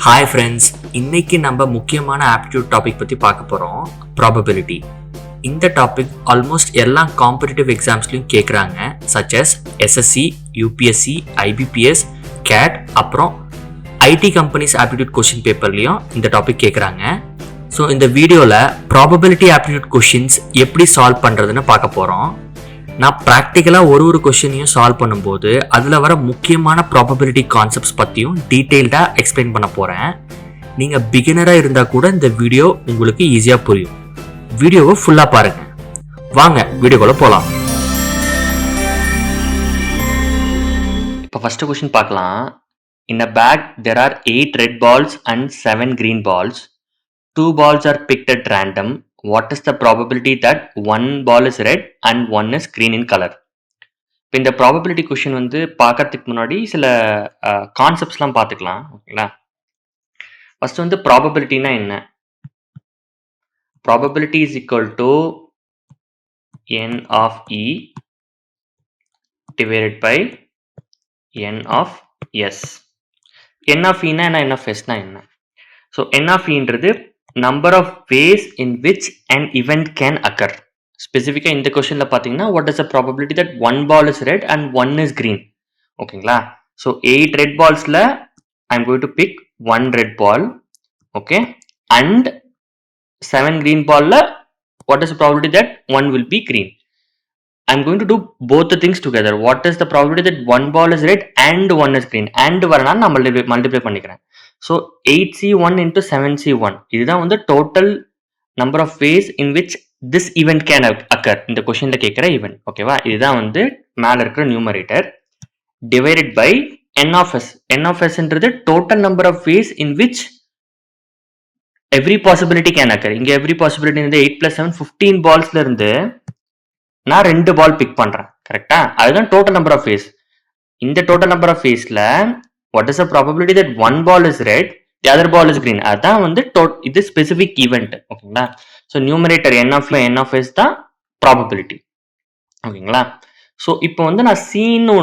Hi friends, இன்னைக்கு நம்ம முக்கியமான ஆப்டிடியூட் டாபிக் பற்றி பார்க்க போகிறோம், ப்ராபபிலிட்டி. இந்த டாபிக் ஆல்மோஸ்ட் எல்லா காம்படிட்டிவ் எக்ஸாம்ஸ்லையும் கேட்குறாங்க, சச்சஸ் எஸ்எஸ்சி, யூபிஎஸ்சி, ஐபிபிஎஸ், கேட், அப்புறம் ஐடி கம்பெனிஸ் ஆப்டிடியூட் கொஷின் பேப்பர்லையும் இந்த டாபிக் கேட்குறாங்க. ஸோ இந்த வீடியோவில் ப்ராபபிலிட்டி ஆப்டிடியூட் கொஷின்ஸ் எப்படி சால்வ் பண்ணுறதுன்னு பார்க்க போகிறோம். நான் ப்ராக்டிக்கலாக ஒரு கொஷினையும் சால்வ் பண்ணும்போது அதில் வர முக்கியமான ப்ராபபிலிட்டி கான்செப்ட்ஸ் பற்றியும் டீட்டெயில்டாக எக்ஸ்பிளைன் பண்ண போகிறேன். நீங்கள் பிகினராக இருந்தால் கூட இந்த வீடியோ உங்களுக்கு ஈஸியாக புரியும். வீடியோவை ஃபுல்லாக பாருங்கள். வாங்க வீடியோக்குள்ள போகலாம். இப்போ ஃபஸ்ட்டு கொஷின் பார்க்கலாம். இன் அ back there are 8 red balls and 7 green balls. 2 balls are picked at random. What is the probability that 1 ball is red and 1 is green in color? இப்போ இந்த ப்ராபபிலிட்டி கொஷின் வந்து பார்க்கறதுக்கு முன்னாடி சில கான்செப்ட்ஸ்லாம் பார்த்துக்கலாம். ஓகேங்களா? ஃபர்ஸ்ட் வந்து ப்ராபபிலிட்டினா என்ன? Probability is equal to n of e divided by n of s. n of e னா என்ன, n of s னா என்ன? ஸோ n of eன்றது number of ways in which an event can occur. ஸ்பெசிஃபிக்காக இந்த கொஸ்டினில் பார்த்தீங்கன்னா what is the probability that 1 ball is red and 1 is green? ஓகேங்களா? So 8 red ballஸில் I'm going to pick 1 red ball, okay, and 7 green ballல what is the probability that 1 will be green? I'm going to do both the things together. What is the probability that 1 ball is red and 1 is green? And வரனால நான் multiply பண்ணிக்கிறேன். So 8c1 into 7c1 இதுதான் வந்து total number of ways in which this event can occur. இந்த கொஸ்டின்ல கேட்குற event. ஓகேவா? இதுதான் வந்து மேலே இருக்கிற numerator divided by n of s. n of s ன்றது total number of ways in which every possibility can occur. இங்கே எவ்ரி பாசிபிலிட்டி வந்து 8 + 7 15 பால்ஸ்ல இருந்து நான் 2 பால் பிக் பண்றேன். கரெக்டா? அதுதான் டோட்டல் நம்பர் ஆஃப் வேஸ். இந்த டோட்டல் நம்பர் ஆஃப் வேஸ்ல what is the probability that 1 ball is red, the other ball is green? அதான் வந்து இது ஸ்பெசிபிக் ஈவெண்ட். ஓகேங்களா? So numerator n of s தான் ப்ராபபிலிட்டி. ஓகேங்களா? ஸோ இப்போ வந்து நான் சீன்னு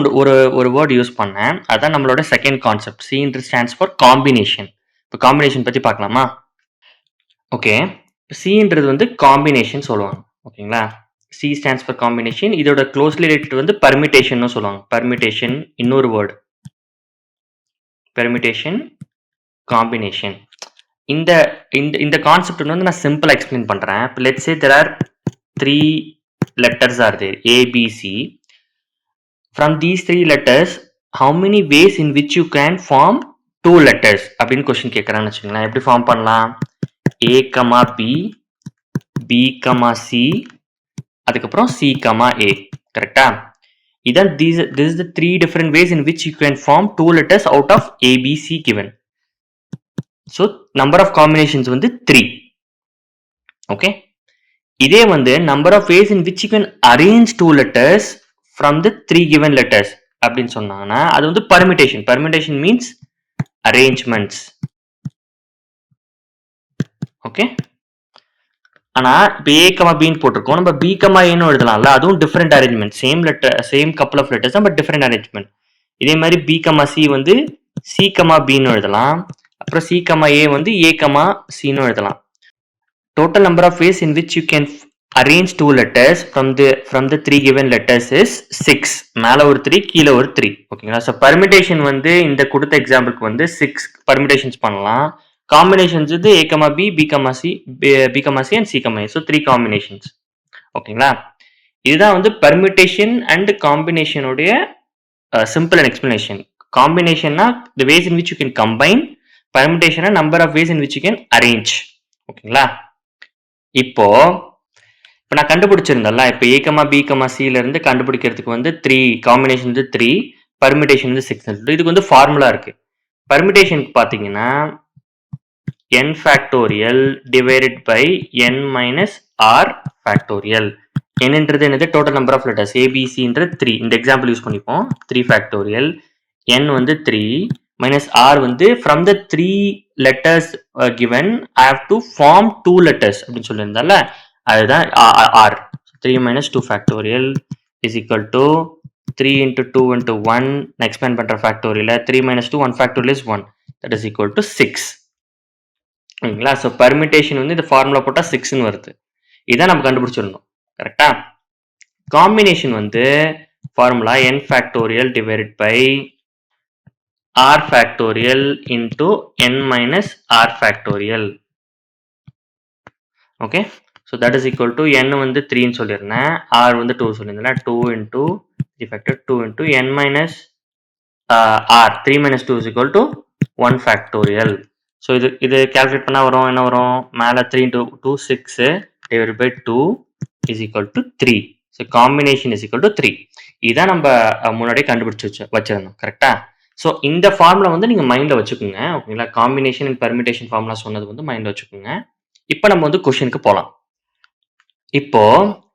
ஒரு வேர்ட் யூஸ் பண்ணேன். அதான் நம்மளோட செகண்ட் கான்செப்ட். சீன்றது ஸ்டாண்ட்ஸ் ஃபார் காம்பினேஷன். இப்போ காம்பினேஷன் பற்றி பார்க்கலாமா? ஓகே, சீன்றது வந்து காம்பினேஷன் சொல்லுவாங்க. ஓகேங்களா? C stands for combination. இதோட க்ளோஸ்லி ரிலேட்டட் வந்து பர்மிட்டேஷன் சொல்லுவாங்க. பர்மிட்டேஷன் இன்னொரு வேர்டு, பெர்மிட்டேஷன், காம்பினேஷன். இந்த இந்த கான்செப்ட் வந்து நான் சிம்பிளா எக்ஸ்பிளைன் பண்றேன். இப்போ let's say there are 3 letters are there, A, B, C. From these 3 letters, how many ways in which you can form 2 letters அப்படின்னு கொஸ்டின் கேட்கறான்னு வச்சுக்கோங்களேன். எப்படி ஃபார்ம் பண்ணலாம்? A, B, B, C, அதுக்கப்புறம் C, A. கரெக்டா? இதான் this is the 3 different ways in which you can form 2 letters out of A, B, C given. So number of combinations வந்து 3. Okay, இதே வந்து number of ways in which you can arrange 2 letters from the 3 given letters அப்படின்னு சொன்னாங்கன்னா அது வந்து permutation. Permutation means arrangements. Okay, ஆனா இப்போ A, B போட்டிருக்கோம். நம்ம B, Aன்னு எழுதலாம்ல, அதுவும் different arrangement. Same letter, same couple of letters தான், பட் டிஃப்ரெண்ட் அரேஞ்ச்மெண்ட். இதே மாதிரி B, C வந்து C, Bன்னு எழுதலாம். அப்புறம் C, A வந்து A, Cன்னு எழுதலாம். Total number of ways in which you can arrange 2 letters from the 3 given letters is 6. மேல ஒரு 3, கீழே ஒரு 3. ஓகேங்களா? ஸோ பர்மிட்டேஷன் வந்து இந்த கொடுத்த எக்ஸாம்பிளுக்கு வந்து 6 பர்மிட்டேஷன்ஸ் பண்ணலாம். காம்பினேஷன்ஸ் வந்து A, B, B, C, and C, A. So 3 combinations. ஓகேங்களா? இதுதான் வந்து பர்மிட்டேஷன் அண்ட் காம்பினேஷனுடைய சிம்பிள் அண்ட் எக்ஸ்பிளனேஷன். காம்பினேஷன்னா the ways in which you can combine, permutation number of ways in which you can arrange. ஓகேங்களா? இப்போ நான் கண்டுபிடிச்சிருந்தேன்ல, இப்போ A, B, C ல இருந்து கண்டுபிடிக்கிறதுக்கு வந்து 3 காம்பினேஷன் வந்து 3, பர்மிட்டேஷன் வந்து 6. இதுக்கு வந்து ஃபார்முலா இருக்கு. பர்மிட்டேஷனுக்கு பார்த்தீங்கன்னா n factorial divided by n minus r factorial. என்னன்றது என்னது? டோட்டல் நம்பர் ஆஃப் லெட்டர்ஸ் ABCன்றது 3. இந்த எக்ஸாம்பிள் யூஸ் பண்ணிப்போம். 3 ஃபேக்டோரியல், n வந்து 3 மைனஸ் ஆர் வந்து from the 3 letters given I have to form 2 letters அப்படின்னு சொல்லியிருந்தால அதுதான் ஆர். 3 மைனஸ் 2 factorial is equal to 3 into 2 into 1. நான் எக்ஸ்பேண்ட் பண்ற factorial 3 minus 2 1 factorial is 1. that is equal to 6. ஓகேங்களா? ஸோ பெர்மிட்டேஷன் வந்து இந்த ஃபார்முலா போட்டா 6ன்னு வருது. இதான் நம்ம கண்டுபிடிச்சிருந்தோம். கரெக்ட்டா? காம்பினேஷன் வந்து formula n factorial divided by r factorial into n minus r factorial. Okay? So that is equal to n வந்து 3ன்னு சொல்லியிருந்தேன், r வந்து 2 சொல்லியிருந்தேன். 2 into 3 factor 2 into n minus r 3 minus 2 is equal to 1 factorial. So இது calculate பண்ணால் வரும், என்ன வரும், மேலே 3 into 2 6 divided by 2 is equal to 3. So combination is equal to 3. இதான் நம்ம முன்னாடியே கண்டுபிடிச்சி வச்சிருந்தோம். கரெக்டா? ஸோ இந்த ஃபார்முலா வந்து நீங்கள் மைண்டில் வச்சுக்கோங்க. ஓகேங்களா? காம்பினேஷன் அண்ட் பெர்மிட்டேஷன் ஃபார்முலா சொன்னது வந்து மைண்டில் வச்சுக்கோங்க. இப்போ நம்ம வந்து கொஷனுக்கு போகலாம். இப்போ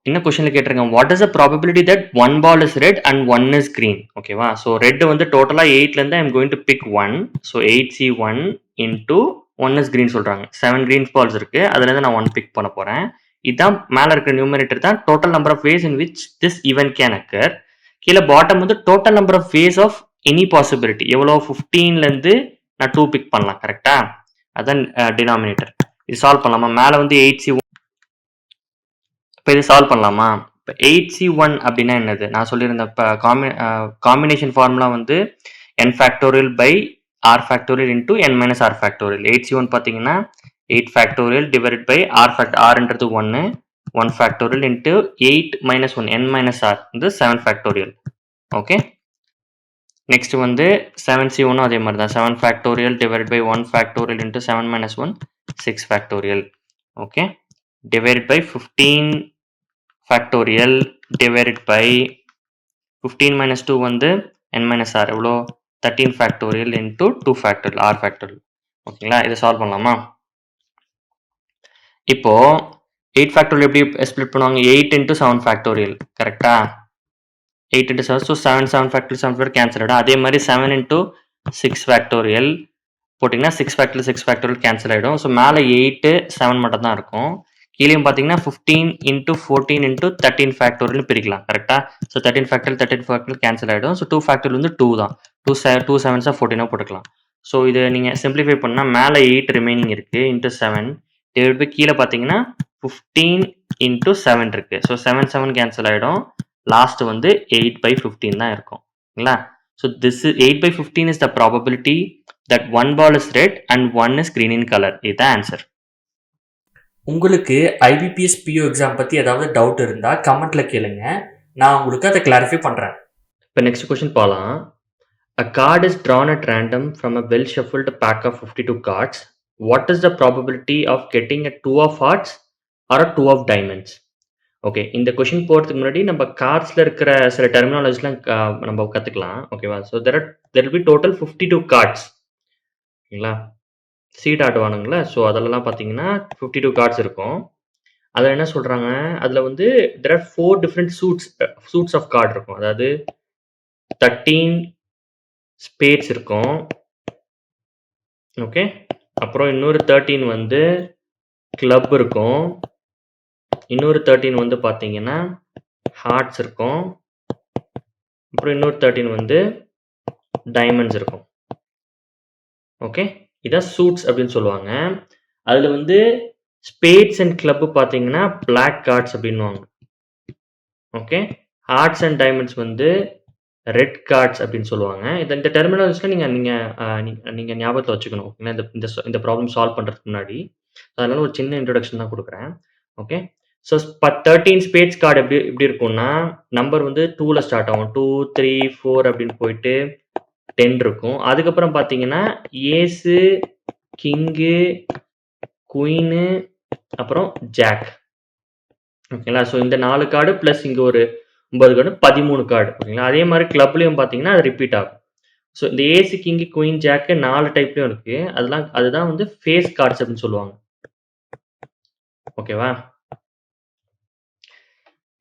என்ன கொஸ்டின்ல கேட்டிருக்காங்க, what is the probability that one ball is red and one is green? ஓகேவா? ஸோ ரெட் வந்து டோட்டலாக 8லேருந்து I'm going to pick 1. So 8C1 into 1 is green சொல்கிறாங்க. 7 கிரீன் பால்ஸ் இருக்கு, அதுலேருந்து நான் 1 பிக் பண்ண போகிறேன். இதுதான் மேலே இருக்கிற நியூமரேட்டர் தான் total number of ways in which this event can occur. கீழே பாட்டம் வந்து total number of ways of any possibility. எவ்வளோ 15லேருந்து நான் 2 பிக் பண்ணலாம். கரெக்டா? அதான் டினாமினேட்டர். இது சால்வ் பண்ணலாமா? மேலே வந்து 8C1. இப்போ இது சால்வ் பண்ணலாமா? இப்போ 8C1 அப்படின்னா என்னது? நான் சொல்லியிருந்தேன், இப்போ காம்பினேஷன் ஃபார்முலா வந்து n factorial by r factorial into n minus r factorial. 8C1 பார்த்தீங்கன்னா 8 ஃபேக்டோரியல் டிவைடட் பை rன்றது 1, 1 factorial into 8 minus 1 n minus r வந்து 7 ஃபேக்டோரியல். ஓகே, நெக்ஸ்ட் வந்து 7C1 அதே மாதிரி தான், 7 factorial divided by 1 factorial into 7 minus 1 6 factorial. Okay, divided by 15 factorial divided by 15 minus 2 வந்து n minus r எவ்வளோ 13 factorial into 2 factorial r factorial. ஓகேங்களா? இதை solve பண்ணலாமா? இப்போ 8 factorial எப்படி ஸ்ப்ளிட் பண்ணுவாங்க? 8 into 7 factorial. கரெக்டா? 8 into 7, so 7 factorial 7 factorial cancel ஆகிடும். அதே மாதிரி 7 into 6 factorial போட்டிங்கன்னா 6 factorial 6 factorial கேன்சல் ஆகிடும். ஸோ மேலே 8 7 மட்டும் தான் இருக்கும். கீழே பார்த்தீங்கன்னா 15 into 14 into 13 ஃபேக்டோரியல் பிரிக்கலாம். கரெக்டா? ஸோ 13 ஃபேக்டோரியல் கேன்சல் ஆகிடும். ஸோ 2 ஃபேக்டோரியல் வந்து 2 தான். 2 7s 14 போட்டுக்கலாம். ஸோ இதை நீங்கள் சிம்பிளிஃபை பண்ணால் மேலே 8 ரிமைனிங் இருக்குது இன்ட்டு 7 டிவைட் பை கீழே பார்த்தீங்கன்னா 15 into 7 இருக்குது. ஸோ 7 7 கேன்சல் ஆகிடும். லாஸ்ட் வந்து 8/15 தான் இருக்கும். இல்லைங்களா? So this 8/15 is the probability that one ball is red and one is green in colour. இதுதான் ஆன்சர். உங்களுக்கு IBPS PO எக்ஸாம் பற்றி ஏதாவது டவுட் இருந்தால் கமெண்ட்டில் கேளுங்க, நான் உங்களுக்கு அதை கிளாரிஃபை பண்ணுறேன். இப்போ நெக்ஸ்ட் கொஸ்டின் போகலாம். A card is drawn at random from a well shuffled pack of 52 cards. What is the probability of getting a 2 of hearts or a 2 of diamonds? Okay, இந்த கொஷின் போகிறதுக்கு முன்னாடி நம்ம கார்ட்ஸில் இருக்கிற சில டெர்மினாலஜிலாம் நம்ம கற்றுக்கலாம். ஓகேவா? So there will be total 52 cards. ஓகேங்களா? சீட் ஆடுவானுங்களா? ஸோ அதிலலாம் பார்த்தீங்கன்னா 52 கார்ட்ஸ் இருக்கும். அதில் என்ன சொல்கிறாங்க, அதில் வந்து there are 4 different suits of card இருக்கும். அதாவது 13 ஸ்பேட்ஸ் இருக்கும். ஓகே, அப்புறம் இன்னொரு 13 வந்து கிளப் இருக்கும். இன்னொரு 13 வந்து பார்த்தீங்கன்னா ஹார்ட்ஸ் இருக்கும். அப்புறம் இன்னொரு 13 வந்து டைமண்ட்ஸ் இருக்கும். ஓகே, இதான் சூட்ஸ் அப்படின்னு சொல்லுவாங்க. அதில் வந்து ஸ்பேட்ஸ் அண்ட் கிளப் பார்த்தீங்கன்னா பிளாக் கார்ட்ஸ் அப்படின்வாங்க. ஓகே, ஹார்ட்ஸ் அண்ட் டைமண்ட்ஸ் வந்து ரெட் கார்ட்ஸ் அப்படின்னு சொல்லுவாங்க. இந்த டெர்மினாலஜியில் நீங்கள் ஞாபகத்தில் வச்சுக்கணும். ஓகேங்களா? இந்த ப்ராப்ளம் சால்வ் பண்ணுறதுக்கு முன்னாடி அதனால ஒரு சின்ன இன்ட்ரடக்ஷன் தான் கொடுக்குறேன். ஓகே, ஸோ 13 ஸ்பேட்ஸ் கார்டு எப்படி இருக்கும்னா, நம்பர் வந்து 2ல் ஸ்டார்ட் ஆகும். 2 3 4 அப்படின்னு போயிட்டு 10 இருக்கும். அதுக்கப்புறம் பார்த்தீங்கன்னா ஏஸு, கிங்கு, குயினு, அப்புறம் ஜாக். ஓகேங்களா? ஸோ இந்த 4 கார்டு ப்ளஸ் இங்கே ஒரு 9 கார்டு 13 கார்டு. ஓகேங்களா? அதே மாதிரி கிளப்லையும் பார்த்தீங்கன்னா அது ரிப்பீட் ஆகும். ஸோ இந்த ஏஸு, கிங்கு, குயின், ஜாக்கு 4 டைப்லையும் இருக்குது. அதுதான் வந்து ஃபேஸ் கார்ட்ஸ் அப்படின்னு சொல்லுவாங்க. ஓகேவா?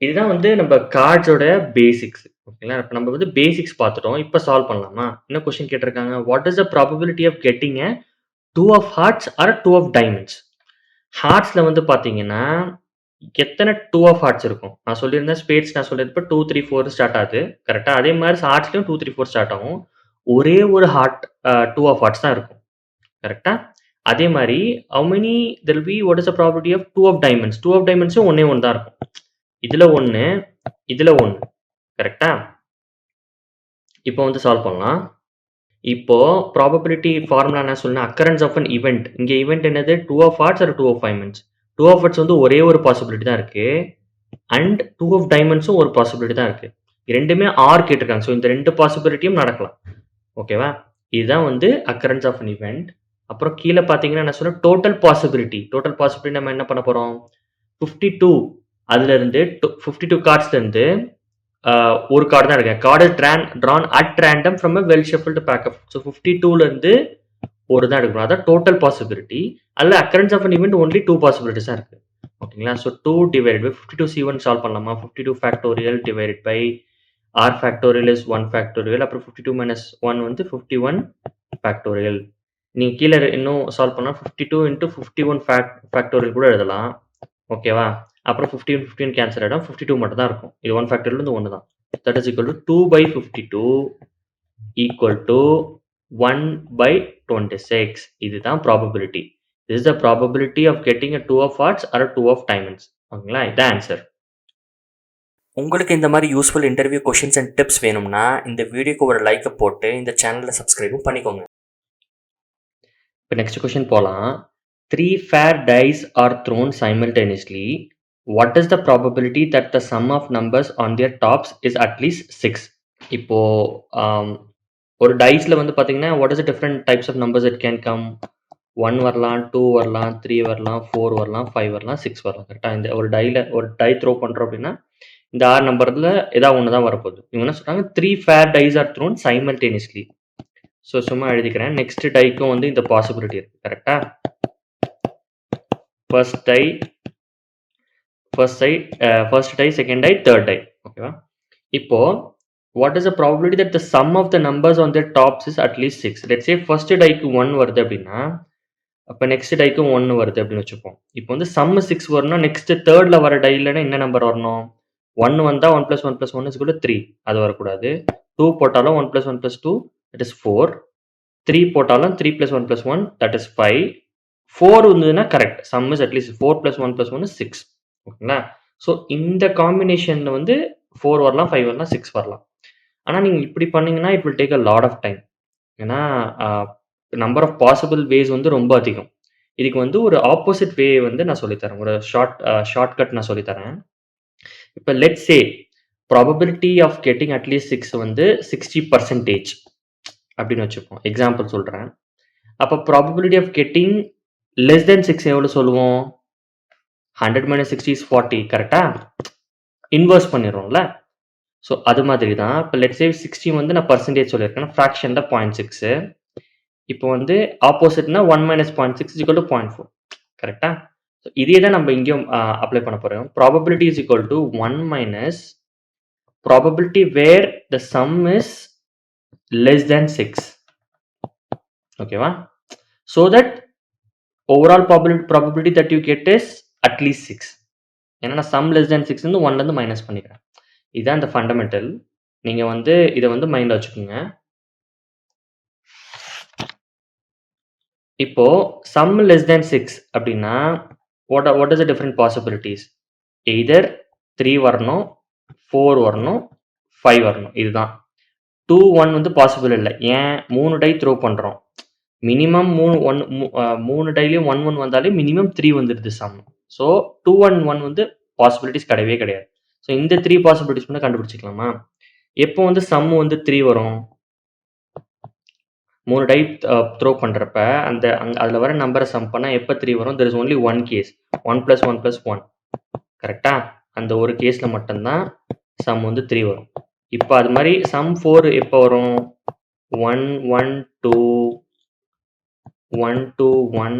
இதுதான் வந்து நம்ம கார்ட்ஸோட பேசிக்ஸ். ஓகேங்களா? இப்போ நம்ம வந்து பேசிக்ஸ் பார்த்துட்டோம். இப்போ சால்வ் பண்ணலாமா? என்ன கொஸ்டின் கேட்டிருக்காங்க, what is the probability of getting a 2 of hearts or 2 of diamonds? ஹார்ட்ஸில் வந்து பார்த்தீங்கன்னா எத்தனை 2 ஆஃப் ஹார்ட்ஸ் இருக்கும்? நான் சொல்லியிருந்தேன் ஸ்பேட்ஸ், நான் சொல்லியிருப்பேன் 2 3 4 ஸ்டார்ட் ஆகுது. கரெக்டாக? அதே மாதிரி ஹார்ட்ஸ்லையும் 2 3 4 ஸ்டார்ட் ஆகும். ஒரே ஒரு ஹார்ட் 2 ஆஃப் ஹார்ட்ஸ் தான் இருக்கும். கரெக்ட்டா? அதே மாரி how many there will be what is the probability of 2 of diamonds? 2 of டைமண்ட்ஸும் ஒண்ணே ஒண்ணு தான் இருக்கும். இதுல 1, இதுல 1. கரெக்ட்டா? இப்போ வந்து சால்வ் பண்ணலாம். இப்போ ப்ராபபிலிட்டி ஃபார்முலா என்ன சொன்னேன்? Occurrence of an event. இங்க ஈவென்ட் என்னது? 2 of hearts or 2 of diamonds? 2 of hearts வந்து ஒரே ஒரு பாசிபிலிட்டி தான் இருக்கு. அண்ட் 2 ஆஃப் டைமண்ட்ஸும் ஒரு பாசிபிலிட்டி தான் இருக்கு. 2மே ஆர் கேட்டிருக்காங்க. ஸோ இந்த 2 பாசிபிலிட்டியும் நடக்கலாம். ஓகேவா? இதுதான் வந்து அக்கரன்ஸ் ஆஃப் அன் ஈவென்ட். அப்புறம் கீழ பார்த்தீங்கன்னா என்ன சொன்னேன்? Total possibility. டோட்டல் பாசிபிலிட்டி நம்ம என்ன பண்ண போறோம்? 52 அதுலருந்து 52 கார்ட்ஸ்லருந்து ஒரு கார்டு தான் இருக்கு. Card is drawn at random from a well shuffled pack of. So 52லருந்து ஒரு தான் எடுக்கணும். அதான் டோட்டல் பாசிபிலிட்டி. அதுல occurrence of an event only 2 possibilities தான் இருக்கு. ஓகேங்களா? So 2 divided by 52C1 solve பண்ணலாமா? 52 factorial divided by r factorial is 1 factorial. அப்புறம் 52 மைனஸ் 1 வந்து 51 ஃபேக்டோரியல். நீங்க கீழ இன்னும் சால்வ் பண்ணா 52 இன்டு 51 ஃபேக்டோரியல் கூட எழுதலாம். ஓகேவா? அப்புறம் 15, 15 கேன்சல் ஆயிடும். 52 மட்டும் தான் இருக்கும். இது 1 ஃபேக்டோரியல் வந்து 1 தான். That is equal to 2/52 equal to 1/26. இதுதான் probability. This is the probability of getting a 2 of hearts or a 2 of diamonds. ஓகேங்களா? இதான் ஆன்சர். உங்களுக்கு இந்த மாதிரி useful interview questions and tips வேணும்னா இந்த வீடியோக்கு ஒரு லைக்கை போட்டு இந்த சேனலை சப்ஸ்கிரைபும் பண்ணிக்கோங்க. இப்போ நெக்ஸ்ட் கொஸ்டின் போலாம். 3 fair dice are thrown simultaneously. What is the probability that the sum of numbers on their tops is at least 6? இப்போ ஒரு டைஸ்ல வந்து பாத்தீங்கன்னா what is the different types of numbers that can come? 1 வரலாம், 2 வரலாம், 3 வரலாம், 4 வரலாம், 5 வரலாம், 6 வரலாம். கரெக்டா? இந்த ஒரு டை த்ரோ பண்றோம் அப்படின்னா இந்த 6 நம்பர்ல ஏதாவது ஒன்று தான் வரப்போகுது. இவங்க என்ன சொல்றாங்க? 3 fair dice are thrown simultaneously. So சும்மா எழுதிக்கிறேன். நெக்ஸ்ட் டைக்கும் வந்து இந்த பாசிபிலிட்டி இருக்கு. கரெக்டா? First die, second die, third die. ஓகேவா? இப்போ what is the probability that the sum of the numbers on their tops is at least 6? Let's say first டைக்கு 1 வருது அப்படின்னா அப்போ நெக்ஸ்ட் டைக்கும் 1 வருது அப்படின்னு வச்சுப்போம். இப்போ வந்து சம் 6 வரணும்னா நெக்ஸ்ட் தேர்ட்ல வர டைல என்ன நம்பர் வரணும்? 1 வந்தா 1 + 1 + 1 is equal to 3. அது வரக்கூடாது. 2 போட்டாலும் 1 + 1 + 2 that is 4. 3 போட்டாலும் 3 + 1 + 1 that is 5. 4 இருந்ததுன்னா correct. Some is at least 4 + 1 + 1 is 6. ஓகேங்களா? ஸோ இந்த காம்பினேஷன்ல வந்து 4 வரலாம், 5 வரலாம், 6 வரலாம். ஆனா நீங்க இப்படி பண்ணீங்கன்னா it will take a lot of time. ஏன்னா நம்பர் ஆஃப் பாசிபிள் வேஸ் வந்து ரொம்ப அதிகம். இதுக்கு வந்து ஒரு ஆப்போசிட் வே வந்து நான் சொல்லித்தரேன். ஒரு ஷார்ட்கட் நான் சொல்லித்தரேன். இப்போ let's say probability of getting அட்லீஸ்ட் 6 வந்து 60% அப்படின்னு வச்சுப்போம். எக்ஸாம்பிள் சொல்றேன். அப்போ probability of getting less than 6 எவ்வளோ சொல்லுவோம்? 100 - 60 is 40. கரெக்டா? இன்வெர்ஸ் பண்ணிடுறோம்ல. ஸோ அது மாதிரி தான். இப்போ லெட்ஸ் சே 60 வந்து நான் பர்சன்டேஜ் சொல்லியிருக்கேன். ஃப்ராக்ஷன்ல 0.6. இப்போ வந்து ஆப்போசிட்னா 1 - 0.6 is equal to 0.4. கரெக்டா? ஸோ இதே தான் நம்ம இங்கேயும் அப்ளை பண்ண போறோம். Probability is equal to 1 - probability where the sum is less than 6. ஓகேவா? So that overall probability that you get is அட்லீஸ்ட் 6. ஏன்னா நான் சம் லெஸ் தேன் 6 வந்து 1லேருந்து மைனஸ் பண்ணிக்கிறேன். இதுதான் இந்த ஃபண்டமெண்டல். நீங்க வந்து இதை வந்து மைண்ட்ல வச்சுக்கோங்க. இப்போ சம் லெஸ் தேன் 6 அப்படின்னா what is the different possibilities? either 3 வரணும், 4 வரணும், 5 வரணும். இதுதான். 2, 1 வந்து பாசிபிள் இல்லை. ஏன்? 3 டை த்ரோ பண்றோம். மினிமம் 3 டைலையும் 1, 1 வந்தாலே மினிமம் 3 வந்துடுது சம். ஸோ 2 and 1 வந்து பாசிபிலிட்டிஸ் கிடையவே கிடையாது. ஸோ இந்த 3 பாசிபிலிட்டிஸ் மட்டும் கண்டுபிடிச்சிக்கலாமா? எப்போ வந்து சம் வந்து 3 வரும்? 3 டை த்ரோ பண்றப்ப அதுல வர நம்பரை சம் பண்ணா எப்போ 3 வரும்? there is only one case. 1 + 1 + 1. கரெக்டா? அந்த ஒரு கேஸ்ல மட்டும்தான் சம் வந்து 3 வரும். இப்போ அது மாதிரி சம் 4 எப்போ வரும்? 1, 1, 2, 1, 2, 1,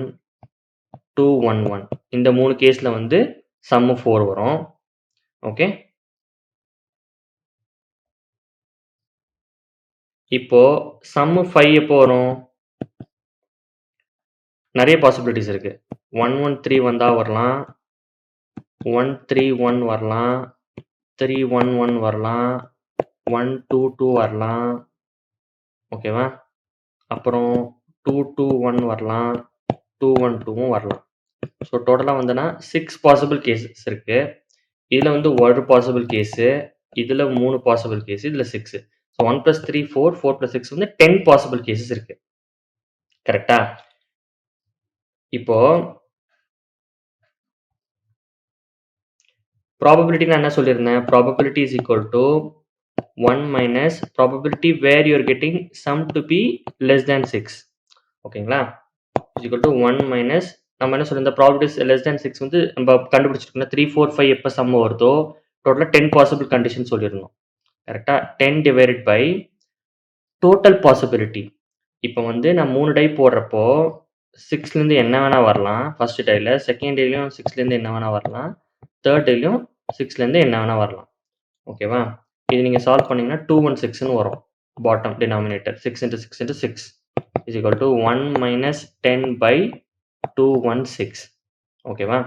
2, 1, 1. இந்த 3 கேஸ்ல வந்து சம் 4 வரும். ஓகே? இப்போ சம் 5 எப்போ வரும்? நிறைய பாசிபிலிட்டிஸ் இருக்கு. 1, 1, 3 வந்தா வரலாம். 1, 3, 1 வரலாம். 3, 1, 1 வரலாம். 1, 2, 2 வரலாம். ஓகேவா? அப்புறம் 2, 2, 1 வரலாம். 2, 1, 2வும் வரலாம். ஸோ டோட்டலா வந்துனா 6 பாசிபிள் கேஸஸ் இருக்கு. இதுல வந்து 1 பாசிபிள் கேஸு, இதுல 3 பாசிபிள் கேஸு, இதுல 6. ஸோ 1 + 3 4, 4 + 6 வந்து 10 பாசிபிள் கேஸஸ் இருக்கு. கரெக்ட்டா? இப்போ ப்ராபபிலிட்டி நான் என்ன சொல்லியிருந்தேன்? Probability is equal to 1 minus probability where you are getting sum to be less than 6. ஓகேங்களா? இஸ் ஈக்குவல் டூ 1 மைனஸ் நம்ம என்ன சொல்லியிருந்தோம்? ப்ராபபிலிட்டி லெஸ் தேன் 6 வந்து நம்ம கண்டுபிடிச்சிருக்கோம்ல 3, 4, 5 எப்போ சம் வருதோ டோட்டலா 10 பாசிபிள் கண்டிஷன் சொல்லியிருந்தோம். கரெக்ட்டா? 10 டிவைடட் பை டோட்டல் பாசிபிலிட்டி. இப்போ வந்து நான் 3 டை போடுறப்போ 6லேருந்து என்ன வேணா வரலாம். ஃபர்ஸ்ட் டைல, செகண்ட் டைலயும் 6லேருந்து என்ன வேணா வரலாம். தேர்ட் டைலயும் 6லேருந்து என்ன வேணா வரலாம். ஓகேவா? இது நீங்க சால்வ் பண்ணீங்கன்னா 216ன்னு வரும். Bottom denominator 6 × 6 × 6 is equal to 1 minus 10 by 216. ஓகேவா?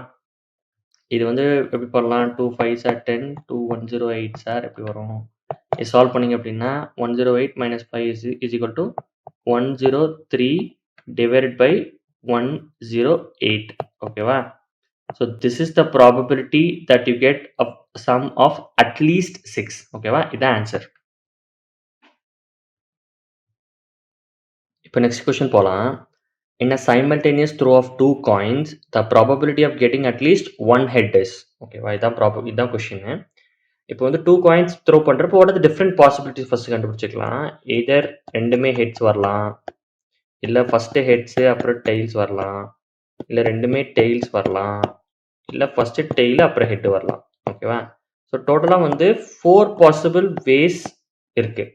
இது வந்து எப்படி பண்ணலாம்? 2 5s are 10, 2 108s are எப்படி வரும்? இது சால்வ் பண்ணீங்க அப்படின்னா 108 minus 5 is equal to 103 divided by 108. ஓகேவா? So this is the probability that you get a sum of at least 6. ஓகேவா? இதான் ஆன்சர். இப்போ நெக்ஸ்ட் கொஸ்டின் போலாம். In a simultaneous throw of two coins, the probability of getting at least one head is. ஓகேவா? இதான் question. இப்போ வந்து 2 coins throw பண்றப்போ what are the different possibilities first கண்டுபிடிச்சிக்கலாம். எய்தர் ரெண்டுமே ஹெட்ஸ் வரலாம், இல்ல ஃபர்ஸ்ட் ஹெட்ஸ் அப்புறம் டெய்ல்ஸ் வரலாம், இல்ல ரெண்டுமே டெய்ல்ஸ் வரலாம், இல்ல ஃபர்ஸ்ட் டெய்ல் அப்புறம் ஹெட் வரலாம். ஓகேவா? ஸோ டோட்டலா வந்து 4 பாசிபிள் வேஸ் இருக்கு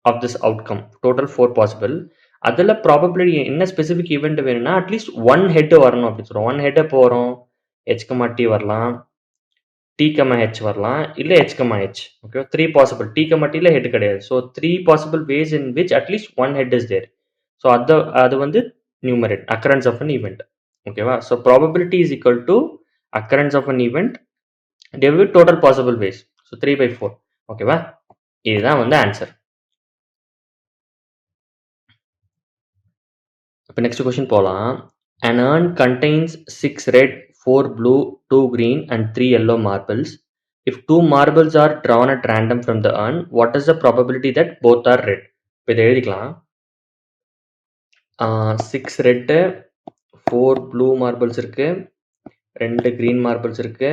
of this outcome. Total 4 possible. அதுல ப்ராபபிலிட்டி என்ன ஸ்பெசிஃபிக் ஈவெண்ட் வேணும்னா அட்லீஸ்ட் 1 ஹெட் வரணும் அப்படின்னு சொல்றோம். 1 ஹெட் எப்போ வரும்? H, T வரலாம், T, H வரலாம், இல்ல H, H. Okay, 3 possible. T, Tல ஹெட் கிடையாது. So 3 possible ways in which at least 1 head is there. So அது வந்து numerator occurrence of an event. ஓகேவா? So probability is equal to occurrence of an event divide with total possible ways. So 3/4. ஓகேவா? இதுதான் வந்து answer. இப்போ next question போலாம். An urn contains 6 red, 4 blue, 2 green and 3 yellow marbles. If 2 marbles are drawn at random from the urn, what is the probability that both are red? இப்போ இதை எழுதிக்கலாம். 6 red, 4 blue marbles இருக்கு, 2 green marbles இருக்கு,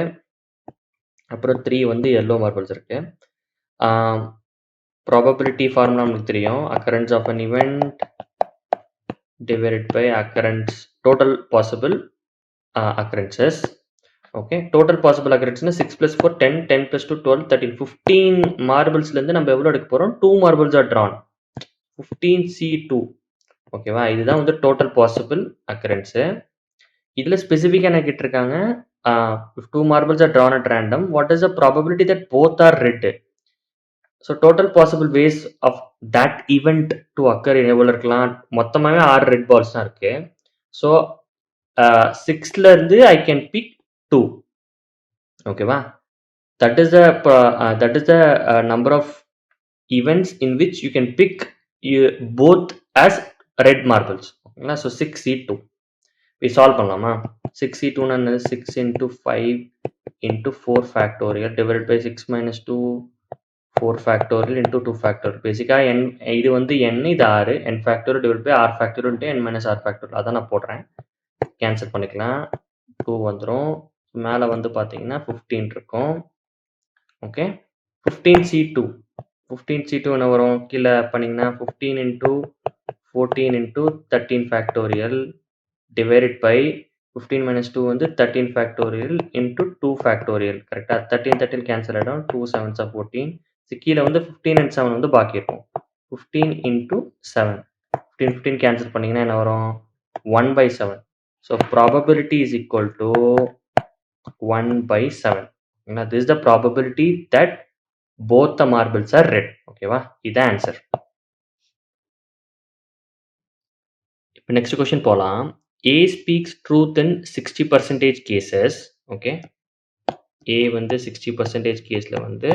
அப்புறம் 3 வந்து yellow marbles இருக்கு. Probability formula நமக்கு தெரியும். Occurrence of an event divided by occurrence total possible occurrences. Okay, total possible அக்கரன்ஸ்னா 6 + 4 10, 10 + 2 12, 13, 15 மார்பிள்ஸ்ல இருந்து நம்ம எவ்வளவு எடுக்க போறோம்? 2 மார்பிள்ஸ் ஆர் drawn, 15C2. ஓகேவா? இதுதான் வந்து டோட்டல் பாசிபிள் அக்கரன்ஸ். இதுல ஸ்பெசிஃபிக்கா என்ன கேட்டிருக்காங்க? if 2 marbles are drawn at random, what is the probability that both are red? So total possible ways of that event to occur எவ்வளோ இருக்கலாம்? மொத்தமாகவே 6 ரெட் பால்ஸ் தான் இருக்கு. ஸோ 6ல இருந்து ஐ கேன் பிக் 2. ஓகேவா? That is the number of events in which you can pick both as red marbles. ஓகேங்களா? So 6C2 இது solve பண்ணலாமா? 6C2 என்னது? 6 × 5 × 4 factorial divided by 6 - 2 4 factorial into 2 factorial. பேசிக்காக இது வந்து n, இது 6, n factorial divide by r factorial into n - r factorial. அதான் நான் போடுறேன். கேன்சல் பண்ணிக்கலாம். 2 வந்துடும். மேலே வந்து பார்த்தீங்கன்னா 15 இருக்கும். ஓகே, 15C2 என்ன வரும்? கீழே பண்ணிங்கன்னா 15 × 14 × 13 ஃபேக்டோரியல் டிவைடட் பை 15 - 2 வந்து 13 ஃபேக்டோரியல் into 2 ஃபேக்டோரியல். கரெக்டாக? 13 கேன்சல் ஆகிடும். 2 7s are 14. கீழே வந்து 15 and 7 வந்து பாக்கி இருக்கும். 15 × 7, 15 கேன்சல் பண்ணீங்கன்னா என்ன வரும்? 1/7. So probability is equal to 1/7. this is the probability that both the marbles are red. ஓகேவா? இதான் ஆன்சர். இப்போ நெக்ஸ்ட் கொஸ்டின் போலாம். A speaks truth in 60% cases. Okay, A வந்து 60% கேஸ்ல வந்து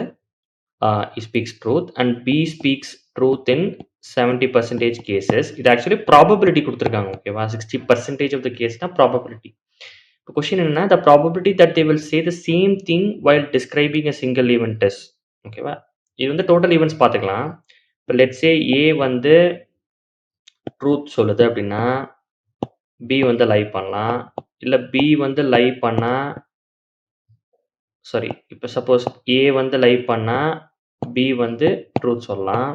he speaks truth and B speaks truth in 70% cases. இது actually probability குடுத்துருக்காங்க. ஓகேவா? 60% ஆஃப் த கேஸ்னா ப்ராபபிலிட்டி. இப்போ கொஸ்டின் என்னன்னா, த probability that they will say the same thing while describing a single event is. ஓகேவா? இது வந்து டோட்டல் ஈவென்ட்ஸ் பார்த்துக்கலாம். இப்போ லெட்ஸ் சே ஏ வந்து ட்ரூத் சொல்லுது அப்படின்னா, பி வந்து லை பண்ணலாம். இல்ல பி வந்து லை பண்ணா சாரி இப்போ சப்போஸ் ஏ வந்து லை பண்ணா, பி வந்து ட்ரூத் சொல்லலாம்.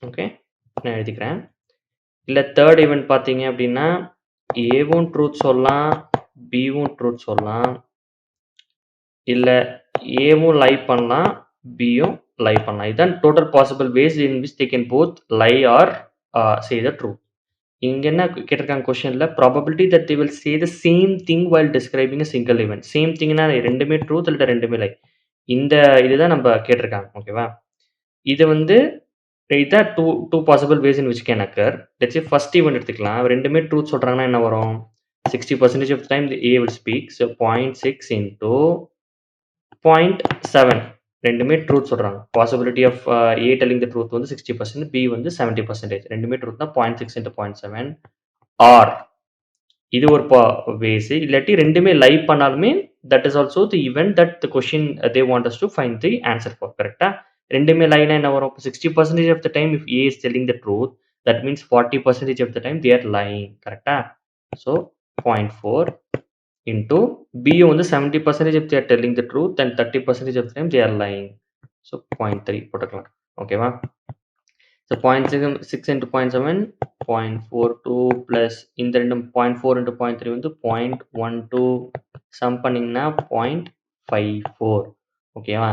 ஓகே. நான் எழுதிக்கிறேன். இல்ல தேர்ட் ஈவென்ட் பார்த்தீங்க அப்படின்னா, ஏவும் ட்ரூத் சொல்லலாம், பியும் ட்ரூத் சொல்லலாம். இல்ல ஏவும் லை பண்ணலாம், பியும் லை பண்ணலாம். இதுதான் total possible ways in which they can both lie or say the truth. இங்க என்ன கேட்டிருக்காங்க கொஸ்டின்ல probability that they will say the same thing while describing a single event. Same திங்னா ரெண்டுமே ட்ரூத் இல்ல ரெண்டுமே லை. இந்த இதுதான் நம்ம கேட்டிருக்காங்க. ஓகேவா? இது வந்து இதான் 2 possible ways in which can occur. Let's say first event எடுத்துக்கலாம். ரெண்டுமே ட்ரூத் சொல்றாங்கன்னா என்ன வரும்? 60% of time A will speak. So 0.6 into 0.7 ரெண்டுமே ட்ரூத் சொல்றாங்க. Possibility of A telling the truth வந்து 60%, B வந்து 70%. ரெண்டுமே ட்ரூத்னா 0.6 into 0.7 ஆர் இது ஒரு வேஸ். இல்லாட்டி ரெண்டுமே லை பண்ணாலுமே that is also the event that the question they want us to find the answer for. கரெக்ட்டா? ரெண்டுமே லைனா என்ன வரும்? 60% of the time if A is telling the truth, that means 40% of the time they are lying. கரெக்ட்டா? So 0.4 into B வந்து 70% if they are telling the truth and 30% of the time they are lying. So 0.3 போட்டுக்கலாம். ஓகேவா? So 0.6 into 0.7 0.42 plus இந்த ரெண்டும் 0.4 into 0.3 வந்து 0.12 sum பண்ணீங்கன்னா 0.54. ஓகேவா?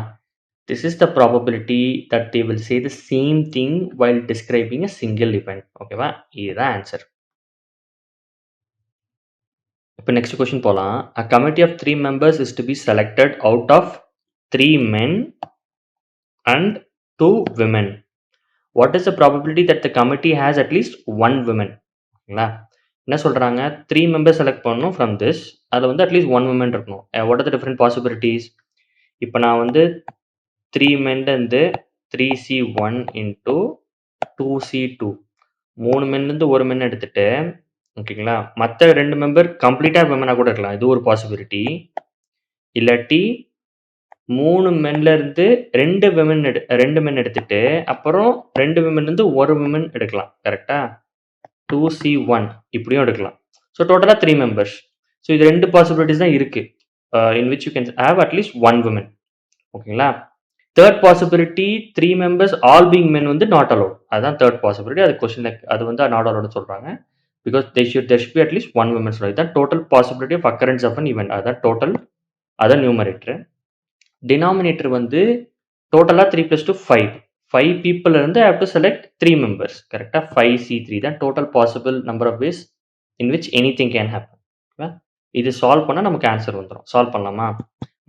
This is the probability that they will say the same thing while describing a single event. ஓகேவா? இதுதான் answer. இப்போ நெக்ஸ்ட் கொஸ்டின் போலாம். A committee of 3 members is to be selected out of 3 men and 2 women. What is the probability that the committee has at least 1 woman? ஓகேங்களா? என்ன சொல்றாங்க? 3 members select பண்ணணும் from this. அதுல வந்து at least 1 woman இருக்கணும். What are the different possibilities? இப்போ நான் வந்து 3 men இருந்து 3C1 into 2C2 3 men இருந்து 1 men எடுத்துட்டு ஓகேங்களா? மத்த 2 மெம்பர் கம்ப்ளீட்டா விமனா கூட இருக்கலாம். இது ஒரு பாசிபிலிட்டி. இல்லாட்டி 3 மென்ல இருந்து 2 மென் எடுத்துட்டு, அப்புறம் 2 விமன்ல இருந்து 1 விமன் எடுக்கலாம். கரெக்ட்டா? 2C1 இப்படியும் எடுக்கலாம். ஸோ டோட்டலா 3 மெம்பர்ஸ். ஸோ இது 2 பாசிபிலிட்டீஸ் தான் இருக்கு. In which you can have at least 1 women. ஓகேங்களா? Third possibility 3 members all being men வந்து நாட் அலோவ்ட். அதுதான் தேர்ட் பாசிபிலிட்டி. அது கொஸ்டின்ல அது வந்து நாட் அலோவ்டுன்னு சொல்றாங்க. Because there should be at least 1 women. இதுதான் total possibility of occurrence of an event. அதுதான் டோட்டல். அதான் நியூமரேட்டர். டினாமினேட்டர் வந்து டோட்டலா 3 + 2 5. 5 பீப்பிள் இருந்து I have to select 3 members. கரெக்ட்டா? 5C3 தான் total possible number of ways in which anything can happen. ஓகேவா? இது சால்வ் பண்ணா நமக்கு ஆன்சர் வந்துரும். சால்வ் பண்ணலாமா?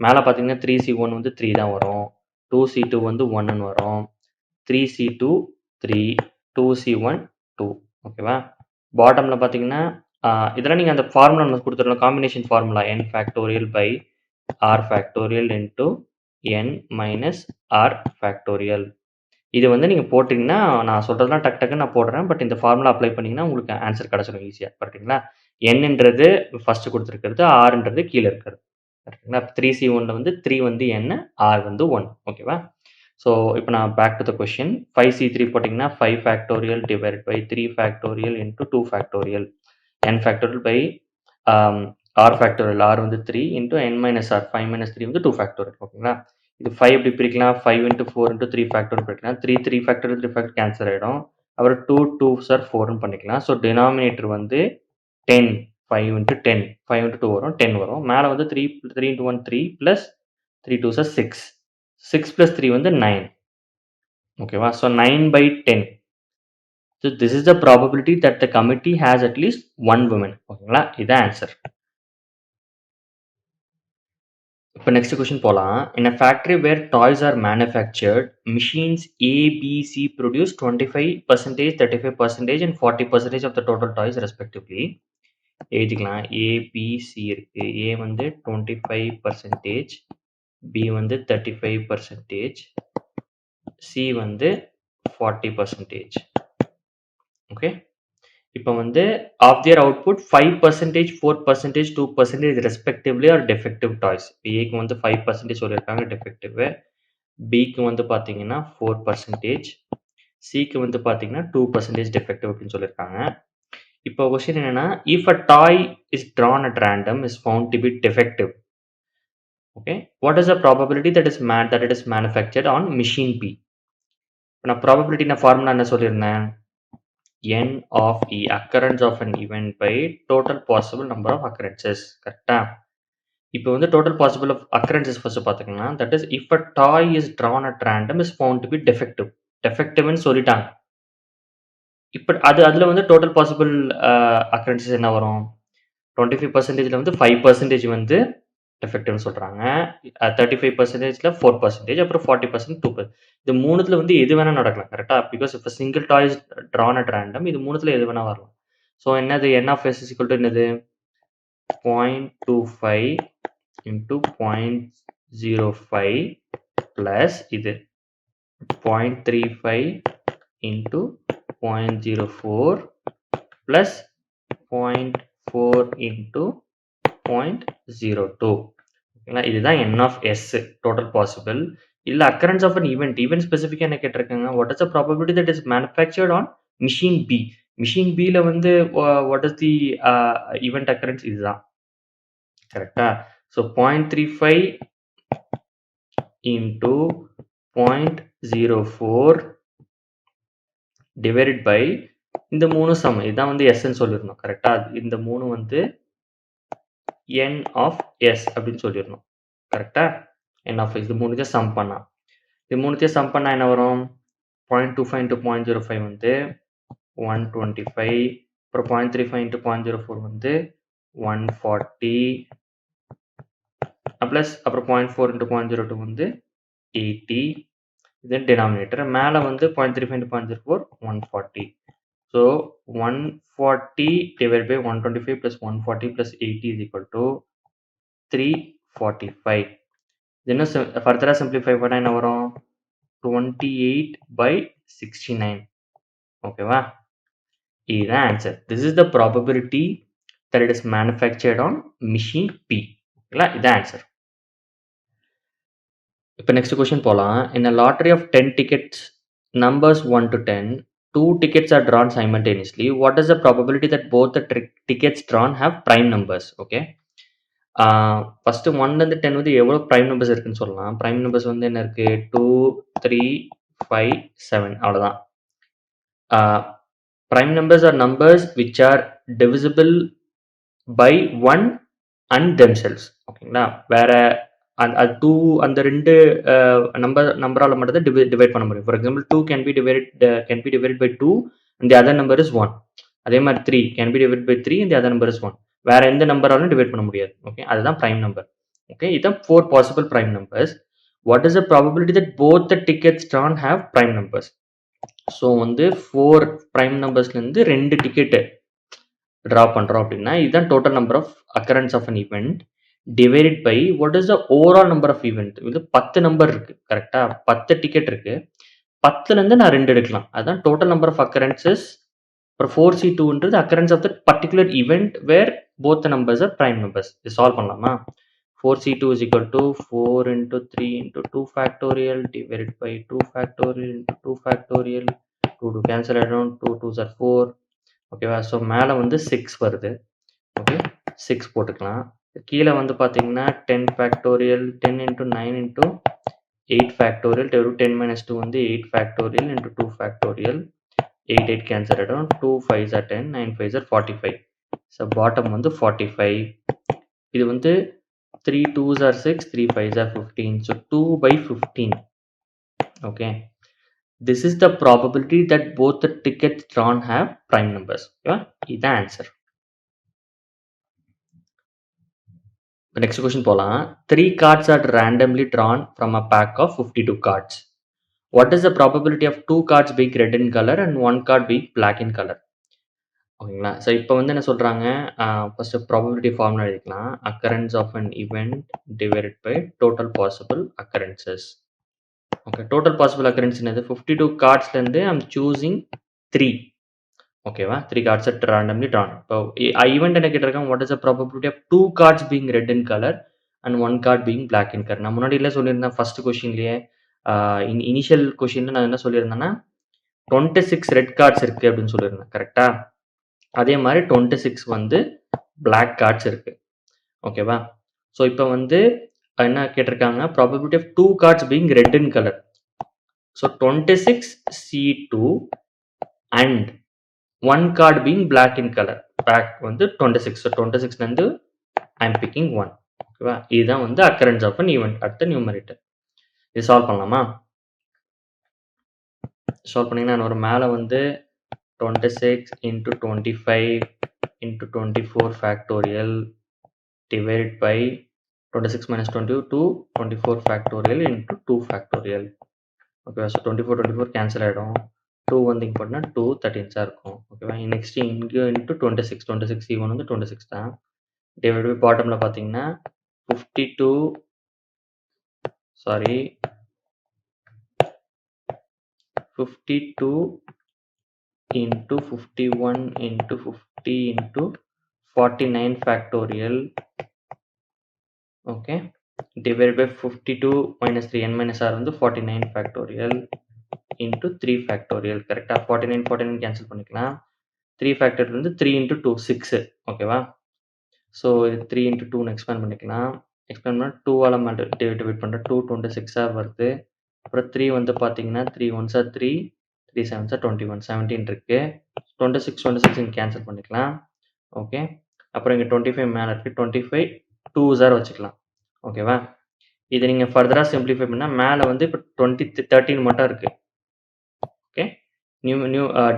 மேல பார்த்தீங்கன்னா 3C1 வந்து 3 தான் வரும். 2C2 வந்து 1ன்னு வரும். 3C2 3 2C1 2. ஓகேவா? பாட்டம்ல பார்த்தீங்கன்னா, இதெல்லாம் நீங்க அந்த ஃபார்முலா நம்ம குடுத்துருக்கோம். Combination formula n factorial by r factorial into n minus r factorial. இது வந்து நீங்க போட்டீங்கன்னா, நான் சொல்றதெல்லாம் டக் டக்குன்னு நான் போடுறேன். பட் இந்த ஃபார்முலா அப்ளை பண்ணீங்கன்னா, உங்களுக்கு ஆன்சர் கிடைச்சிரும் ஈஸியா. கரெக்ட்டுங்களா? n-ன்றது ஃபர்ஸ்ட் குடுத்திருக்கிறது, r-ன்றது கீழ இருக்கிறது. கரெக்ட்டுங்களா? 3C1ல வந்து 3 வந்து n, r வந்து 1. ஓகேவா? ஸோ இப்போ நான் back to the question. 5C3 போட்டிங்கன்னா 5 factorial divided by 3 factorial into 2 factorial. n factorial by r factorial. r வந்து 3 into n minus r. 5 minus 3 வந்து 2 ஃபேக்டோரியல். ஓகேங்களா? இது 5 எப்படி பிரிக்கலாம்? 5 இன்டு 4 இன்டு 3 ஃபேக்டோரியல் பிரிக்கலாம். 3 ஃபேக்டோரியல் 3 ஃபேக்டர் கேன்சல் ஆயிடும். அப்புறம் 2 சார் 4ன்னு பண்ணிக்கலாம். ஸோ டினாமினேட்டர் வந்து 10 5 இன்டு 10 5 இன்டு 2 வரும் 10 வரும். மேல வந்து 3 இன்டு 1 3 பிளஸ் 3 2 சார் 6 6 plus 3 வந்து 9. ஓகேவா? So 9/10. So this is the probability that the committee has at least 1 women. ஓகேங்களா? இதான் ஆன்சர். இப்போ நெக்ஸ்ட் கொஸ்டின் போலாம். In a factory where toys are manufactured, machines A, B, C produce 25%, 35% and 40% of the total toys respectively. எழுதிக்கலாம். A, B, C இருக்கு. A வந்து 25%, B வந்து 35%, C வந்து 40%. Okay. இப்போ வந்து of their output 5%, 4%, 2% respectively are defective toys. ஏக்கு வந்து 5% சொல்லியிருக்காங்க டெஃபெக்டிவ். பிக்கு வந்து பார்த்தீங்கன்னா 4%, சிக்கு வந்து பார்த்தீங்கன்னா 2% டெஃபெக்டிவ் அப்படின்னு சொல்லியிருக்காங்க. இப்போ கொஸ்டின் என்னன்னா, if a toy is drawn at random is found to be defective. Okay, what is the probability that it is manufactured on machine P? இப்போ நான் ப்ராபபிலிட்டி ஃபார்முலா என்ன சொல்லியிருந்தேன்? n of e occurrence of an event by total possible number of occurrences. கரெக்டா? இப்போ வந்து total possible of occurrences first பார்த்துக்கலாம். that is if a toy is drawn at random is found to be defective. defectiveன்னு சொல்லிட்டாங்க. இப்போ அதுல வந்து total possible occurrences என்ன வரும்? 25%ல வந்து 5% வந்து டெஃபெக்டிவ்னு சொல்றாங்க. 35%ல 4%, அப்புறம் 40% 2%. இது மூணுத்துல வந்து எது வேணா நடக்கலாம். கரெக்ட்டா? Because if a single toy is drawn at random, இது மூணுத்துல எது வேணா வரலாம். ஸோ என்னது n of s is equal to என்னது? 0.25 into 0.05 plus இது 0.35 into 0.04 plus 0.4 into 0.02. ஓகேங்களா? இதுதான் n of s total possible. இல்ல occurrence of an event specific என்ன கேட்டிருக்காங்க? What is the probability that is manufactured on machine B? machine Bல வந்து what is the event occurrence? இதுதான். கரெக்ட்டா? So 0.35 into 0.04 divided by இந்த மூணு சம். இதான் வந்து s ன்னு சொல்லிரணும். கரெக்ட்டா? இந்த மூணு வந்து n of s அப்படின்னு சொல்லிரணும். கரெக்ட்டா? n of s இது மூணுத்தையும் சம் பண்ணா. இது மூணுத்தையும் சம் பண்ணா என்ன வரும்? 0.25 into 0.05 வந்து 125, அப்புறம் 0.35 into 0.04 வந்து 140, பிளஸ் அப்புறம் 0.4 into 0.02 வந்து 80. இது டினாமினேட்டர். மேல வந்து 0.35 into 0.04 140. So 140 divided by 125 plus 140 plus 80 is equal to 345. இன்னும் ஃபர்தரா சிம்பிளிஃபை பண்ணா என்ன வரும்? 28/69. ஓகேவா? இதுதான் answer. This is the probability that it is manufactured on machine P. ஓகேங்களா? இதான் ஆன்சர். இப்போ நெக்ஸ்ட் கொஸ்டின் போலாம். In a lottery of 10 tickets, numbers 1 to 10, 2 tickets are drawn simultaneously. What is the probability that both the tickets drawn have prime numbers? Okay. First 1லேருந்து 10 வந்து எவ்வளோ prime numbers இருக்குன்னு சொல்லலாம். Prime numbers வந்து என்ன இருக்கு? 2, 3, 5, 7 அவ்வளோதான். prime numbers are numbers which are divisible by 1 and themselves. ஓகேங்களா? வேற அந்த 2 அந்த 2 நம்பரால மட்டும் தான் டிவைட் பண்ண முடியும். For example 2 can be divided by 2 and the other number is 1. அதே மாதிரி 3 can be divided by 3 and the other number is 1. வேற எந்த நம்பராலும் டிவைட் பண்ண முடியாது. ஓகே, அதுதான் prime number. ஓகே, இதான் 4 possible prime numbers. What is the probability that both the tickets drawn have prime numbers? So வந்து 4 prime numbersலேருந்து 2 ticket draw பண்ணுறோம் அப்படின்னா இதுதான் total number of occurrence of an event divided by what is the overall number of event. இது 10 number இருக்கு. கரெக்டா? 10 ticket இருக்கு. 10லேருந்து நான் 2 எடுக்கலாம். அதுதான் டோட்டல் நம்பர் ஆஃப் அக்கரன்சஸ். அப்புறம் 4C2ன்றது occurrence of the particular event where both the numbers are prime numbers. இது சால்வ் பண்ணலாமா? 4C2 is equal to 4 into 3 into 2 factorial divided by 2 factorial into 2 factorial. 2 cancel around, 2 2s are 4. ஓகேவா? So மேலே வந்து 6 வருது. Okay, 6 போட்டுக்கலாம். கீழே வந்து பார்த்தீங்கன்னா 10 factorial, 10 into 9 into 8 factorial, 10 minus 2 வந்து 8 factorial into 2 factorial. 8 8 cancel around, 2 5s are 10, 9 5s are 45. So bottom வந்து 45. இது வந்து 3 2s are 6, 3 5s are 15. So 2/15. Okay. This is the probability that both the tickets drawn have prime numbers. Okay, is the answer. The next question போலாம். 3 cards are randomly drawn from a pack of 52 cards. What is the probability of 2 cards being red in color and 1 card being black in color? ஓகேங்களா? So இப்போ வந்து என்ன சொல்கிறாங்க? First probability formula எழுதிக்கலாம். Occurrence of an event divided by total possible occurrences. Okay, total possible occurrence என்னது? 52 கார்ட்ஸ்லேருந்து I'm choosing 3. ஓகேவா? 3 cards at randomly drawn. இப்போ event என்ன கேட்டிருக்காங்க, what is the probability of 2 cards being red in color and 1 card being black in color? நான் முன்னாடியில சொல்லியிருந்தேன் first கொஸ்டின்லேயே, initial கொஸ்டின்ல நான் என்ன சொல்லியிருந்தேன்னா 26 ரெட் கார்ட்ஸ் இருக்குது அப்படின்னு சொல்லியிருந்தேன். கரெக்டா? அதே மாதிரி 26 வந்து பிளாக் கார்ட்ஸ் இருக்குது. ஓகேவா? ஸோ இப்போ வந்து என்ன கேட்டிருக்காங்க, probability of 2 cards being red in color. So 26 C2 and 1 card being black in color. Black வந்து 26. ஸோ 26லேருந்து ஐ எம் பிக்கிங் 1. ஓகேவா? இதுதான் வந்து occurrence of an event at the numerator. இது சால்வ் பண்ணலாமா? சால்வ் பண்ணிங்கன்னா நான் ஒரு மேலே வந்து 26 into 25 into 24 factorial divided by 26 minus 22 24 factorial into 2 factorial. ஓகேவா? ஸோ 24 கேன்சல் ஆகிடும். 2 வந்து இங்கே போட்டோம்னா 2 13 இருக்கும். ஓகேவா? நெக்ஸ்ட் இங்கே இன்ட்டு 26 C1 வந்து 26 தான். டிவைட் பை பாட்டமில் பார்த்தீங்கன்னா 52 into 51 into 50 into 49 factorial. Okay, divided by 52 minus 3 n minus r வந்து 49 factorial into 3 factorial. கரெக்டாக? 49 கேன்சல் பண்ணிக்கலாம். 3 factorial வந்து 3 into 2 6. ஓகேவா? ஸோ இது 3 into 2 எக்ஸ்பேண்ட் பண்ணிக்கலாம். எக்ஸ்பேண்ட் பண்ணால் 2ஆல் டிவைட் பண்ணுற 2 26 வருது. அப்புறம் 3 வந்து பார்த்தீங்கன்னா 3 1s are 3, 3 7s are 21, 17 இருக்குது. 26 இங்கே கேன்சல் பண்ணிக்கலாம். ஓகே, அப்புறம் இங்கே 25 மேலே இருக்குது. 25 2s are வச்சுக்கலாம். ஓகேவா? இதை நீங்கள் ஃபர்தராக சிம்பிளிஃபை பண்ணால் மேலே வந்து இப்போ 13 மட்டும் இருக்குது. ஓகே, நியூ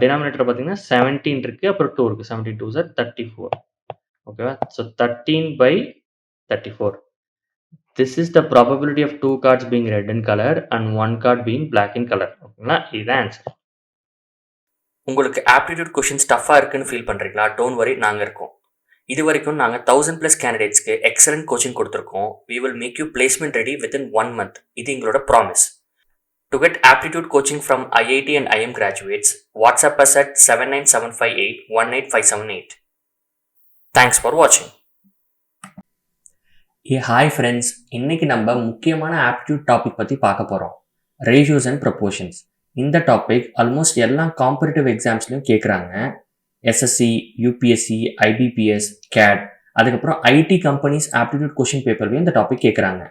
டினாமினேட்டர் பார்த்தீங்கன்னா 17 இருக்குது, அப்புறம் 2 இருக்குது. 17 2s are 34. ஓகேவா? So 13/34. This is the probability of 2 cards being red in color and 1 card being black in color. ஓகேங்களா? இதுதான் ஆன்சர். உங்களுக்கு ஆப்டிடியூட் கொஷின்ஸ் டஃப்பாக இருக்குன்னு ஃபீல் பண்ணுறீங்களா? டோன்ட் வரி, நாங்கள் இருக்கோம். இது வரைக்கும் நாங்கள் 1000+ கேண்டிடேட்ஸ்க்கு எக்ஸலண்ட் கோச்சிங் கொடுத்துருக்கோம். We will make you placement ready within 1 month. இது எங்களோட promise. To get aptitude coaching from IIT and IM graduates, WhatsApp us at 79758 Thanks for watching. Hi friends, இன்னைக்கு நம்ம முக்கியமான ஆப்டிடியூட் டாபிக் பற்றி பார்க்க போகிறோம். Ratios and proportions. இந்த topic almost எல்லா காம்படிட்டிவ் எக்ஸாம்ஸ்லையும் கேட்குறாங்க. எஸ்எஸ்சி, யூபிஎஸ்சி, ஐபிபிஎஸ், கேட், அதுக்கப்புறம் ஐடி கம்பெனிஸ் ஆப்டிடியூட் கொஷின் பேப்பர்லையும் இந்த டாபிக் கேட்குறாங்க.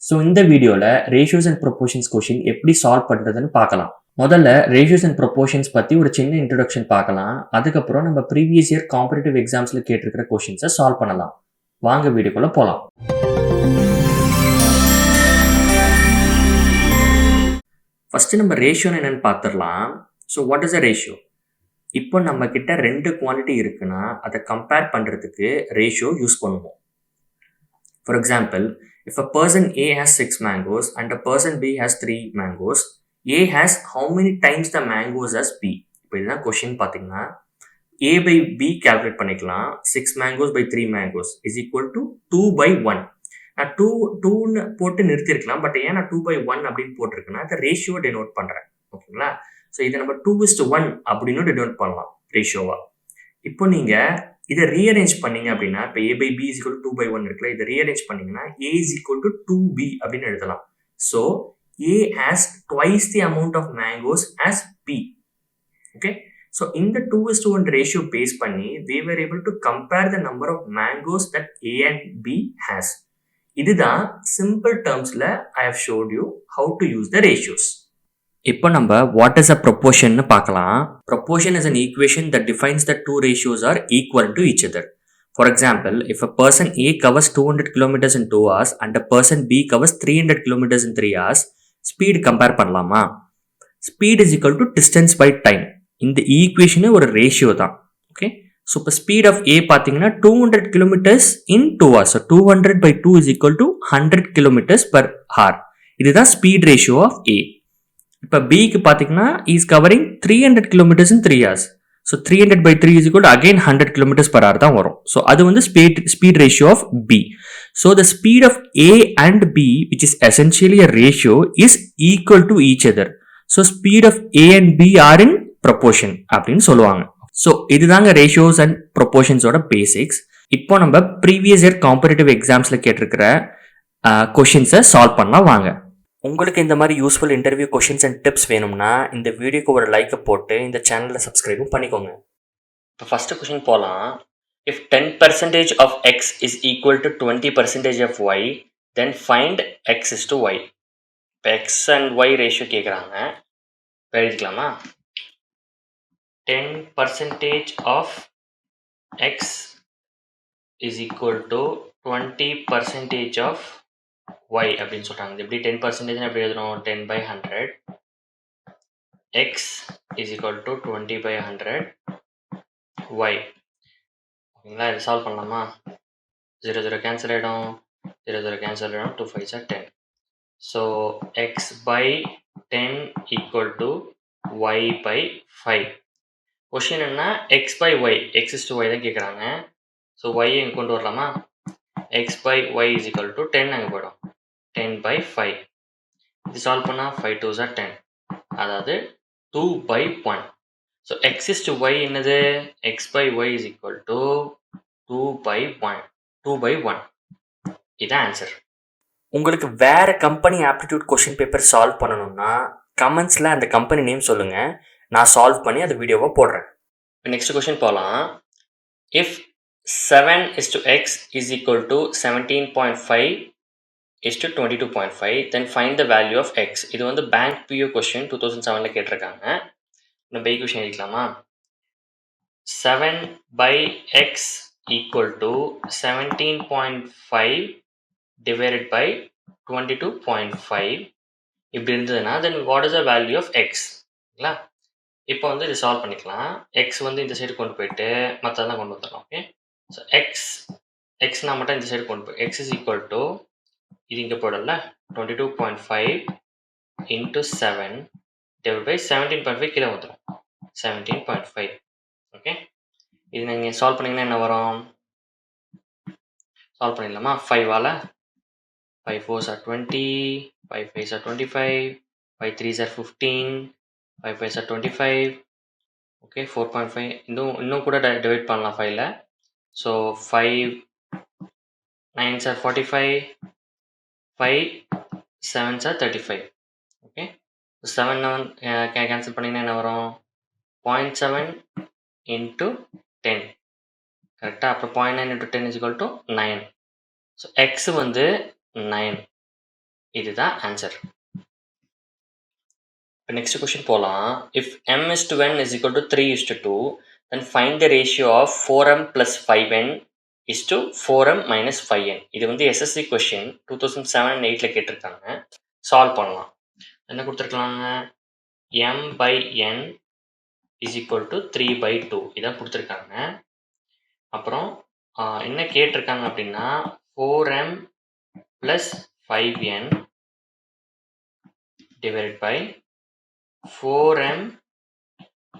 ஸோ இந்த வீடியோவில் ரேஷியோஸ் அண்ட் ப்ரொபோர்ஷன்ஸ் கொஷின் எப்படி சால்வ் பண்ணுறதுன்னு பார்க்கலாம். முதல்ல ரேஷியோஸ் அண்ட் ப்ரொபோர்ஷன்ஸ் பற்றி ஒரு சின்ன இன்ட்ரடக்ஷன் பார்க்கலாம். அதுக்கப்புறம் நம்ம ப்ரீவியஸ் இயர் காம்படிட்டிவ் எக்ஸாம்ஸில் கேட்டிருக்கிற கொஷின்ஸை சால்வ் பண்ணலாம். வாங்க வீடியோக்குள்ளே போகலாம். ஃபஸ்ட்டு நம்ம ரேஷியோன்னு என்னென்னு பார்த்துடலாம். So what is a ratio? இப்போ நம்ம கிட்ட 2 குவான்டிட்டி இருக்குன்னா அதை கம்பேர் பண்ணுறதுக்கு ரேஷியோ யூஸ் பண்ணுவோம். For example, if a person A has 6 mangoes and a person B has 3 mangoes, A has how many times the mangoes as B? இப்போ இதுதான் question. பார்த்தீங்கன்னா A by B calculate பண்ணிக்கலாம். 6 mangoes by 3 mangoes is equal to 2/1. நான் 2ன்னு போட்டு நிறுத்திருக்கலாம். But ஏன் நான் 2/1 அப்படின்னு போட்டிருக்கேன்னா அதை ரேஷியோ டெனோட் பண்ணுறேன். ஓகேங்களா? ஸோ இதை நம்ம 2:1 அப்படின்னு டெனோட் பண்ணலாம் ரேஷியோவா. இப்போ நீங்கள் இதை ரீஅரேஞ்ச் பண்ணீங்க அப்படின்னா, இப்போ A by B is equal to 2/1 இருக்குல்ல, இதை ரீஅரேஞ்ச் பண்ணீங்கன்னா A is equal to 2B அப்படின்னு எழுதலாம். So A has twice the amount of mangoes as B. Okay? So இந்த 2:1 ratio base பண்ணி we were able to compare the number of mangoes that A and B has. இதுதான் simple termsல I have showed you how to use the ratios. இப்போ நம்ம what is a proportion னு பார்க்கலாம். Proportion is an equation that defines that two ratios are equal to each other. For example, if a person A covers 200 km in 2 hours and a person B covers 300 km in 3 hours, speed compare பண்ணலாமா? Speed is equal to distance by time. இந்த ஈக்குவேஷனே ஒரு ratio தான். Okay, so இப்போ speed of ஏ பார்த்தீங்கன்னா 200 km in 2 hours. So 200/2 is equal to 100 km per hour. இதுதான் speed ratio of ஏ. இப்போ பிக்கு பார்த்தீங்கன்னா is covering 300 km in 3 hours. So 300/3 is equal to again 100 km/h தான் வரும். ஸோ அது வந்து speed ratio of B. So the speed of A and B, which is essentially a ratio, is equal to each other. So speed of A and B are in proportion அப்படின்னு சொல்லுவாங்க. So இதுதாங்க ratios and ப்ரொபோர்ஷன்ஸோட basics. இப்போ நம்ம previous year competitive எக்ஸாம்ஸில் கேட்டிருக்கிற கொஷின்ஸை solve பண்ணலாம் வாங்க. உங்களுக்கு இந்த மாதிரி useful interview questions and tips வேணும்னா இந்த வீடியோக்கு ஒரு லைக்கை போட்டு இந்த சேனலில் சப்ஸ்கிரைபும் பண்ணிக்கோங்க. இப்போ ஃபஸ்ட்டு கொஷின் போகலாம். If 10% of x is equal to 20% of y, then find x is to y. இப்போ x and y ரேஷியோ கேட்குறாங்க. எழுதிக்கலாமா? 10% of x is equal to 20% of y அப்படின்னு சொல்கிறாங்க. எப்படி 10% எப்படி எழுதணும்? 10/100. x is equal to 20/100 y. ஓகேங்களா? இது சால்வ் பண்ணலாமா? 0 0 கேன்சல் ஆகிடும், 0 0 கேன்சல் ஆகிடும், 2 5s are 10. So x/10 equal to y/5. Question என்ன? x/y, x is to y தான் கேட்குறாங்க. ஸோ y இங்கே கொண்டு வரலாமா? x/y is equal to 10 அங்கே போயிடும், 10/5. இது சால்வ் பண்ணால் 5 2s are 10, அதாவது 2/1. So x is to y என்னது? x/y is equal to 2/1. 2/1 இதுதான் ஆன்சர். உங்களுக்கு வேறு company aptitude question paper solve பண்ணணும்னா கமெண்ட்ஸில் அந்த கம்பெனி நேம் சொல்லுங்கள், நான் சால்வ் பண்ணி அந்த வீடியோவை போடுறேன். நெக்ஸ்ட் கொஷின் போகலாம். If 7:x is equal to 17.5:22.5, then find the value of x. இது வந்து பேங்க் பிஓ கொஷின் 2007 கேட்டிருக்காங்க. நம்ம equation எழுதிக்கலாமா? 7/x equal to 17.5 divided by 22.5 இப்படி இருந்ததுன்னா then what is the value of x? இல்லைங்களா? இப்போ வந்து இது சால்வ் பண்ணிக்கலாம். எக்ஸ் வந்து இந்த சைடு கொண்டு போயிட்டு மற்றதெல்லாம் கொண்டு வந்துடலாம். ஓகே, ஸோ எக்ஸ்னா மட்டும் இந்த சைடு கொண்டு போய் x is equal to இது இங்கே போடல 22.5 into 7 divided by 17.5 கீழே வந்துடும் 17.5. ஓகே, இது நீங்கள் சால்வ் பண்ணிங்கன்னா என்ன வரும்? சால்வ் பண்ணிடலாமா? 5ஆல் 5 4s are 20, 5 5s are 25, 5 3s are 15, 5 5s are 25. Okay, 4.5 இன்னும் கூட டிவைட் பண்ணலாம் 5ல். So 5 9s are 45, 5 7s are 35. Okay, 7 cancel பண்ணிங்கன்னா என்ன வரும்? 0.7 into 10 கரெக்டாக. அப்புறம் 0.9 into 10 is equal to 9. So X வந்து 9. இதுதான் ஆன்சர். இப்போ நெக்ஸ்ட் கொஸ்டின் போகலாம். If m is to n is equal to 3 is to 2, then find the ratio of 4m plus 5n is to 4m minus 5n. இது வந்து SSC question 2007 and 8ல் கேட்டிருக்காங்க. Solve பண்ணலாம். என்ன கொடுத்துருக்காங்க? m/n is equal to 3/2 இதான் கொடுத்துருக்காங்க. அப்புறம் என்ன கேட்டிருக்காங்க அப்படின்னா 4m plus 5n divided by 4m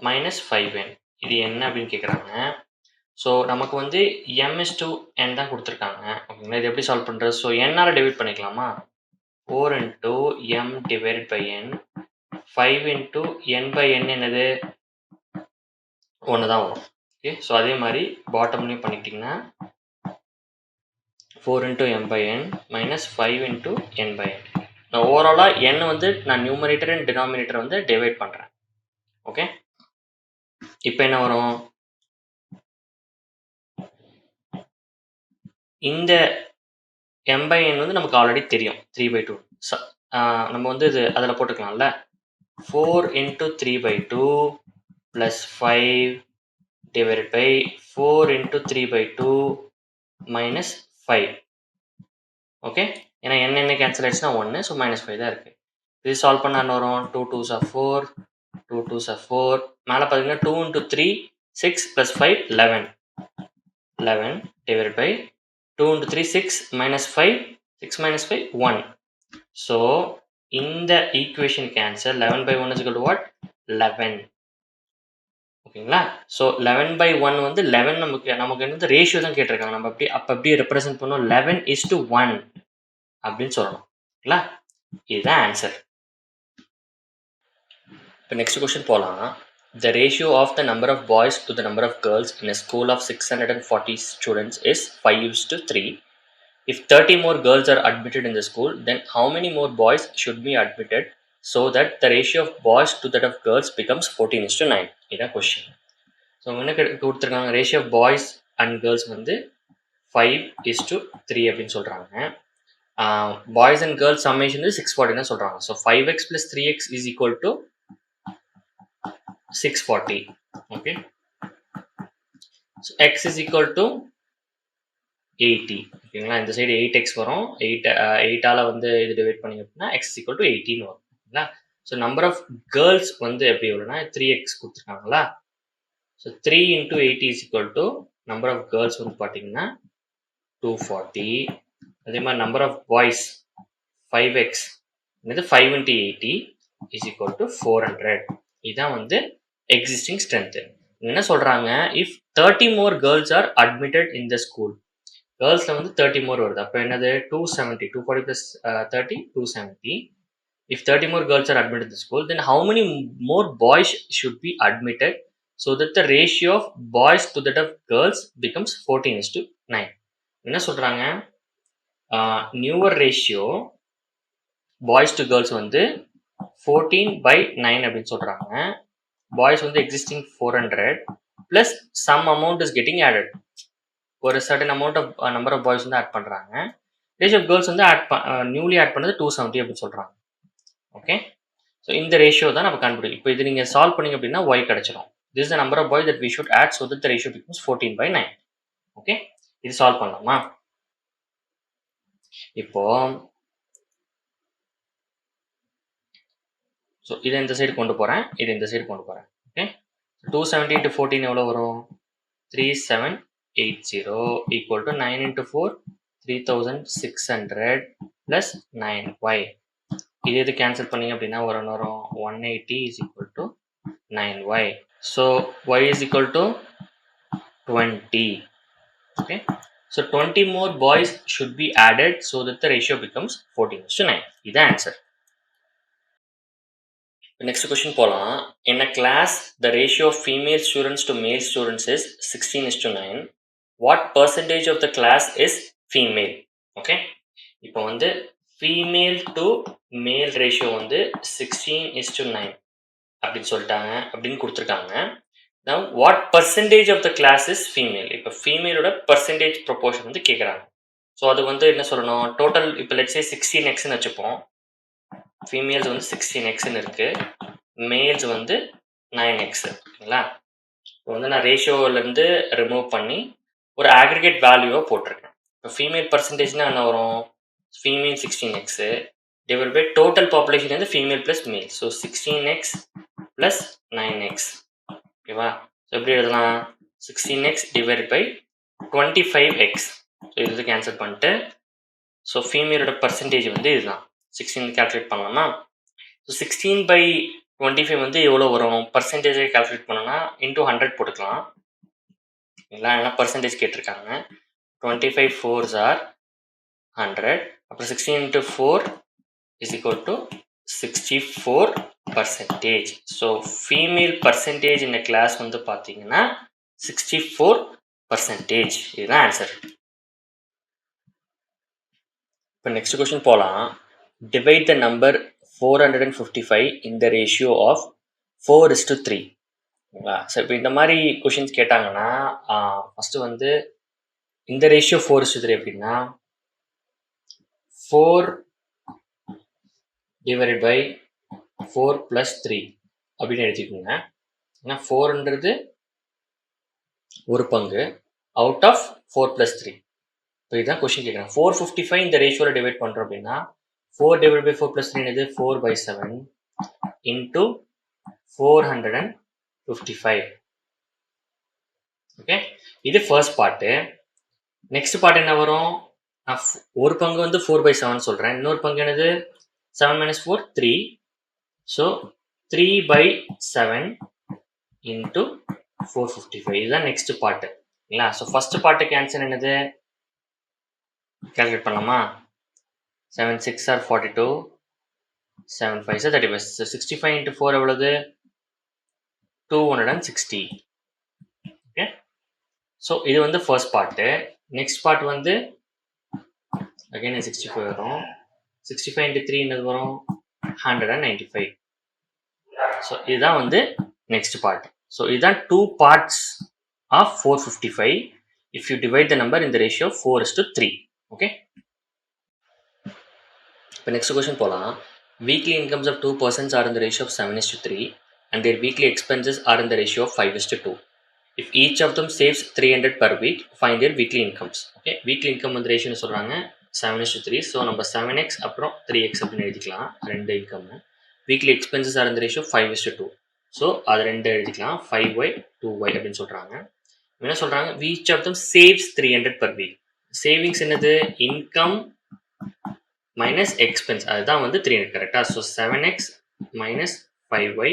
minus 5n. இது என்ன அப்படின்னு கேட்குறாங்க. ஸோ நமக்கு வந்து m is to n தான் கொடுத்துருக்காங்க. ஓகேங்களா, இது எப்படி சால்வ் பண்ணுறது? ஸோ என்னால் டிவைட் பண்ணிக்கலாமா? 4 into m divided by n, 5 into n/n என்னது? 1 தான் வரும். ஓகே, ஸோ அதே மாதிரி பாட்டம்லேயும் பண்ணிக்கிட்டிங்கன்னா 4 into m/n minus 5 into n/n. நான் ஓவராலாக n வந்து நான் நியூமரேட்டர் அண்ட் டினாமினேட்டர் வந்து டிவைட் பண்ணுறேன். ஓகே, இப்போ என்ன வரும்? இந்த m/n வந்து நமக்கு ஆல்ரெடி தெரியும் 3/2. நம்ம வந்து இது அதில் போட்டுக்கலாம்ல. 4 into 3/2 plus 5 divided by 4 into 3/2 minus 5. Okay, ஏன்னா என்ன கேன்சல் ஆயிடுச்சுன்னா 1, ஸோ -5 தான் இருக்குது. இது சால்வ் பண்ண என்ன வரும்? 2 2s are 4, 2 2s are 4. மேலே பார்த்தீங்கன்னா 2 into 3 6 plus 5 11. 11 divided by 2 into 3 6 minus 5 6 minus 5 1. So இந்த equation cancel 11/1 is equal to what? 11. ஓகேங்களா? ஸோ 11/1 வந்து 11 நமக்கு வந்து ரேஷியோ தான் கேட்டிருக்காங்க. நம்ம அப்படியே ரெப்ரசென்ட் பண்ணோம் 11:1 அப்படின்னு சொல்லணும். ஓகேங்களா? இதுதான் ஆன்சர். இப்போ நெக்ஸ்ட் கொஸ்டின் போகலாம். The ratio of the number of boys to the number of girls in a school of 640 students is 5:3. If 30 more girls are admitted in the school, then how many more boys should be admitted so that the ratio of boys to that of girls becomes 14:9? இதுதான் question. So என்ன கொடுத்துருக்காங்க, ratio of boys and girls வந்து 5:3 அப்படின்னு சொல்கிறாங்க. Boys and girls summation வந்து 640 தான் சொல்கிறாங்க. So 5x + 3x is equal to 640. Okay, so x is equal to 80. ஓகேங்களா? இந்த சைடு 8x வரும். 8ஆல் வந்து இது டிவைட் பண்ணிங்க அப்படின்னா x இஸ் ஈக்குவல் டு 18 வரும். ஓகேங்களா? ஸோ நம்பர் ஆஃப் கேர்ள்ஸ் வந்து எப்படி எவ்வளோனா 3x கொடுத்துருக்காங்களா? So 3 × 80 is equal to number of girls வந்து பார்த்தீங்கன்னா 240. அதே மாதிரி நம்பர் ஆஃப் பாய்ஸ் 5x, இது 5 × 80 இஸ் ஈக்குவல் டு 400. இதுதான் வந்து எக்ஸிஸ்டிங் ஸ்ட்ரென்த்து. என்ன சொல்கிறாங்க, if 30 more girls are admitted in the school, கேர்ள்ஸில் வந்து 30 more வருது. அப்போ என்னது 270, 240 + 30 270. If 30 more girls are admitted in the school, then how many more boys should be admitted so that the ratio of boys to that of girls becomes 14:9? என்ன சொல்கிறாங்க, newer ratio boys to girls வந்து 14/9 அப்படின்னு சொல்கிறாங்க. Boys வந்து existing 400 plus some amount is getting added. ஒரு certain amount of number of boys வந்து add பண்ணுறாங்க. Ratio of girls வந்து நியூலி ஆட் பண்ணது 270 அப்படின்னு சொல்கிறாங்க. ஓகே, ஸோ இந்த ரேஷியோ தான் நம்ம கண்டுபிடிக்கும். இப்போ இது நீங்கள் சால்வ் பண்ணிங்க அப்படின்னா y கிடச்சிடும். This is the number of boys that we should add so that the ratio becomes 14/9. Okay, இது சால்வ் பண்ணலாமா? இப்போ ஸோ இதை இந்த சைடு கொண்டு போகிறேன், இது இந்த சைடு கொண்டு போகிறேன். ஓகே, 270 × 14 எவ்வளோ வரும்? 3780 ஈக்குவல் டு 9 × 4 3600 ப்ளஸ் 9y. இது கேன்சல் பண்ணிங்க அப்படின்னா வரும் 180 is equal to 9y. So y is equal to 20. Okay, so 20 more boys should be added so that the ratio becomes 14:9. இதுதான் ஆன்சர். நெக்ஸ்ட் கொஸ்டின் போகலாம். In a class, the ratio of female students to male students is 16:9. What percentage of the class is female? Okay, இப்போ வந்து female to மேல் ratio வந்து 16:9 அப்படின்னு சொல்லிட்டாங்க, அப்படின்னு கொடுத்துருக்காங்க. Now, what percentage of the class is female? இப்போ ஃபீமேலோட percentage proportion வந்து கேட்குறாங்க. ஸோ அது வந்து என்ன சொல்லணும், டோட்டல் இப்போ லெட்ஸ் சே 16xன்னு வச்சுப்போம். ஃபீமேல்ஸ் வந்து 16xன்னு இருக்குது, மேல்ஸ் வந்து 9x. ஓகேங்களா? இப்போ வந்து நான் ரேஷியோவிலேருந்து ரிமூவ் பண்ணி ஒரு ஆக்ரிகேட் வேல்யூவாக போட்டிருக்கேன். இப்போ ஃபீமேல் பர்சன்டேஜ்னால் என்ன வரும், female 16x divide by total population வந்து female plus male. So 16x plus 9x. ஓகேவா? ஸோ எப்படி எழுதலாம், 16x divide by 25x. So இது கேன்சல் பண்ணிட்டு ஸோ ஃபீமேலோட பர்சன்டேஜ் வந்து இதுதான் 16 கேல்குலேட் பண்ணலாமா? ஸோ 16/25 வந்து எவ்வளோ வரும், பர்சன்டேஜை கேல்குலேட் பண்ணோன்னா இன்டூ 100 போட்டுக்கலாம். இல்லைங்களா? ஏன்னா பர்சன்டேஜ் கேட்டிருக்காங்க. 25 4s are 100. அப்புறம் 16 × 4 is equal to 64%. So female percentage இந்த கிளாஸ் வந்து பார்த்தீங்கன்னா 64%. இதுதான் ஆன்சர். இப்போ நெக்ஸ்ட் கொஸ்டின் போகலாம். Divide the number 455 in the ratio of 4:3. ஓகேங்களா? ஸோ இப்போ இந்த மாதிரி கொஷின்ஸ் கேட்டாங்கன்னா ஃபஸ்ட்டு வந்து இந்த ரேஷியோ 4:3 எப்படின்னா 4 டிவைடட் பை 4 + 3 அப்படின்னு எழுதிக்கோங்க. ஏன்னா 4ன்றது ஒரு பங்கு அவுட் ஆஃப் 4 + 3. இப்போ இதுதான் கொஸ்டின் கேட்குறேன். 455 இந்த ரேஷியோவில் டிவைட் பண்ணுறோம் அப்படின்னா 4 டிவைட் பை 4 + 3 என்னது 4/7 இன்ட்டு 455. ஓகே, இது ஃபர்ஸ்ட் பார்ட்டு. நெக்ஸ்ட் பார்ட் என்ன வரும், நான் ஒரு பங்கு வந்து 4/7 சொல்கிறேன், இன்னொரு பங்கு என்னது 7 - 4 3. So 3/7 into 455. இதுதான் நெக்ஸ்ட் பார்ட் இல்லைங்களா? ஸோ ஃபர்ஸ்ட் பார்ட்டுக்கு ஆன்சர் என்னது? கால்குலேட் பண்ணலாமா? 7 6 are 42, 7 5 are 35. So 65 into 4 எவ்வளவு? 260. ஓகே, ஸோ இது வந்து ஃபர்ஸ்ட் பார்ட்டு. நெக்ஸ்ட் பார்ட் வந்து அகைன் 65 வரும். 65 into 3 என்னது வரும்? 195. ஸோ இதுதான் வந்து நெக்ஸ்ட் பார்ட். ஸோ இதுதான் 2 parts of 455 if you divide the number in the ratio 4:3. Okay, இப்போ நெக்ஸ்ட் கொஸ்டின் போகலாம். Weekly incomes of 2 persons are in the ratio of 7:3 and their weekly expenses are in the ratio of 5:2. If each of them saves 300 per week, find their weekly incomes. Okay, weekly income வந்து ரேஷியோன்னு சொல்கிறாங்க 7:3. So நம்ம 7x அப்புறம் 3x அப்படின்னு எழுதிக்கலாம் ரெண்டு income. Weekly expenses R இந்த ratio 5:2. So அது ரெண்டு எழுதிக்கலாம் 5y 2y அப்படின்னு சொல்கிறாங்க. என்ன சொல்கிறாங்க? each of them saves 300 per week. Savings என்னது? இன்கம் மைனஸ் எக்ஸ்பென்ஸ், அதுதான் வந்து 300 கரெக்டாக. So 7x minus 5y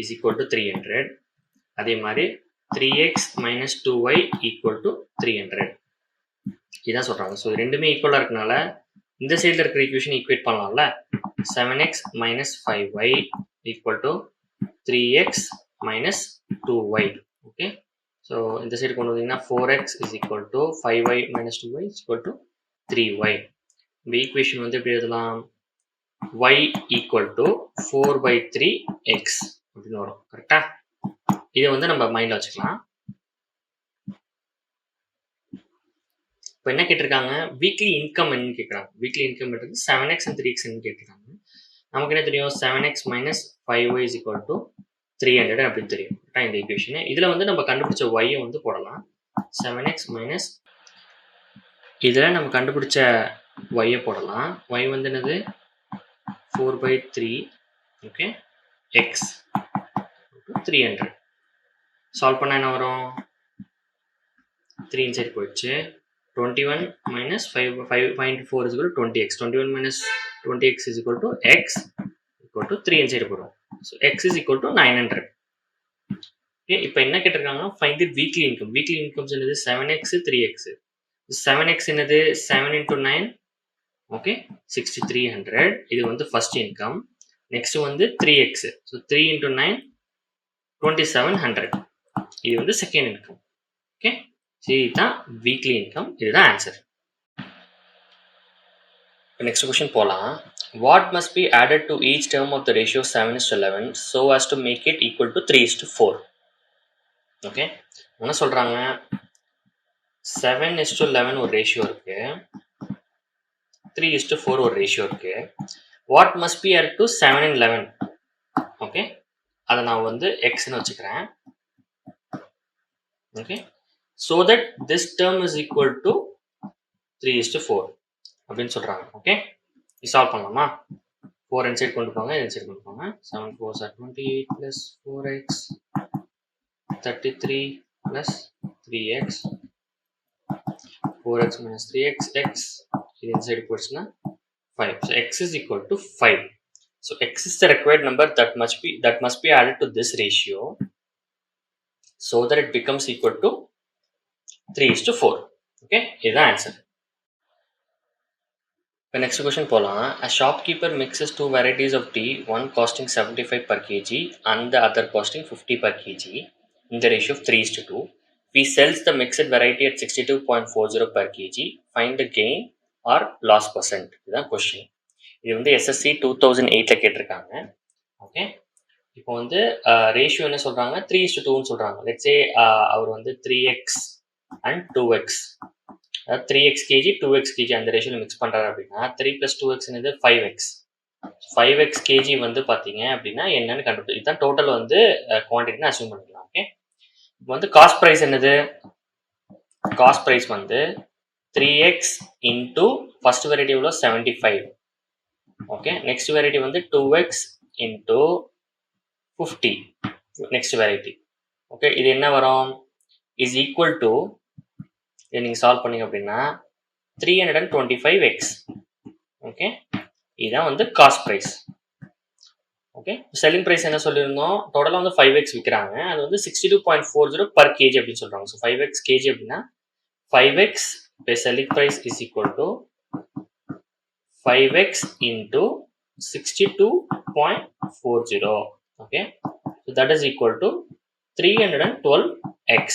is equal to 300. அதே மாதிரி 3x minus 2y equal to 300. இதான் சொல்கிறாங்க. ஸோ ரெண்டுமே ஈக்குவலாக இருக்கனால இந்த சைடில் இருக்கிற ஈக்குவேஷன் ஈக்குவேட் பண்ணலாம்ல. 7x minus 5y equal to 3x minus 2y. Okay, so இந்த சைடு கொண்டு வந்தீங்கன்னா 4x is equal to 5y minus 2y is equal to 3y. இந்த ஈக்குவேஷன் வந்து எப்படி எழுதலாம்? y equal to 4/3x அப்படின்னு வரும் கரெக்டா. இதை வந்து நம்ம மைண்டில் வச்சுக்கலாம். இப்போ என்ன கேட்டிருக்காங்க? வீக்லி இன்கம் என்னன்னு கேட்குறாங்க. வீக்லி இன்கம் எடுத்து 7x and 3x கேட்டிருக்காங்க. நமக்கு என்ன தெரியும்? 7x minus 5y is equal to 300 அப்படின்னு தெரியும் இந்த ஈக்குவேஷன். இதில் வந்து நம்ம கண்டுபிடிச்ச y வந்து போடலாம். 7x minus இதில் நம்ம கண்டுபிடிச்ச y போடலாம். y வந்து என்னது? 4/3 ஓகே x 300. சால்வ் பண்ணால் என்ன வரும்? 3 இன்சைட் போயிடுச்சு. 21 minus 5 into 4 is equal to 20x. 21 minus 20x is equal to x equal to 3 inside போடும். So x is equal to 900. Okay, இப்போ என்ன கேட்டிருக்காங்கன்னா find the weekly income. Weekly incomes என்னது? 7x 3x. 7x என்னது? 7 into 9 okay 6300. இது வந்து first income. Next வந்து 3x. So 3 into 9 2700. இது வந்து செகண்ட் இன்கம். ஓகே, இதுதான் வீக்லி இன்கம். இதுதான் ஆன்சர். நெக்ஸ்ட் கொஸ்டின் போகலாம். What must be added to each term of the ratio 7:11 so as to make it equal to 3:4. Okay, என்ன சொல்கிறாங்க? 7:11 ஒரு ratio இருக்கு, 3:4 ஒரு ரேஷியோ இருக்கு. What must be added to 7 and 11? Okay, அதை நான் வந்து எக்ஸ்ன்னு வச்சுக்கிறேன். Okay, so that this term is equal to 3:4 அப்படின்னு சொல்கிறாங்க. ஓகே, சால்வ் பண்ணலாமா? 4 இன்சைட் கொண்டு போங்க, இன்சைட் கொண்டு போங்க. 7 4s are 28 plus 4x 33 plus 3x 4x minus 3x x இது இன்சைட் போயிடுச்சுன்னா 5. So x is equal to 5. So x is the required number that must be added to this ratio so that it becomes equal to 3:4. Okay, இதுதான் answer. இப்போ next question போகலாம். A shopkeeper mixes 2 varieties of tea, one costing 75 per kg and the other costing 50 per kg in the ratio of 3:2. He sells the mixed variety at 62.40 per kg. Find the gain or loss percent. இதுதான் question. இது வந்து SSC 2008 கேட்டிருக்காங்க. Okay, இப்போ வந்து ratio என்ன சொல்கிறாங்க? 3:2ன்னு சொல்கிறாங்க. Let's say அவர் வந்து 3x and 2x, அதாவது 3x kg 2x kg அந்த ரேஷியோவில் மிக்ஸ் பண்ணுறாரு அப்படின்னா 3 + 2x என்னது? 5x. 5x kg வந்து பார்த்தீங்க அப்படின்னா என்னன்னு கண்டுபிடிச்சு இதுதான் டோட்டல் வந்து குவான்டிட்டின்னு அசியூம் பண்ணிக்கலாம். ஓகே, இப்போ வந்து காஸ்ட் ப்ரைஸ் என்னது? காஸ்ட் ப்ரைஸ் வந்து 3x இன்டூ ஃபர்ஸ்ட் வெரைட்டி எவ்வளோ? 75. ஓகே, நெக்ஸ்ட் வெரைட்டி வந்து 2x into 50 next variety. Okay, இது என்ன வரும்? இஸ் ஈக்குவல் டு இதை நீங்கள் சால்வ் பண்ணீங்க அப்படின்னா 325x. ஓகே, இதுதான் வந்து cost price. Okay. Selling price என்ன சொல்லியிருந்தோம்? டோட்டலா வந்து 5x விக்கிறாங்க. அது வந்து 62.40 per kg அப்படின்னு சொல்றாங்க. ஸோ 5x kg அப்படின்னா 5x by selling price is equal to 5x into 62.40. Okay. So that is equal to 312x.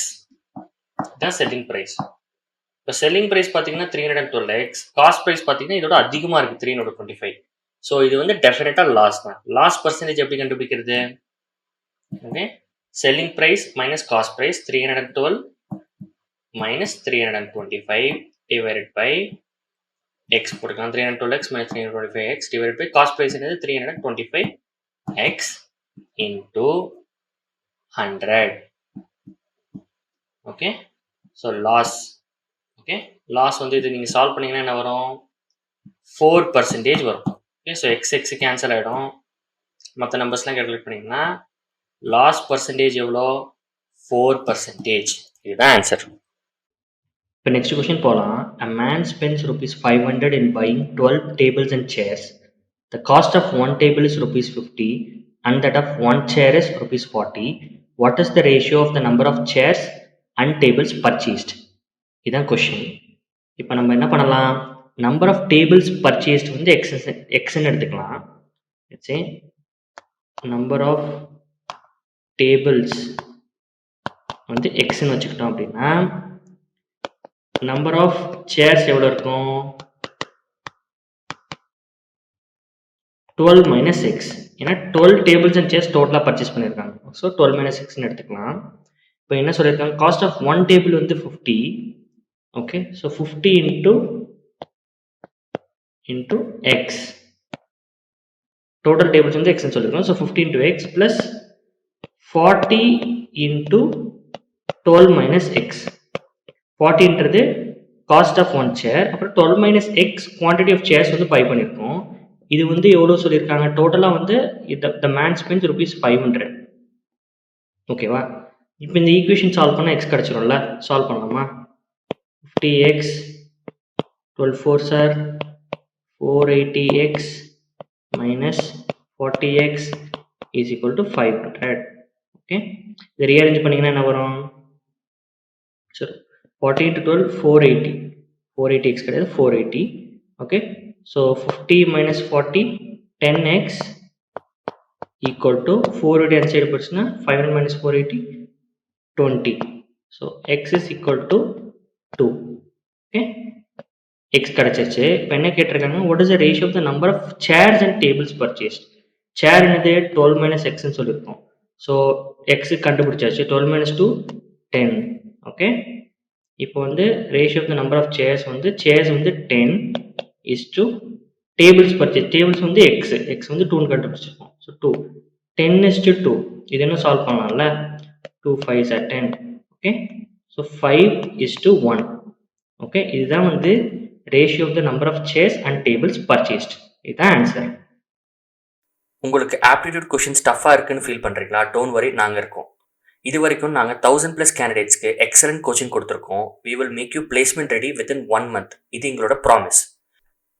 That's selling price. இப்போ செல்லிங் ப்ரைஸ் பார்த்தீங்கன்னா 312x, காஸ்ட் ப்ரைஸ் பார்த்தீங்கன்னா இதோட அதிகமாக இருக்குது 325. ஸோ இது வந்து டெஃபினட்டாக லாஸ் தான். லாஸ் பர்சன்டேஜ் எப்படி கண்டுபிடிக்கிறது? Okay, selling price minus cost price 312 minus 325 divided by x போட்டுக்கலாம். 312x minus 325x divided by cost price என்னது 325x into 100. Okay, so loss. Okay, loss வந்து இது நீங்கள் சால்வ் பண்ணிங்கன்னா என்ன வரும்? 4% வரும். ஓகே, ஸோ எக்ஸ் கேன்சல் ஆகிடும். மற்ற நம்பர்ஸ்லாம் கேல்குலேட் பண்ணிங்கன்னா லாஸ் பர்சன்டேஜ் எவ்வளோ? 4%. இதுதான் ஆன்சர். இப்போ நெக்ஸ்ட் கொஸ்டின் போகலாம். A man spends ₹500 in buying 12 tables and chairs. The cost of one table is ₹50 and that of one chair is ₹40. What is the ratio of the number of chairs and tables purchased? இதுதான் question. இப்போ நம்ம என்ன பண்ணலாம்? Number of tables purchased வந்து எக்ஸ்ன்னு எடுத்துக்கலாம். Number of tables வந்து எக்ஸ்ன்னு வச்சுக்கிட்டோம் அப்படின்னா நம்பர் ஆஃப் சேர்ஸ் எவ்வளோ இருக்கும்? 12 மைனஸ் எக்ஸ். ஏன்னா 12 டேபிள்ஸ் அண்ட் சேர்ஸ் டோட்டலாக பர்ச்சேஸ் பண்ணியிருக்காங்க. ஸோ 12 மைனஸ் எக்ஸ்ன்னு எடுத்துக்கலாம். இப்போ என்ன சொல்லியிருக்காங்க? காஸ்ட் ஆஃப் ஒன் டேபிள் வந்து 50. Okay, so 50 into x. Total tables வந்து x ன்னு சொல்லிருக்கோம். So 50 into x plus 40 into 12 minus x. 40ன்றது காஸ்ட் ஆஃப் ஒன் சேர், அப்புறம் 12 minus x quantity of chairs வந்து பை பண்ணியிருக்கோம். இது வந்து எவ்வளோ சொல்லியிருக்காங்க? டோட்டலாக வந்து த மேன் ஸ்பென்ஸ் ₹500. ஓகேவா? இப்போ இந்த ஈக்குவேஷன் சால்வ் பண்ணால் எக்ஸ் கிடச்சிரும்ல. சால்வ் பண்ணலாமா? 50x 12 4s are 480x minus 40x is equal to 500. Okay, இதை ரீஅரேஞ்ச் பண்ணிங்கன்னா என்ன வரும்? சரி, 40 into 12 480. 480x கிடையாது, 480. Okay, so 50 minus 40 10x equal to 480 அந்த சைடு போச்சுன்னா 500 minus 480 20. So x is equal to 2. Okay, x கிடச்சிருச்சு. இப்போ என்ன கேட்டிருக்காங்க? What is the ratio of the number of chairs and tables purchased. Chair என்னது? 12 மைனஸ் எக்ஸ்ன்னு சொல்லியிருக்கோம். ஸோ எக்ஸு கண்டுபிடிச்சாச்சு. 12 மைனஸ் 2 10. ஓகே, இப்போ வந்து ratio of the number of chairs வந்து சேர்ஸ் வந்து 10 is to tables purchase. Tables வந்து எக்ஸ் வந்து 2ன்னு கண்டுபிடிச்சிருக்கோம். So 2 10 is to 2. இது என்ன சால்வ் பண்ணலாம்ல? 2 5s are 10. Okay, so 5 is to 1. Okay, இதுதான் வந்து ratio of the number of chairs and tables purchased. இதுதான் ஆன்சர். உங்களுக்கு ஆப்டிடியூட் கொஷின்ஸ் டஃப்பாக இருக்குன்னு ஃபீல் பண்ணுறீங்களா? டோன்ட் வரி, நாங்கள் இருக்கோம். இது வரைக்கும் நாங்கள் 1000+ கேண்டிடேட்ஸ்க்கு எக்ஸலண்ட் கோச்சிங் கொடுத்துருக்கோம். We will make you placement ready within 1 month. இது எங்களோட promise.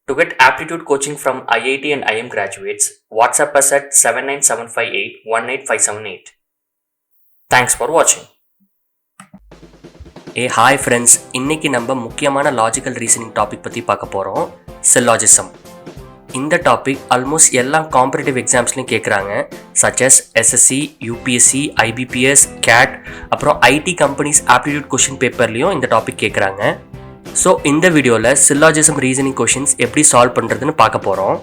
To get aptitude coaching from IIT and IM graduates, WhatsApp us at 79758 thanks for வாட்சிங். ஹாய் ஃப்ரெண்ட்ஸ், இன்னைக்கு நம்ம முக்கியமான லாஜிக்கல் ரீசனிங் டாபிக் பற்றி பார்க்க போகிறோம், சில்லாஜிசம். இந்த டாபிக் ஆல்மோஸ்ட் எல்லா காம்படிட்டிவ் எக்ஸாம்ஸ்லையும் கேட்குறாங்க, such as SSC, UPSC, IBPS, CAT, அப்புறம் ஐடி கம்பெனிஸ் ஆப்டிடியூட் கொஷின் பேப்பர்லேயும் இந்த டாபிக் கேட்குறாங்க. ஸோ இந்த வீடியோவில் சில்லாஜிசம் ரீசனிங் கொஷின்ஸ் எப்படி சால்வ் பண்ணுறதுன்னு பார்க்க போகிறோம்.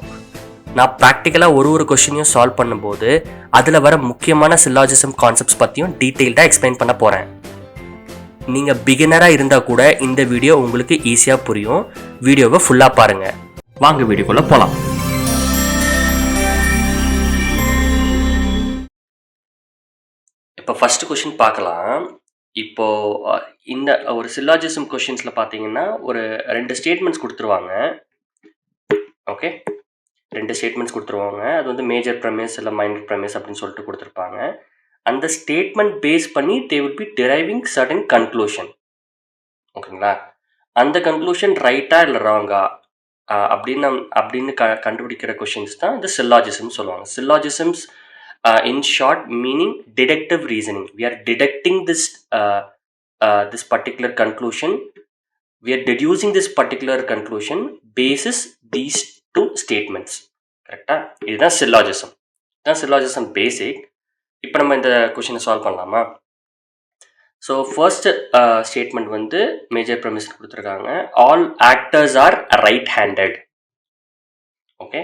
நான் ப்ராக்டிக்கலாக ஒரு கொஷினையும் சால்வ் பண்ணும்போது அதில் வர முக்கியமான சில்லாஜிசம் கான்செப்ட்ஸ் பற்றியும் டீட்டெயில்டாக எக்ஸ்பிளைன் பண்ண போகிறேன். நீங்கள் பிகினராக இருந்தால் கூட இந்த வீடியோ உங்களுக்கு ஈஸியாக புரியும். வீடியோவை ஃபுல்லாக பாருங்கள். வாங்க வீடியோக்குள்ளே போகலாம். இப்போ ஃபர்ஸ்ட் கொஷின் பார்க்கலாம். இப்போது இந்த ஒரு சில்லாஜிசம் கொஷின்ஸில் பார்த்தீங்கன்னா ஒரு 2 ஸ்டேட்மெண்ட்ஸ் கொடுத்துருவாங்க. ஓகே, 2 ஸ்டேட்மெண்ட்ஸ் கொடுத்துருவாங்க. அது வந்து மேஜர் ப்ரெமிஸ் இல்லை மைனர் ப்ரெமிஸ் அப்படின்னு சொல்லிட்டு கொடுத்துருப்பாங்க. அந்த ஸ்டேட்மெண்ட் பேஸ் பண்ணி they will be driving certain conclusion. ஓகேங்களா? அந்த கன்க்ளூஷன் ரைட்டா இல்லை ராங்கா அப்படின்னு கண்டுபிடிக்கிற கொஷின்ஸ் தான் இந்த சில்லாஜிசம் சொல்லுவாங்க. சில்லாஜிசம்ஸ் in short meaning deductive reasoning. We are deducting this particular conclusion. We are deducing this particular conclusion basis these two statements. கரெக்டா? இதுதான் சில்லாஜிசம். இதுதான் சில்லாஜிசம் பேசிக். இப்போ நம்ம இந்த கொஷினை சால்வ் பண்ணலாமா? ஸோ ஃபர்ஸ்ட் ஸ்டேட்மெண்ட் வந்து மேஜர் ப்ரெமிஸ் கொடுத்துருக்காங்க. All actors are right handed. Okay,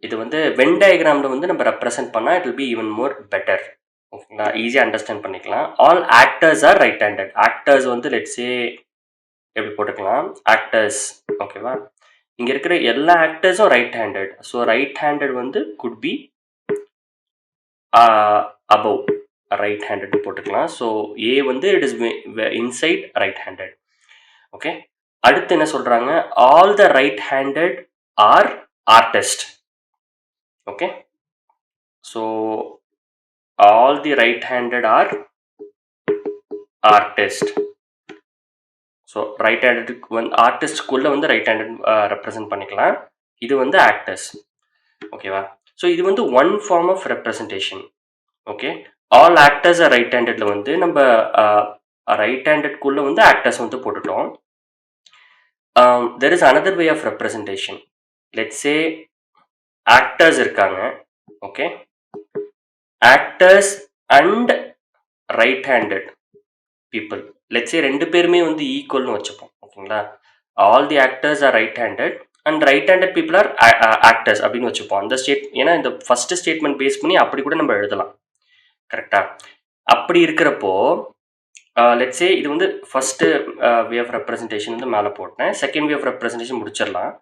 இது வந்து வென் டயக்ராமில் வந்து நம்ம ரெப்ரசென்ட் பண்ணால் it will be even more better. ஓகேங்களா, ஈஸியாக அண்டர்ஸ்டாண்ட் பண்ணிக்கலாம். All actors are right handed. Actors வந்து லெட்ஸே எப்படி போட்டுக்கலாம், ஆக்டர்ஸ். ஓகேவா, இங்கே இருக்கிற எல்லா ஆக்டர்ஸும் right handed. So right handed வந்து could be above right handed போட்டுக்கலாம். ஸோ ஏ வந்து it is inside right handed. Okay, அடுத்து என்ன சொல்கிறாங்க, all the right handed are artist. Okay, so all the right-handed are artist. So right-handed one artist குள்ள வந்து right-handed represent பண்ணிக்கலாம். இது வந்து actors. ஓகேவா, ஸோ இது வந்து one form of representation. Okay, all actors are right-handedல வந்து நம்ம right-handed குள்ள வந்து actors வந்து போட்டுட்டோம். There is another way of representation. Let's say actors இருக்காங்க. Okay, actors and right handed people. Let's say ரெண்டு பேருமே வந்து ஈக்குவல்னு வச்சுப்போம். ஓகேங்களா, all the actors are right handed and right handed people are actors அப்படின்னு வச்சுப்போம். அந்த ஏன்னா இந்த ஃபர்ஸ்ட் ஸ்டேட்மெண்ட் பேஸ் பண்ணி அப்படி கூட நம்ம எழுதலாம். கரெக்டா, அப்படி இருக்கிறப்போ லெட்ஸ் சே இது வந்து ஃபர்ஸ்ட் வே ஆஃப் ரெப்ரஸன்டேஷன் வந்து மேலே போட்டேன். செகண்ட் வே ஆஃப் ரெப்ரஸன்டேஷன் முடிச்சிடலாம்.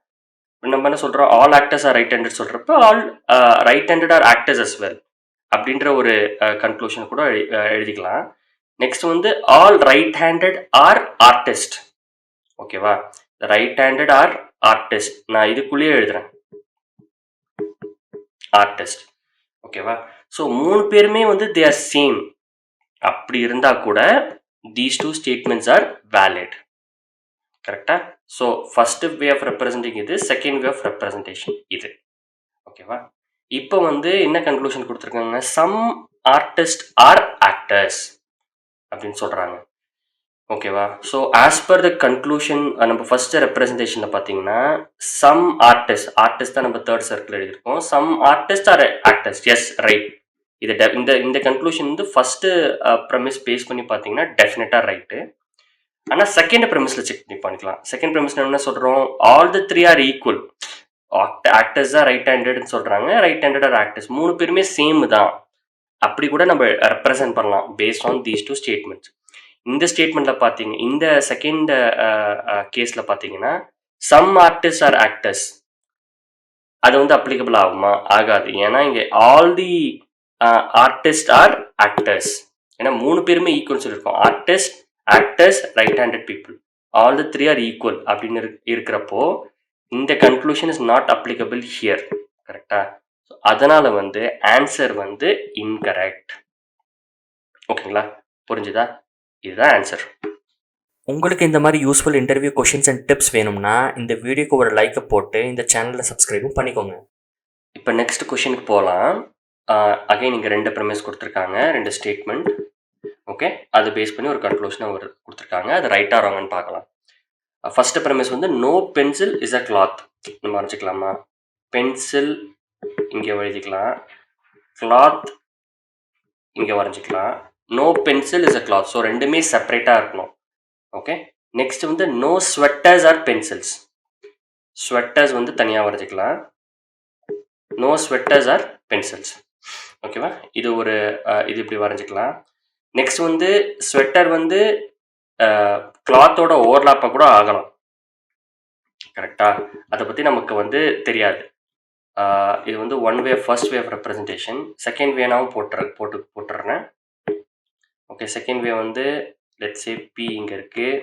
நம்ம என்ன சொல்கிறோம், all actors are right handed சொல்கிறப்ப all right handed are actors as well அப்படின்ற ஒரு கன்க்ளூஷன் கூட எழுதிக்கலாம். நெக்ஸ்ட் வந்து all right handed are artist. ஓகேவா, ரைட் ஹேண்டட் ஆர் ஆர்டிஸ்ட் நான் இதுக்குள்ளேயே எழுதுறேன், ஆர்டிஸ்ட். ஓகேவா, ஸோ மூணு பேருமே வந்து தே ஆர் சேம். அப்படி இருந்தால் கூட these two statements are valid. கரெக்டா, so first way of representing இது, செகண்ட் வே ஆஃப் ரெப்ரஸன்டேஷன் இது. ஓகேவா, இப்போ வந்து என்ன கன்க்ளூஷன் கொடுத்துருக்காங்க, சம் ஆர்டிஸ்ட் ஆர் ஆக்டர்ஸ் அப்படின்னு சொல்கிறாங்க. ஓகேவா, so as per the conclusion நம்ம ஃபர்ஸ்ட் ரெப்ரஸன்டேஷனில் பார்த்தீங்கன்னா சம் ஆர்டிஸ்ட் தான் நம்ம தேர்ட் சர்க்கிள் எழுதியிருக்கோம். Some artist are actors, yes right. இது இந்த கன்க்ளூஷன் வந்து ஃபர்ஸ்ட் ப்ரெமிஸ் பேஸ் பண்ணி பார்த்தீங்கன்னா டெஃபினட்டாக ரைட்டு. ஆனால் செகண்ட் ப்ரெமிஸில் செக் பண்ணி பண்ணிக்கலாம். செகண்ட் ப்ரெமிஸில் என்ன சொல்கிறோம், all the three are equal. Actors தான் ரைட் ஹேண்டட்னு சொல்கிறாங்க, ரைட் ஹேண்டட் ஆர் ஆக்டர்ஸ் மூணு பேருமே சேம் தான். அப்படி கூட நம்ம ரெப்ரசென்ட் பண்ணலாம் based on these two statements. இந்த ஸ்டேட்மெண்ட்டில் பார்த்தீங்க, இந்த செகண்ட் கேஸில் பார்த்தீங்கன்னா சம் ஆர்டிஸ்ட் ஆர் ஆக்டர்ஸ் அது வந்து அப்ளிகபிள் ஆகுமா, ஆகாது. ஏன்னா இங்கே all the artist are actors, ஏன்னா மூணு பேருமே ஈக்குவல் சொல்லியிருக்கோம். Artist, actors, right handed people, all the three are equal அப்படின்னு இருக்கிறப்போ இந்த conclusion is not applicable here. கரெக்டா, அதனால வந்து ஆன்சர் வந்து இன்கரெக்ட். ஓகேங்களா, புரிஞ்சுதா? இதுதான் ஆன்சர். உங்களுக்கு இந்த மாதிரி useful interview questions and tips வேணும்னா இந்த வீடியோக்கு ஒரு லைக்கை போட்டு இந்த சேனலில் சப்ஸ்கிரைபும் பண்ணிக்கோங்க. இப்போ நெக்ஸ்ட் கொஷினுக்கு போகலாம். அகைன் இங்கே ரெண்டு ப்ரெமிஸ் கொடுத்துருக்காங்க, ரெண்டு ஸ்டேட்மெண்ட். ஓகே, அதை பேஸ் பண்ணி ஒரு கன்க்ளூஷனை ஒரு கொடுத்துருக்காங்க. அது ரைட்டாக ராங்கன்னு பார்க்கலாம். ஃபர்ஸ்ட் ப்ரெமிஸ் வந்து no pencil is a cloth. நம்ம வரைஞ்சிக்கலாமா, பென்சில் இங்கே எழுதிக்கலாம், கிளாத் இங்கே வரைஞ்சிக்கலாம். No pencil is a cloth. So ரெண்டுமே செப்பரேட்டாக இருக்கணும். ஓகே, நெக்ஸ்ட் வந்து no sweaters are pencils. Sweaters வந்து தனியாக வரைஞ்சிக்கலாம், நோ ஸ்வெட்டர்ஸ் ஆர் பென்சில்ஸ். ஓகேவா, இது ஒரு இது இப்படி வரைஞ்சிக்கலாம். நெக்ஸ்ட் வந்து ஸ்வெட்டர் வந்து கிளாத்தோட ஓவர்லாப்பாக கூட ஆகலாம். கரெக்டா, அதை பற்றி நமக்கு வந்து தெரியாது. இது வந்து one way, first way of representation. Second வேனாவும் போட்டுடுறேன். ஓகே, செகண்ட் வே வந்து லெட்ஸ் சே பி இங்கே இருக்குது,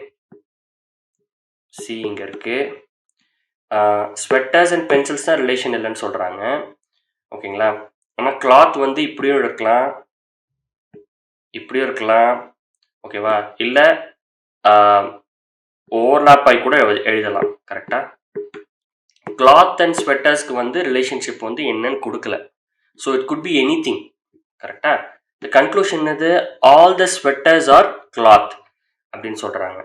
சி இங்கே இருக்குது. ஸ்வெட்டர்ஸ் அண்ட் பென்சில்ஸ் தான் ரிலேஷன் இல்லைன்னு சொல்கிறாங்க. ஓகேங்களா, ஆனால் கிளாத் வந்து இப்படியும் இருக்கலாம், இப்படியும் இருக்கலாம். ஓகேவா, இல்லை ஓவர்லாப் ஆகி கூட எழுதலாம். கரெக்டாக, கிளாத் அண்ட் ஸ்வெட்டர்ஸ்க்கு வந்து ரிலேஷன்ஷிப் வந்து என்னன்னு கொடுக்கல. So it could be anything. கரெக்டா? இந்த கன்க்ளூஷன் இது all the sweaters are cloth அப்படின்னு சொல்கிறாங்க.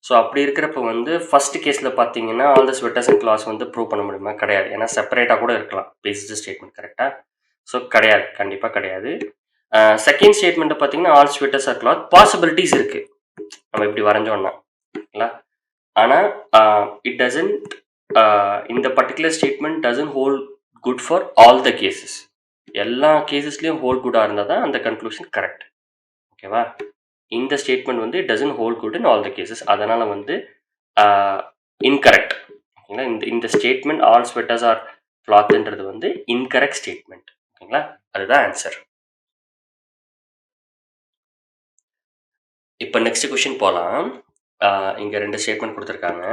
ஸோ அப்படி இருக்கிறப்ப வந்து ஃபர்ஸ்ட் கேஸில் பார்த்தீங்கன்னா all the sweaters and clothes வந்து ப்ரூவ் பண்ண முடியுமா? கிடையாது. ஏன்னா செப்பரேட்டாக கூட இருக்கலாம் பேஸ்டு ஸ்டேட்மெண்ட். கரெக்டாக? ஸோ கிடையாது, கண்டிப்பாக கிடையாது. செகண்ட் ஸ்டேட்மெண்ட்டை பார்த்தீங்கன்னா all sweaters are cloth possibilities இருக்குது நம்ம இப்படி வரைஞ்சோம்னா. ஓகேங்களா? ஆனால் இட் டசன்ட் இந்த particular statement doesn't hold good for all the cases. எல்லா கேசஸ்லேயும் ஹோல்ட் குட்டாக இருந்தால் தான் அந்த கன்க்ளூஷன் கரெக்ட். ஓகேவா? இந்த ஸ்டேட்மெண்ட் வந்து it doesn't hold good in all the cases. அதனால் வந்து இன்கரெக்ட். ஓகேங்களா? இந்த ஸ்டேட்மெண்ட் ஆல் ஸ்வெட்டர்ஸ் ஆர் கிளாத்ன்றது வந்து இன்கரெக்ட் ஸ்டேட்மெண்ட். ஓகேங்களா? அதுதான் ஆன்சர். இப்போ நெக்ஸ்ட் கொஷின் போகலாம். இங்கே 2 ஸ்டேட்மெண்ட் கொடுத்துருக்காங்க.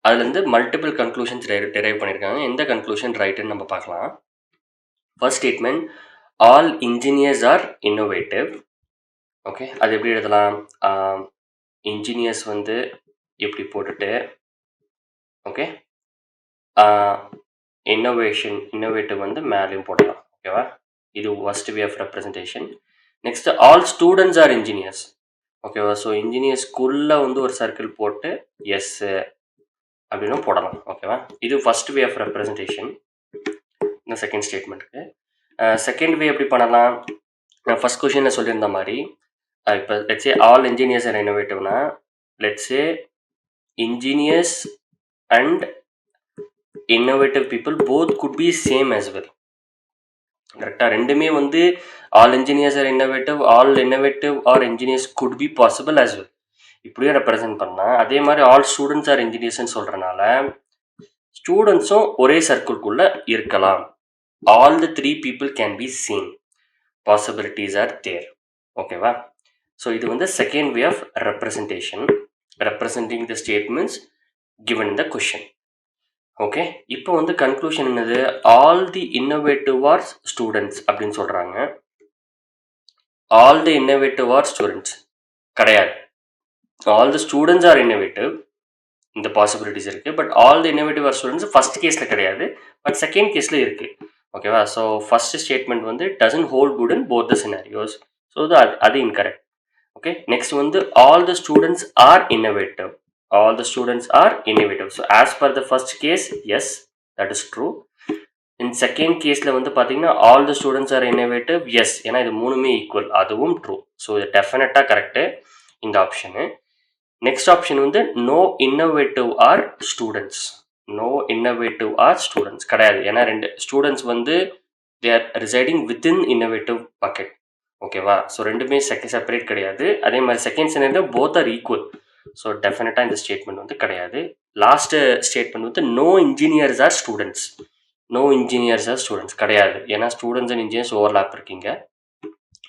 அதுலேருந்து மல்டிபிள் கன்க்ளூஷன்ஸ் டெரைவ் பண்ணியிருக்காங்க. எந்த கன்க்ளூஷன் ரைட்டுன்னு நம்ம பார்க்கலாம். First statement all engineers are innovative. Okay, அது எப்படி எழுதலாம்? இன்ஜினியர்ஸ் வந்து இப்படி போட்டுட்டு ஓகே இன்னோவேட்டிவ் வந்து மேலேயும் போடலாம். ஓகேவா? இது first way of representation. Next all students are engineers. ஓகேவா? ஸோ இன்ஜினியர்ஸ்குள்ளே வந்து ஒரு சர்க்கிள் போட்டு எஸ் அப்படின்னு போடலாம். ஓகேவா? இது ஃபர்ஸ்ட் வே ஆஃப் ரெப்ரஸன்டேஷன். இந்த செகண்ட் ஸ்டேட்மெண்ட்டுக்கு செகண்ட் வே எப்படி பண்ணலாம்? நான் ஃபர்ஸ்ட் கொஷனில் சொல்லியிருந்த மாதிரி இப்போ லெட்ஸே ஆல் இன்ஜினியர்ஸ் ஆர் இன்னோவேட்டிவ்னா let's say engineers and innovative people both could be same as well. கரெக்டாக? ரெண்டுமே வந்து all engineers are innovative, all innovative are engineers could be possible as well. இப்படியும் ரெப்ரசென்ட் பண்ணலாம். அதே மாதிரி ஆல் ஸ்டூடெண்ட்ஸ் ஆர் இன்ஜினியர்ஸ்ன்னு சொல்கிறனால ஸ்டூடெண்ட்ஸும் ஒரே சர்க்கிள்குள்ளே இருக்கலாம். All the 3 people can be same. Possibilities are there. ஓகேவா? ஸோ இது வந்து second way of representation, representing the statements given in the question. Okay, இப்போ வந்து கன்க்ளூஷன் என்னது? All the innovative are students அப்படின்னு சொல்கிறாங்க. All the innovative are students கிடையாது. All the students are innovative, இந்த பாசிபிலிட்டிஸ் இருக்குது. But all the innovative are students first கேஸில் கிடையாது, பட் செகண்ட் கேஸில் இருக்குது. ஓகேவா? ஸோ ஃபர்ஸ்ட் ஸ்டேட்மெண்ட் வந்து doesn't hold good in both the scenarios. So அது இன்கரெக்ட். ஓகே, நெக்ஸ்ட் வந்து all the students are innovative. All the students are innovative. So as per the first case, yes, that is true. In second case ல வந்து பார்த்தீங்கன்னா all the students are innovative, yes, ஏன்னா இது மூணுமே equal, அதுவும் true. So இது டெஃபினட்டாக correct இந்த ஆப்ஷனு. நெக்ஸ்ட் ஆப்ஷன் வந்து no innovative are students. No innovative are students கிடையாது. ஏன்னா 2 ஸ்டூடெண்ட்ஸ் வந்து they are residing within innovative bucket. ஓகேவா? ஸோ ரெண்டுமே செப்பரேட் கிடையாது. அதே மாதிரி second scenario both are equal. So டெஃபினட்டாக இந்த ஸ்டேட்மெண்ட் வந்து கிடையாது. லாஸ்ட்டு ஸ்டேட்மெண்ட் வந்து no engineers are students. No engineers are students கிடையாது. ஏன்னா ஸ்டூடெண்ட்ஸ் அண்ட் இன்ஜினியர்ஸ் ஓவர்லாப் இருக்கீங்க.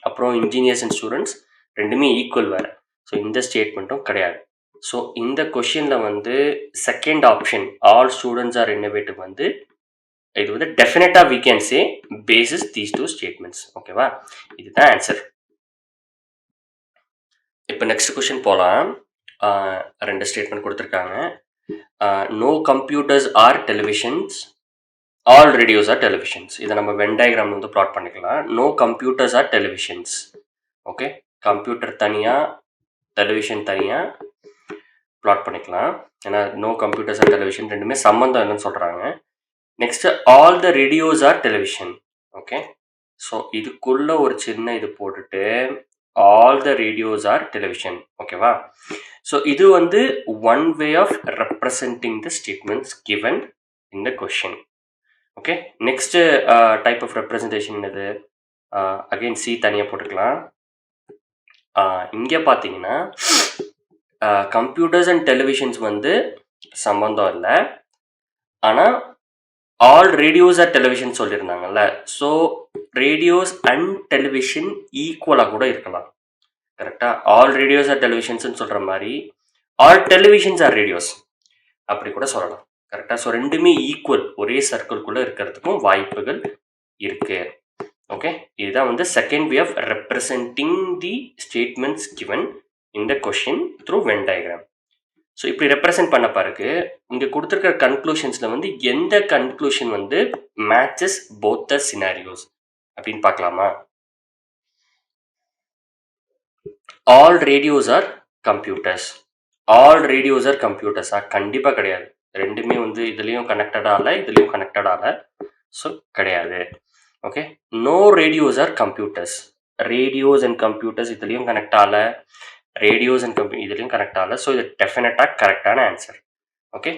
அப்புறம் இன்ஜினியர்ஸ் அண்ட் ஸ்டூடெண்ட்ஸ் ரெண்டுமே ஈக்குவல் வேறு. ஸோ இந்த ஸ்டேட்மெண்ட்டும் கிடையாது. ஸோ இந்த கொஷினில் வந்து second option all students are innovative வந்து இது வந்து டெஃபினட்டாக we can say basis these 2 statements. Okay? இதுதான் ஆன்சர். இப்போ நெக்ஸ்ட் கொஷின் போகலாம். 2 ஸ்டேட்மெண்ட் கொடுத்துருக்காங்க. No computers are televisions, all radios are televisions. இதை நம்ம வென் டயக்ராம் வந்து ப்ளாட் பண்ணிக்கலாம். No computers are televisions. Okay, computer தனியாக, டெலிவிஷன் தனியாக ப்ளாட் பண்ணிக்கலாம். ஏன்னா நோ கம்ப்யூட்டர்ஸ் ஆர் டெலிவிஷன் ரெண்டுமே சம்மந்தம் இல்லைன்னு சொல்கிறாங்க. Next all the radios are television. Okay, so இதுக்குள்ளே ஒரு சின்ன இது போட்டுட்டு all the radios are television. ஓகேவா? ஸோ இது வந்து one way of representing the statements given in the question. Okay, next type of representation என்னது? அகைன் சி தனியாக போட்டுக்கலாம். இங்கே பார்த்தீங்கன்னா கம்ப்யூட்டர்ஸ் அண்ட் டெலிவிஷன்ஸ் வந்து சம்பந்தம் இல்லை, ஆனால் ஆல் ரேடியோஸ் ஆர் டெலிவிஷன் சொல்லியிருந்தாங்கல்ல. ஸோ ரேடியோஸ் அண்ட் டெலிவிஷன் ஈக்குவலாக கூட இருக்கலாம். கரெக்டாக? ஆல் ரேடியோஸ் ஆர் டெலிவிஷன்ஸ்னு சொல்கிற மாதிரி ஆல் டெலிவிஷன்ஸ் ஆர் ரேடியோஸ் அப்படி கூட சொல்லலாம். கரெக்டாக? ஸோ ரெண்டுமே ஈக்குவல், ஒரே சர்க்கிள்குள்ளே இருக்கிறதுக்கும் வாய்ப்புகள் இருக்குது. ஓகே, இதுதான் வந்து second way of representing the statements given in the question through Venn diagram. So இப்படி ரெப்ரசன்ட் பண்ண பிறகு இங்கே கொடுத்துருக்கிற கன்க்ளூஷன்ஸில் வந்து எந்த கன்க்ளூஷன் வந்து மேட்சஸ் போத் த சினாரியோஸ் அப்படின்னு பார்க்கலாமா? All radios are computers. All radios are கம்ப்யூட்டர்ஸா? கண்டிப்பாக கிடையாது. ரெண்டுமே வந்து இதுலேயும் கனெக்டடாக இல்லை, இதுலேயும் கனெக்டடாக இல்லை. ஸோ கிடையாது. Okay, no radios are computers. Radios and computers இதுலேயும் கனெக்ட் ஆகல, ரேடியோஸ் அண்ட் இதுலேயும் கனெக்ட் ஆகல. ஸோ இது டெஃபினட்டாக கரெக்டான ஆன்சர். ஓகே,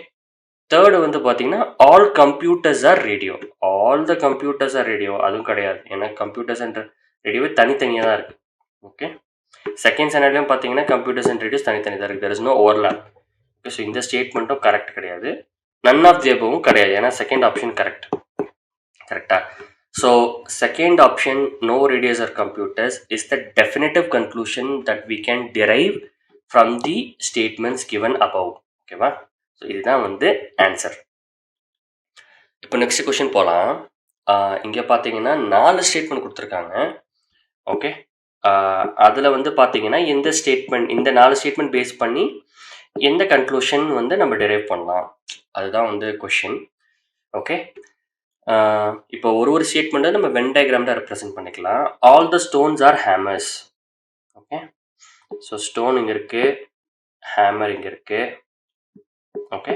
தேர்டு வந்து பார்த்தீங்கன்னா all computers are radio. All the computers are radio, அதுவும் கிடையாது. ஏன்னா கம்ப்யூட்டர்ஸ் அண்ட் ரேடியோவே தனித்தனியாக தான் இருக்குது. ஓகே, செகண்ட் ஸ்டாண்டர்ட்லையும் பார்த்தீங்கன்னா கம்ப்யூட்டர்ஸ் அண்ட் ரேடியோஸ் தனித்தனி தான் இருக்குது. There is no overlap. Okay, so இந்த ஸ்டேட்மெண்ட்டும் கரெக்ட் கிடையாது. நன் ஆஃப் தி அபவும் கிடையாது. ஏன்னா செகண்ட் ஆப்ஷன் கரெக்ட். கரெக்டா? So second option no radios are computers is the definitive conclusion that we can drive from the statements given above. ஓகேவா? So இதுதான் வந்து ஆன்சர். இப்போ நெக்ஸ்ட் கொஷின் போகலாம். இங்கே பார்த்தீங்கன்னா 4 ஸ்டேட்மெண்ட் கொடுத்துருக்காங்க. ஓகே, அதில் வந்து பார்த்தீங்கன்னா எந்த ஸ்டேட்மெண்ட், இந்த 4 ஸ்டேட்மெண்ட் பேஸ் பண்ணி எந்த கன்க்ளூஷன் வந்து நம்ம டிரைவ் பண்ணலாம், அதுதான் வந்து கொஷின். ஓகே, இப்போ ஒரு ஸ்டேட்மெண்ட்டை நம்ம வென் டயக்ராமில் ரெப்ரசென்ட் பண்ணிக்கலாம். All the stones are hammers. Okay, so stone இங்கே இருக்குது, ஹேமர் இங்கே இருக்குது. ஓகே,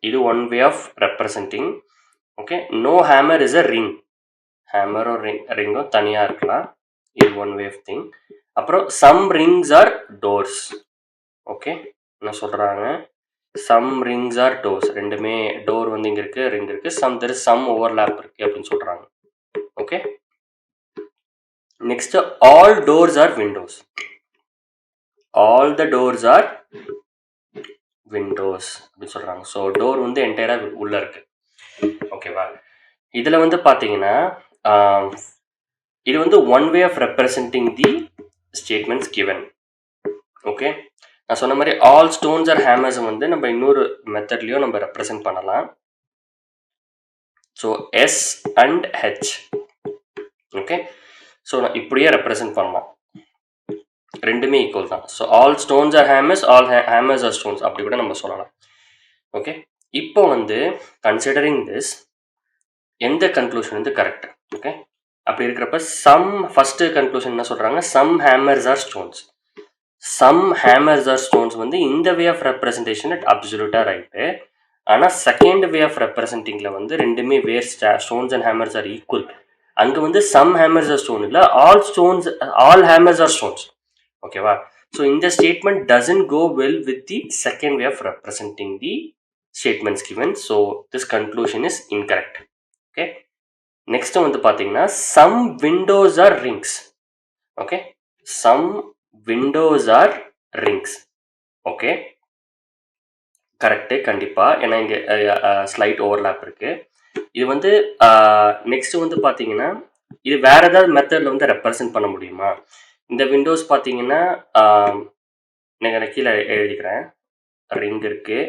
இது one way of representing. Okay, no hammer is a ring. ஹேமரும் ரிங்கும் தனியாக இருக்கலாம். இது ஒன் வே ஆஃப் திங். அப்புறம் some rings are doors. Okay, என்ன சொல்கிறாங்க? Some rings are doors. ரெண்டுமே டோர் வந்து இங்கே இருக்குது, ரிங் இருக்குது. தெர் இஸ் சம் ஓவர்லேப் இருக்குது அப்படின்னு சொல்கிறாங்க. Okay, next all doors R Windows. All the doors R Windows அப்படின்னு சொல்கிறாங்க. ஸோ டோர் வந்து என்டையராக உள்ளே இருக்குது. ஓகேவா? இதில் வந்து பார்த்தீங்கன்னா இது வந்து one way of representing the statements given. Okay, நான் சொன்ன மாதிரி ஆல் ஸ்டோன்ஸ் ஆர் ஹேமர்ஸ் வந்து நம்ம இன்னொரு மெத்தட்லையும் நம்ம ரெப்ரசென்ட் பண்ணலாம். So S and H. Okay, so நான் இப்படியே ரெப்ரசென்ட் பண்ணலாம். ரெண்டுமே ஈக்குவல் தான். So all stones are hammers, all hammers are stones, அப்படி கூட நம்ம சொல்லலாம். ஓகே, இப்போ வந்து கன்சிடரிங் திஸ் எந்த கன்க்ளூஷன் வந்து கரெக்ட்? ஓகே, அப்படி இருக்கிறப்ப சம் ஃபர்ஸ்ட் கன்க்ளூஷன் என்ன சொல்கிறாங்க? Some hammers are stones. Some hammers are stones வந்து இந்த வே ஆஃப் ரெப்ரசன்டேஷன் அப்சல்யூட்டாக ரைட்டு. ஆனால் செகண்ட் வே ஆஃப் ரெப்ரசன்டிங்கில் வந்து ரெண்டுமே வேர் stones and hammers are equal. அங்கே வந்து சம் ஹேமர்ஸ் ஆர் ஸ்டோன் இல்லை, ஆல் ஹேமர்ஸ் ஆர் ஸ்டோன்ஸ். ஓகேவா? ஸோ இந்த statement doesn't go well with the second way of representing the statements given. So this conclusion is incorrect. Okay, next வந்து பார்த்தீங்கன்னா some windows are rings. Okay, some windows are rings. Okay, correct கண்டிப்பாக. ஏன்னா இங்கே slide overlap இருக்குது. இது வந்து next வந்து பார்த்தீங்கன்னா இது வேற ஏதாவது மெத்தடில் வந்து ரெப்ரசன்ட் பண்ண முடியுமா? இந்த விண்டோஸ் பார்த்தீங்கன்னா நான் கீழே எழுதிக்கிறேன். ரிங் இருக்குது,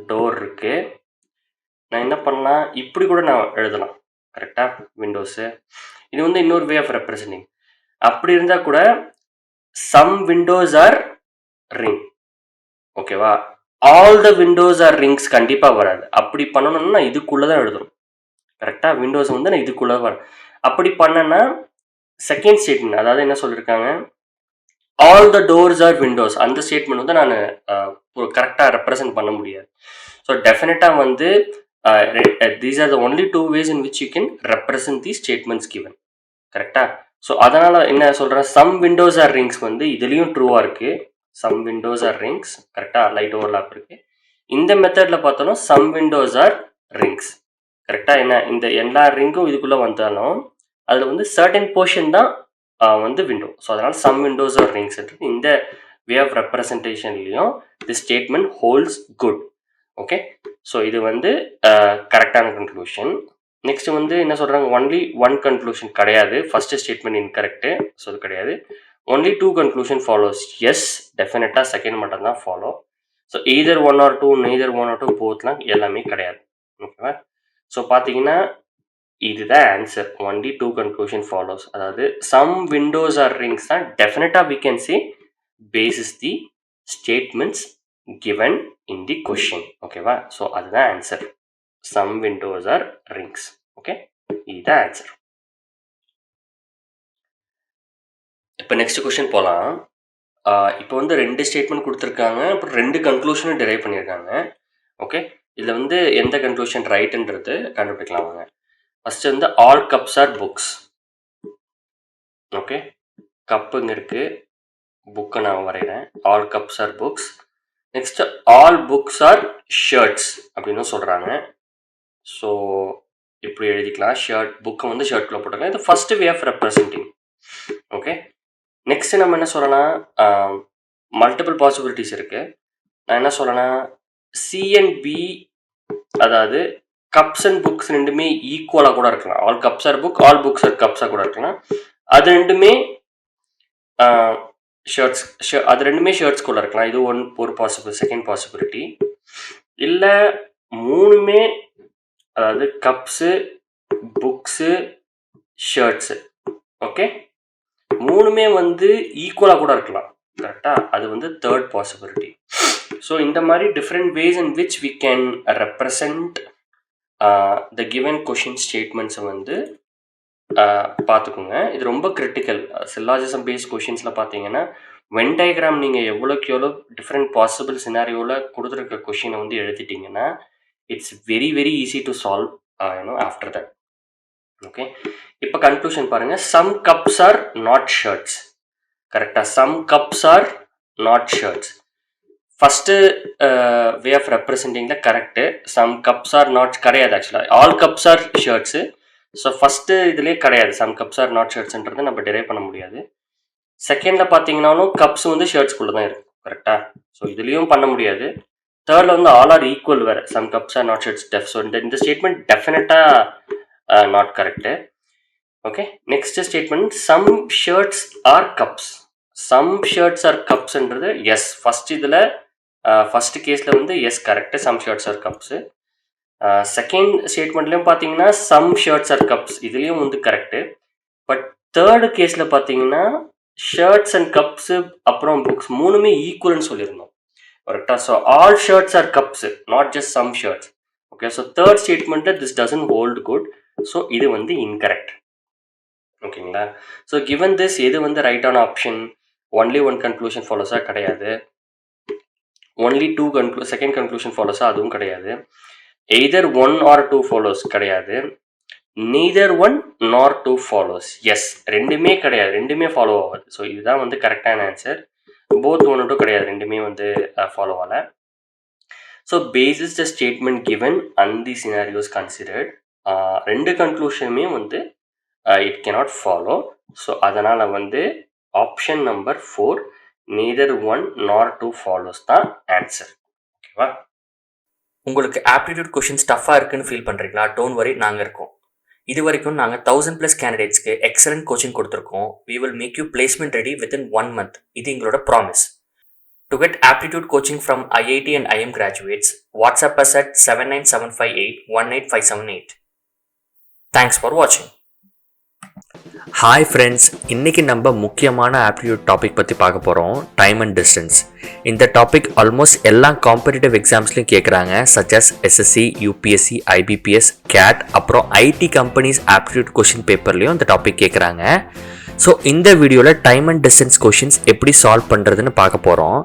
டோர் இருக்குது. நான் என்ன பண்ணலாம், இப்படி கூட நான் எழுதலாம். கரெக்டாக? விண்டோஸு இது வந்து இன்னொரு வே ஆஃப் ரெப்ரசன்டிங். அப்படி இருந்தால் கூட சம் விண்டோஸ் ஆர் ரிங். ஓகேவா? All the windows are rings கண்டிப்பாக வராது. அப்படி பண்ணணும்னா நான் இதுக்குள்ளே தான் எழுதணும். கரெக்டாக? விண்டோஸ் வந்து நான் இதுக்குள்ளே வரேன். அப்படி பண்ணேன்னா செகண்ட் ஸ்டேட்மெண்ட், அதாவது என்ன சொல்லியிருக்காங்க, all the doors R Windows, அந்த ஸ்டேட்மெண்ட் வந்து நான் கரெக்டாக ரெப்ரசன்ட் பண்ண முடியாது. ஸோ டெஃபினட்டாக வந்து these are the only 2 ways in which you can represent the statements given. கரெக்டாக? ஸோ அதனால் என்ன சொல்கிறேன், சம் விண்டோஸ் ஆர் ரிங்ஸ் வந்து இதுலேயும் ட்ரூவாக இருக்குது. சம் விண்டோஸ் ஆர் ரிங்ஸ் கரெக்டாக, லைட் ஓவர்லாப் இருக்குது. இந்த மெத்தடில் பார்த்தாலும் சம் விண்டோஸ் ஆர் ரிங்ஸ். கரெக்டாக? என்ன, இந்த எல்லா ரிங்கும் இதுக்குள்ளே வந்தாலும் அதில் வந்து சர்டன் போர்ஷன் தான் வந்து விண்டோ. ஸோ அதனால் சம் விண்டோஸ் ஆர் ரிங்ஸ் இந்த வே ஆஃப் ரெப்ரசன்டேஷன்லேயும் the statement holds good. Okay, so இது வந்து கரெக்டான கன்க்ளூஷன். நெக்ஸ்ட் வந்து என்ன சொல்கிறாங்க, ஒன்லி ஒன் கன்க்ளூஷன் கிடையாது. ஃபர்ஸ்ட் ஸ்டேட்மெண்ட் இன்கரெக்டு, ஸோ அது கிடையாது. Only 2 conclusion follows. எஸ், டெஃபினட்டாக செகண்ட் மட்டும் தான் follow. So either 1 or 2, neither 1 or 2, போத்லாம் எல்லாமே கிடையாது. ஓகேவா? ஸோ பார்த்தீங்கன்னா இதுதான் ஆன்சர். Only 2 conclusion follows. அதாவது சம் விண்டோஸ் ஆர் ரிங்ஸ் தான் டெஃபினட்டாக we can say basis the statements given in the question. ஓகேவா? ஸோ அதுதான் answer. Some windows are rings. Okay, இதுதான் ஆன்சர். இப்போ நெக்ஸ்ட் கொஸ்டின் போகலாம். இப்போ வந்து 2 ஸ்டேட்மெண்ட் கொடுத்துருக்காங்க, அப்புறம் 2 கன்க்ளூஷனும் டிரைவ் பண்ணியிருக்காங்க. ஓகே, இதில் வந்து எந்த கன்க்ளூஷன் ரைட்டுன்றது கண்டுபிடிக்கலாம் வாங்க. ஃபஸ்ட்டு வந்து all cups are books. Okay, கப்புங்க இருக்குது, புக்கை நான் வரைகிறேன். All cups are books. Next all books are shirts அப்படின்னு சொல்கிறாங்க. ஸோ இப்படி எழுதிக்கலாம். ஷர்ட், புக்கை வந்து ஷர்ட்குள்ளே போட்டுக்கலாம். இது first way of representing. Okay, next நம்ம என்ன சொல்லலாம், மல்டிபிள் பாசிபிலிட்டிஸ் இருக்குது. நான் என்ன சொல்லலாம், சி அண்ட் பி, அதாவது கப்ஸ் அண்ட் புக்ஸ் ரெண்டுமே ஈக்குவலாக கூட இருக்கலாம். All cups are book, all books are கப்ஸாக கூட இருக்கலாம். அது ரெண்டுமே ஷர்ட்ஸ், அது ரெண்டுமே ஷர்ட்ஸ்குள்ளே இருக்கலாம். இது ஒரு பாசிபிள், செகண்ட் பாசிபிலிட்டி. இல்லை மூணுமே, அதாவது கப்ஸு, புக்ஸு, ஷர்ட்ஸு, ஓகே, மூணுமே வந்து ஈக்குவலாக கூட இருக்கலாம். கரெக்டாக, அது வந்து தேர்ட் பாசிபிலிட்டி. ஸோ இந்த மாதிரி different ways in which we can represent the given question ஸ்டேட்மெண்ட்ஸை வந்து பார்த்துக்கோங்க. இது ரொம்ப கிரிட்டிக்கல். சில்லாஜிசம் பேஸ்ட் கொஷின்ஸில் பார்த்தீங்கன்னா வென் டயக்ராம் நீங்கள் எவ்வளோக்கு எவ்வளோ டிஃப்ரெண்ட் பாசிபிள் சினாரியோவில் கொடுத்துருக்க கொஷினை வந்து எழுதிட்டிங்கன்னா it's very very easy to solve after that. Okay, இப்போ கன்க்ளூஷன் பாருங்கள். Some cups are not shirts. கரெக்டாக, some cups are not shirts. First way of ரெப்ரசன்டிங்கில் correct. Some cups are not கிடையாது. ஆக்சுவலாக all cups are shirts. So first இதுலேயே கிடையாது. Some cups are not ஷர்ட்ஸ்ன்றது நம்ம டிரைவ் பண்ண முடியாது. செகண்டில் பார்த்தீங்கன்னாலும் கப்ஸ் வந்து ஷர்ட்ஸ்குள்ளே தான் இருக்கும். கரெக்டாக, ஸோ இதுலேயும் பண்ண முடியாது. தேர்டில் வந்து ஆல் ஆர் ஈக்குவல் வேறு. Some cups are not shirts டெஃப். ஸோ இந்த ஸ்டேட்மெண்ட் டெஃபினட்டாக not correct. Okay, next statement some shirts are cups. Some shirts are கப்ஸ்ன்றது எஸ். ஃபஸ்ட்டு கேஸில் வந்து yes correct, some shirts are cups. Second ஸ்டேட்மெண்ட்லேயும் பார்த்தீங்கன்னா some shirts are cups, இதுலேயும் வந்து கரெக்டு. பட் தேர்டு கேஸில் பார்த்தீங்கன்னா ஷர்ட்ஸ் அண்ட் கப்ஸு அப்புறம் புக்ஸ் மூணுமே ஈக்குவல்னு சொல்லியிருந்தோம். கரெக்டாக, so all shirts are cups, not just some shirts. Okay, so third ஸ்டேட்மெண்ட்டில் this doesn't hold good. So இது வந்து இன்கரெக்ட். ஓகேங்களா, ஸோ கிவன் திஸ் எது வந்து ரைட்டான ஆப்ஷன்? ஒன்லி ஒன் கன்க்ளூஷன் ஃபாலோஸாக கிடையாது. ஒன்லி செகண்ட் கன்க்ளூஷன் ஃபாலோஸாக அதுவும் கிடையாது. எய்தர் 1 or 2 ஃபாலோஸ் கிடையாது. neither 1 nor 2 follows. எஸ், ரெண்டுமே கிடையாது, ரெண்டுமே ஃபாலோ ஆகாது. ஸோ இதுதான் வந்து கரெக்டான ஆன்சர். போத் 1 or 2 கிடையாது, ரெண்டுமே வந்து ஃபாலோ ஆகலை. So basis the statement given and the scenarios considered, ரெண்டு கன்க்ளூஷனுமே வந்து இட் cannot ஃபாலோ. ஸோ அதனால் வந்து option number 4 neither 1 nor 2 follows தான் ஆன்சர். ஓகேவா? உங்களுக்கு ஆப்டிடியூட் கொஷின்ஸ் டஃப்பாக இருக்குன்னு ஃபீல் பண்ணுறீங்களா? டோன்ட் வரி, நாங்கள் இருக்கோம். இது வரைக்கும் நாங்கள் 1000+ கேண்டிடேட்ஸ்க்கு எக்ஸலண்ட் கோச்சிங் கொடுத்துருக்கோம். We will make you placement ready within 1 month. இது எங்களோட promise. To get aptitude coaching from IIT and IM graduates, WhatsApp us at 79758 thanks for வாட்சிங். ஹாய் ஃப்ரெண்ட்ஸ், இன்றைக்கி நம்ம முக்கியமான ஆப்டிடியூட் டாபிக் பற்றி பார்க்க போகிறோம், டைம் அண்ட் டிஸ்டன்ஸ். இந்த டாபிக் ஆல்மோஸ்ட் எல்லா காம்படிட்டிவ் எக்ஸாம்ஸ்லையும் கேட்குறாங்க, such as SSC, UPSC, IBPS, CAT, அப்புறம் IT கம்பெனிஸ் ஆப்டிடியூட் கொஷின் பேப்பர்லேயும் இந்த டாபிக் கேட்குறாங்க. ஸோ இந்த வீடியோவில் டைம் அண்ட் டிஸ்டன்ஸ் கொஷின்ஸ் எப்படி சால்வ் பண்ணுறதுன்னு பார்க்க போகிறோம்.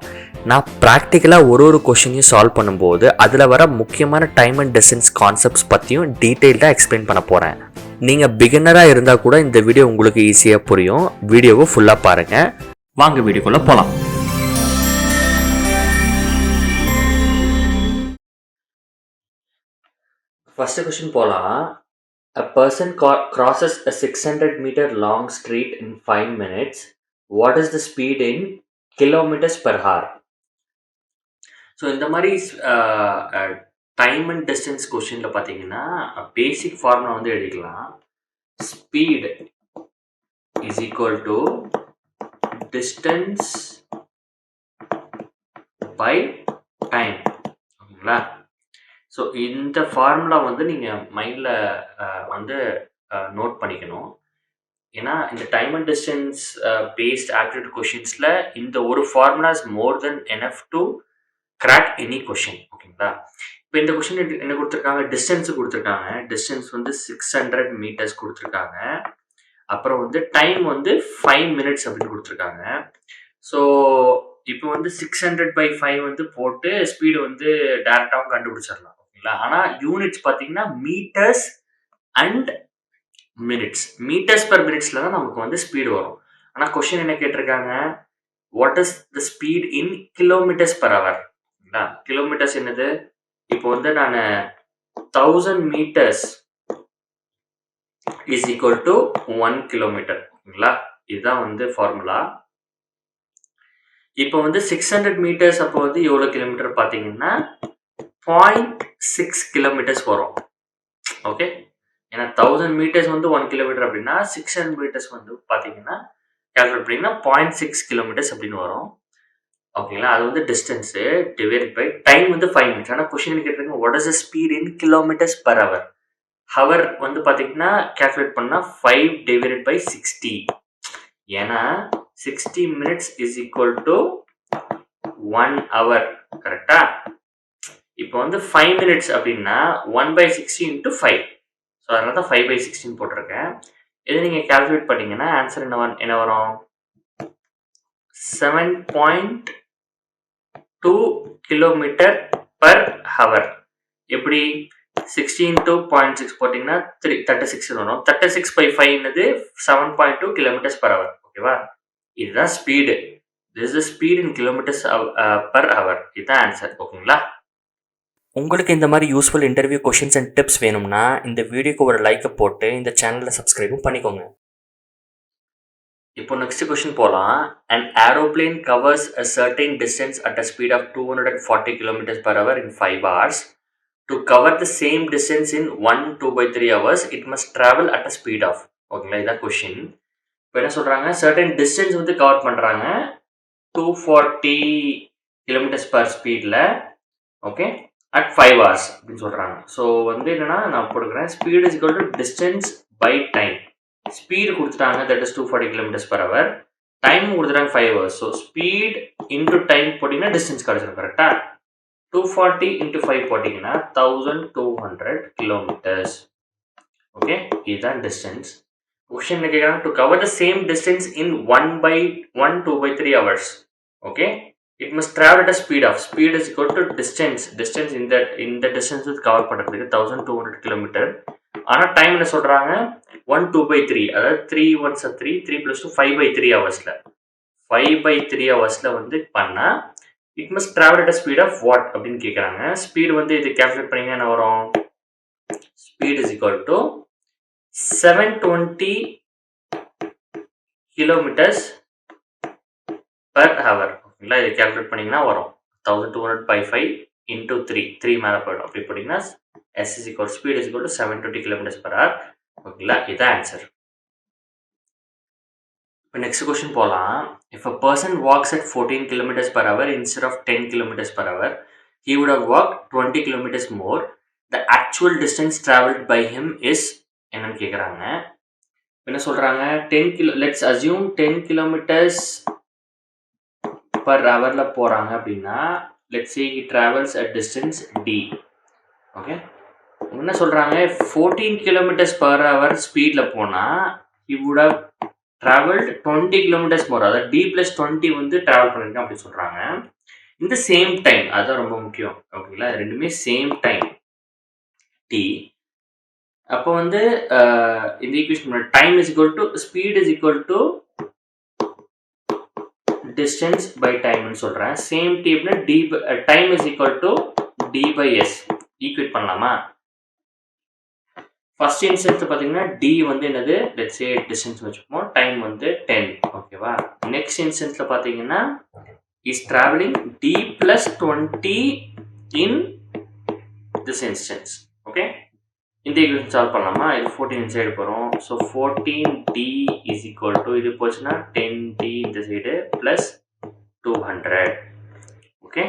நான் ப்ராக்டிக்கலாக ஒரு கொஷினையும் சால்வ் பண்ணும்போது அதில் வர முக்கியமான டைம் அண்ட் டிஸ்டன்ஸ் கான்செப்ட்ஸ் பற்றியும் டீட்டெயில்டாக எக்ஸ்பிளைன் பண்ண போகிறேன். நீங்கள் பிகினராக இருந்தால் கூட இந்த வீடியோ உங்களுக்கு ஈஸியாக புரியும். வீடியோவை ஃபுல்லாக பாருங்கள். வாங்க வீடியோக்குள்ளே போகலாம். ஃபர்ஸ்ட் கொஸ்டின் போகலாம். A person crosses a 600-meter long street in 5 minutes. What is the speed in kilometers per hour? So இந்த மாதிரி டைம் அண்ட் டிஸ்டன்ஸ் கொஸ்டினில் பார்த்தீங்கன்னா பேசிக் ஃபார்முலா வந்து எழுதிக்கலாம். Speed is equal to distance by time. ஓகேங்களா, so இந்த formula வந்து நீங்கள் மைண்டில் வந்து நோட் பண்ணிக்கணும். ஏன்னா இந்த time and distance based aptitude கொஷின்ஸில் இந்த ஒரு formula is more then enough to crack any question. ஓகேங்களா? இப்போ இந்த கொஷின் என்ன கொடுத்துருக்காங்க, டிஸ்டன்ஸு கொடுத்துருக்காங்க. டிஸ்டன்ஸ் வந்து 600 meters கொடுத்துருக்காங்க. அப்புறம் வந்து டைம் வந்து 5 minutes அப்படின்னு கொடுத்துருக்காங்க. ஸோ இப்போ வந்து 600/5 வந்து போட்டு ஸ்பீடு வந்து டேரெக்டாகவும் கண்டுபிடிச்சிடலாம். ஓகேங்களா? ஆனால் யூனிட்ஸ் பார்த்தீங்கன்னா meters and minutes. Meters per மினிட்ஸில் தான் நமக்கு வந்து ஸ்பீடு வரும். ஆனால் கொஷின் என்ன கேட்டிருக்காங்க, what is the speed in kilometres per hour. Kilometres என்னது, இப்போ வந்து நான் 1000 meters is equal to 1 kilometer. ஓகேங்களா? இதுதான் வந்து ஃபார்முலா. இப்போ வந்து 600 meters அப்போ வந்து எவ்வளோ கிலோமீட்டர் பார்த்தீங்கன்னா 0.6 kilometers வரும். ஓகே, ஏன்னா 1000 meters வந்து 1 kilometer அப்படின்னா 600 meters வந்து பார்த்தீங்கன்னா கேல்குலேட் பண்ணிங்கன்னா 0.6 kilometers அப்படின்னு வரும். ஓகேங்களா? அது வந்து டிஸ்டன்ஸு டிவைட் பை டைம் வந்து 5 minutes. ஆனால் கொஷின் கேட்டிருக்காங்க what is the speed in kilometres per hour. Hour வந்து பார்த்தீங்கன்னா கேல்குலேட் பண்ணால் 5 divided by 60. ஏன்னா 60 minutes is equal to 1 hour. கரெக்டா? இப்போ வந்து 5 minutes அப்படின்னா 1/60 into 5. ஸோ அதனால தான் 5/16 போட்டிருக்கேன். இதை நீங்கள் கேல்குலேட் பண்ணீங்கன்னா ஆன்சர் என்ன வரும், 7.2 kilometer per hour. எப்படி 60 into 0.6 போட்டிங்கன்னா 36 வரும். 36/5 என்னது 7.2 kilometers per hour. ஓகேவா? இதுதான் speed. This is the speed in kilometres per hour. இதுதான் ஆன்சர். ஓகேங்களா? உங்களுக்கு இந்த மாதிரி useful interview questions and tips வேணும்னா இந்த வீடியோக்கு ஒரு லைக்கை போட்டு இந்த சேனலை சப்ஸ்கிரைபும் பண்ணிக்கோங்க. இப்போ நெக்ஸ்ட் கொஷின் போகலாம். An aeroplane covers a certain distance at a speed of 240 kilometers per hour in 5 hours. To cover the same distance in 1 2/3 hours, it must travel at a speed of. ஓகேங்களா? இதான் question. இப்போ என்ன சொல்கிறாங்க, certain distance வந்து cover பண்ணுறாங்க 240 kilometers per ஸ்பீடில். Okay, at 5 hours அப்படின்னு சொல்கிறாங்க. ஸோ வந்து என்னென்னா நான் போட்டுக்கிறேன், speed is equal to distance by time. Speed கொடுத்துட்டாங்க, that is 240 kilometers per hour. Time கொடுத்துட்டாங்க 5 hours. So speed into time போட்டிங்கன்னா டிஸ்டன்ஸ் கிடச்சிடும். கரெக்டாக? 240 into 5 போட்டிங்கன்னா 1200 kilometers. ஓகே, இதுதான் டிஸ்டன்ஸ். கொஷின் கேட்குறாங்க to cover the same distance in 1 2/3 hours. Okay, it must travel at a speed of. Speed is equal to distance. Distance இந்த distance cover பண்ணுறதுக்கு 1200 kilometer. ஆனால் time என்ன சொல்கிறாங்க, 1 2/3, அதாவது 3 1s 3, 3 + 2 5/3 ஹவர்ஸில். 5/3 ஹவர்ஸில் வந்து பண்ணால் it must travel at a speed of what அப்படின்னு கேட்குறாங்க. ஸ்பீடு வந்து இது கேல்குலேட் பண்ணிங்கன்னா என்ன வரும், speed is equal to 720 kilometers per hour. ஓகேங்களா? இது கேல்குலேட் பண்ணிங்கன்னா வரும் 1200/5 into 3 மேலே போய்டும். அப்படி போட்டிங்கன்னா S is equal speed is equal to 720 kilometers per hour. ஓகேங்களா? இதுதான் ஆன்சர். இப்போ நெக்ஸ்ட் கொஸ்டின் போகலாம். If a person walks at 14 kilometers per hour instead of 10 kilometers per hour, he would have walked 20 kilometers more. The actual distance traveled by him is என்னன்னு கேட்குறாங்க. என்ன சொல்கிறாங்க, 10 kilo, let's assume 10 kilometers per hourல போகிறாங்க அப்படின்னா let's say he travels a distance D. Okay, என்ன சொல்கிறாங்க, 14 kilometers per hour ஸ்பீடில் போனால் he would have traveled 20 kilometers more. அதாவது D + 20 வந்து ட்ராவல் பண்ணியிருக்கேன் அப்படின்னு சொல்கிறாங்க. இந்த சேம் டைம், அதுதான் ரொம்ப முக்கியம். ஓகேங்களா? ரெண்டுமே சேம் டைம் T. அப்போ வந்து இந்த equation time is equal to speed is equal to distance by டைம்னு சொல்கிறேன். சேம் டி அப்படின்னா T time is equal to D/S. Equate பண்ணலாமா? ஃபர்ஸ்ட் இன்ஸ்டன்ஸ் பார்த்தீங்கன்னா டி வந்து என்னது, லெட்ஸ் சே டிஸ்டன்ஸ் வச்சுப்போம், டைம் வந்து 10. ஓகேவா? நெக்ஸ்ட் இன்ஸ்டன்ஸில் பார்த்தீங்கன்னா is travelling D + 20 in this instance. Okay, இந்த ஈக்குவேஷன் சால்வ் பண்ணலாமா? இது 14 இந்த சைடு போகிறோம். So 14D is equal to, இது போச்சுன்னா 10D இந்த சைடு ப்ளஸ் 200. ஓகே,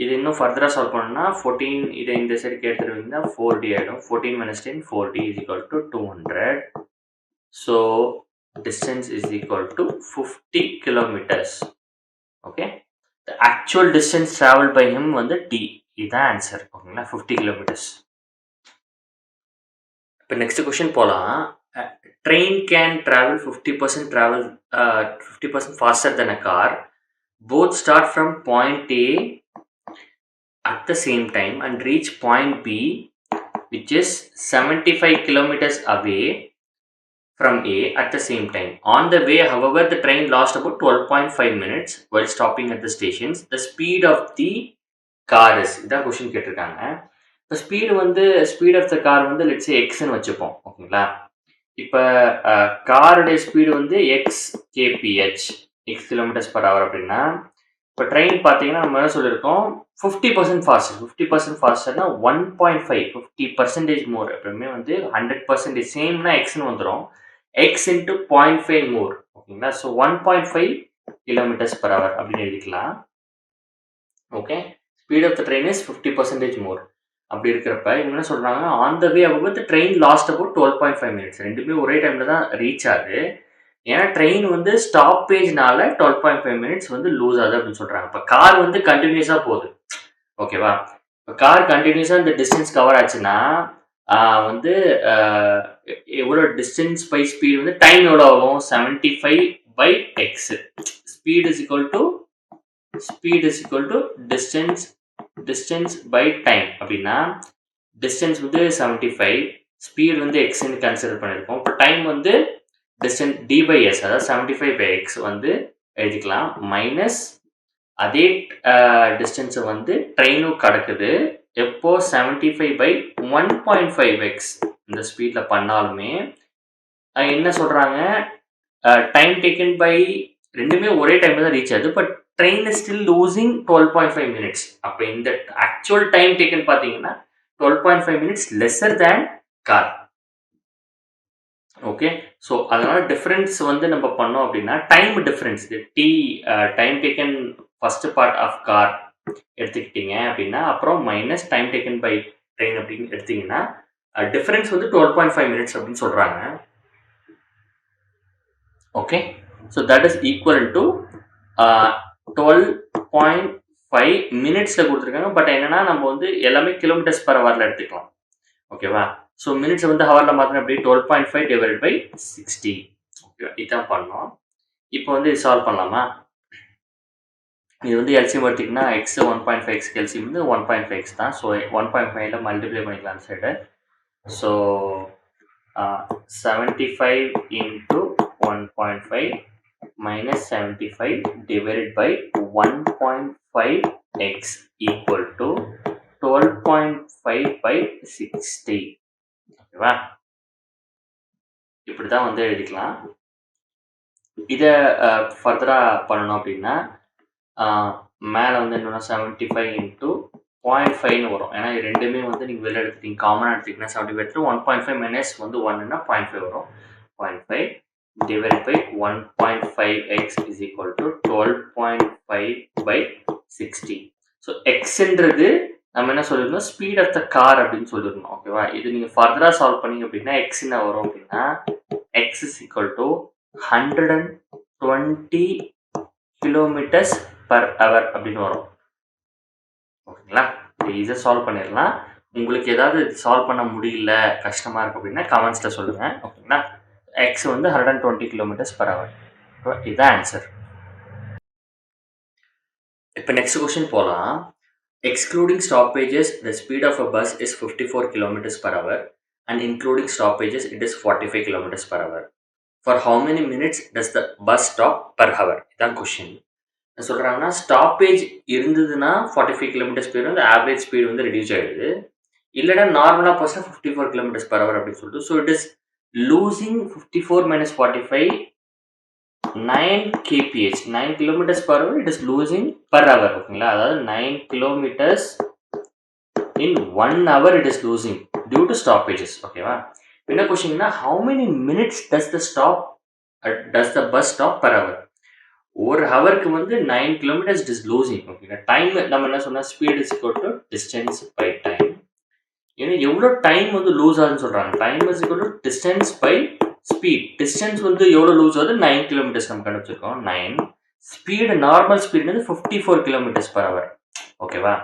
இது இன்னும் ஃபர்தராக சால்வ் பண்ணணும்னா 14 இதை இந்த சைடுக்கு எடுத்துருவீங்கன்னா 4d ஆகிடும். 14 minus 10 4d is equal to 200. So distance is equal to 50 kilometers. Okay, the actual distance traveled by him வந்து d. இதுதான் ஆன்சர். ஓகேங்களா, 50 kilometers. இப்போ நெக்ஸ்ட் கொஸ்டின் போகலாம். Train can travel 50% faster than a car. Both start from point A at the same time and reach point B, which is 75 kilometers away from A at the same time. On the way, however, the train lost about 12.5 minutes while stopping at the stations. The speed of the car is, இதான் question கேட்டிருக்காங்க. இப்போ speed of the car வந்து let's say எக்ஸ்ன்னு வச்சுப்போம். ஓகேங்களா, இப்போ காருடைய speed வந்து x KPH, x kilometers per hour அப்படின்னா, இப்போ ட்ரெயின் பார்த்தீங்கன்னா நம்ம என்ன சொல்லியிருக்கோம், 50% ஃபாஸ்டர். 50% ஃபாஸ்டர்னா 1.5, 50% மோர். எப்பவுமே வந்து 100% சேம்னா எக்ஸ்ன்னு வந்துடும். X into 0.5 more. ஓகேங்களா, ஸோ 1.5 கிலோமீட்டர்ஸ் பர் ஹவர் அப்படின்னு எழுதிக்கலாம். Okay, speed of the train is 50% more. அப்படி இருக்கிறப்ப இவங்க என்ன சொல்கிறாங்க, on the way about the train lost about 12.5 minutes. ரெண்டுமே ஒரே டைமில் தான் ரீச் ஆகுது. ஏன்னா ட்ரெயின் வந்து ஸ்டாப்பேஜ்னால 12.5 minutes வந்து லூஸ் ஆகுது அப்படின்னு சொல்கிறாங்க. இப்போ கார் வந்து கண்டினியூஸாக போகுது. ஓகேவா, இப்போ கார் கண்டினியூஸாக இந்த டிஸ்டன்ஸ் கவர் ஆச்சுன்னா வந்து எவ்வளோ டிஸ்டன்ஸ் பை ஸ்பீடு வந்து டைம் எவ்வளோ ஆகும், 75/x. Speed is equal to distance by time. அப்படின்னா டிஸ்டன்ஸ் வந்து 75, ஸ்பீட் வந்து எக்ஸ்ன்னு கன்சிடர் பண்ணியிருக்கோம். இப்போ டைம் வந்து டிஸ்டன்ஸ் d/s, அதாவது 75/x வந்து எழுதிக்கலாம். மைனஸ் அதே டிஸ்டன்ஸை வந்து ட்ரெயினும் கிடக்குது. எப்போ 75/1.5x இந்த ஸ்பீடில் பண்ணாலுமே என்ன சொல்கிறாங்க, டைம் டேக்கன் பை ரெண்டுமே ஒரே டைமில் தான் ரீச் ஆகுது. But train is still losing 12.5 minutes. அப்போ இந்த ஆக்சுவல் டைம் டேக்கன் பார்த்தீங்கன்னா 12.5 minutes lesser than car. Okay, so அதனால டிஃப்ரென்ஸ் வந்து நம்ம பண்ணோம் அப்படின்னா time difference time taken first part of car எடுத்துக்கிட்டீங்க அப்படின்னா, அப்புறம் minus time taken by train அப்படின்னு எடுத்தீங்கன்னா டிஃப்ரென்ஸ் வந்து 12.5 minutes அப்படின்னு சொல்கிறாங்க. Okay, so that is equal to 12.5 minutesல கொடுத்துருக்காங்க. பட் என்னன்னா நம்ம வந்து எல்லாமே கிலோமீட்டர்ஸ் பர் ஹவரில் எடுத்துக்கலாம். ஓகேவா, ஸோ மினிட்ஸ் வந்து ஹவரில் மாத்திரம் எப்படி 12.5 divided by 60. ஓகே, இதுதான் பண்ணோம். இப்போ வந்து சால்வ் பண்ணலாமா? இது வந்து எல்சிஎம் எடுத்திங்கன்னா எக்ஸ் 1.5x எல்சிஎம் வந்து 1.5x தான். ஸோ 1.5ல மல்டிப்ளை பண்ணிக்கலாம் அந்த side. So 75 into 1.5 minus 75 divided by 1.5x equal to 12.5/60. ஓகேவா, இப்படி தான் வந்து எழுதிக்கலாம். இதை ஃபர்தராக பண்ணணும் அப்படின்னா மேலே வந்து என்னென்னா 75 into 0.5ன்னு வரும். ஏன்னா இது ரெண்டுமே வந்து நீங்கள் வெளில எடுத்துட்டீங்க, காமனாக எடுத்துக்கிங்கன்னா 75 1.5 minus வந்து 1ன்னா 0.5 வரும். 0.5 divided by 1.5x is equal to 12.5/60. So எக்ஸ்ன்றது நம்ம என்ன சொல்லியிருந்தோம், ஸ்பீட் ஆஃப் த கார் அப்படின்னு சொல்லியிருந்தோம். ஓகேவா, இது நீங்கள் ஃபர்தராக சால்வ் பண்ணீங்க அப்படின்னா எக்ஸ் என்ன வரும் அப்படின்னா X is equal to 120 km/h அப்படின்னு வரும். ஓகேங்களா, ஈஸியாக சால்வ் பண்ணிடலாம். உங்களுக்கு ஏதாவது சால்வ் பண்ண முடியல, கஷ்டமாக இருக்குது அப்படின்னா கமெண்ட்ஸில் சொல்லுங்கள். ஓகேங்களா, எக்ஸ் வந்து 120 km/h. இதுதான் ஆன்சர். இப்போ நெக்ஸ்ட் கொஸ்டின் போகலாம். Excluding stoppages, the speed of a bus is 54 km/h and including stoppages, it is 45 km/h. For how many minutes does the bus stop per hour? இதான் கொஸ்டின். என்ன சொல்கிறாங்கன்னா, stoppage இருந்ததுன்னா 45 km/h வந்து average speed வந்து reduce ஆகிடுது. இல்லைன்னா நார்மலாக போச்சுன்னா 54 km/h அப்படின்னு சொல்லிட்டு. So it is losing 54 minus 45 9 kph, 9 km/h it is losing per hour. ஓகேங்களா, அதாவது 9 kilometers in 1 hour it is losing due to stoppages. ஓகேவா, என்ன கொஸ்டின்னா how many minutes does the bus stop per hour? ஒரு ஹவருக்கு வந்து 9 kilometers it is losing. ஓகேங்களா? Time நம்ம என்ன சொன்னா speed is equal to distance by time. ஏன்னா எவ்வளோ டைம் வந்து லூஸ் ஆகுதுன்னு சொல்றாங்க. Time is equal to distance by speed. Distance வந்து எவ்வளோ லூஸ் ஆகுது? 9 கிலோமீட்டர்ஸ் நம்ம கண்டுபிடிச்சிருக்கோம். 9 ஸ்பீடு நார்மல் ஸ்பீடு வந்து 54 கிலோமீட்டர்ஸ் பர் ஹவர். ஓகேவா?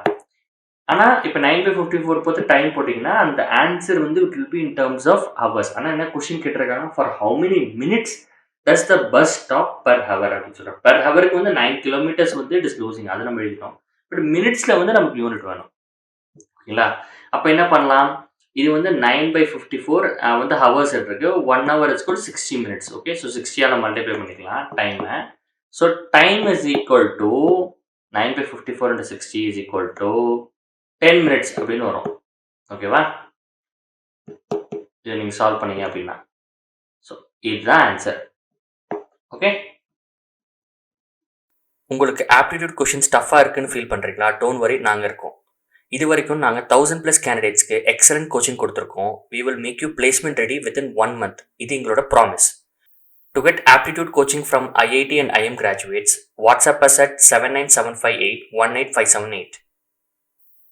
ஆனால் இப்போ 9/54 போட்டு டைம் போட்டிங்கன்னா அந்த ஆன்சர் வந்து it will be in terms of hours. ஆனால் என்ன கொஸ்டின் கேட்டிருக்காங்க for how many minutes that's the bus stop per hour அப்படின்னு சொல்கிறோம். பர் ஹவருக்கு வந்து 9 கிலோமீட்டர்ஸ் வந்து இட் இஸ் லூசிங், அது நம்ம எழுதிட்டோம். பட் மினிட்ஸில் வந்து நமக்கு யூனிட் வேணும். ஓகேங்களா? அப்போ என்ன பண்ணலாம், இது வந்து 9/54 வந்து ஹவர்ஸ் இருக்கு. 1 hour is equal 60 minutes. Okay, so 60ஆல் மல்டிப்ளை பண்ணிக்கலாம் டைமை. So time is equal to 9/54 into 60 is equal to 10 minutes அப்படின்னு வரும். ஓகேவா? இதை நீங்கள் சால்வ் பண்ணீங்க அப்படின்னா ஸோ இதுதான் ஆன்சர். ஓகே, உங்களுக்கு ஆப்டிடியூட் கொஷின்ஸ் டஃப்பாக இருக்குன்னு ஃபீல் பண்ணுறீங்களா? டோன்ட் வரி, நாங்கள் இருக்கோம். இது வரைக்கும் நாங்கள் 1000+ கேண்டிடேட்ஸ்க்கு எக்ஸலண்ட் கோச்சிங் கொடுத்துருக்கோம். We will make you placement ready within 1 month. இது எங்களோட promise. To get aptitude coaching from IIT and IM graduates, WhatsApp us at 79758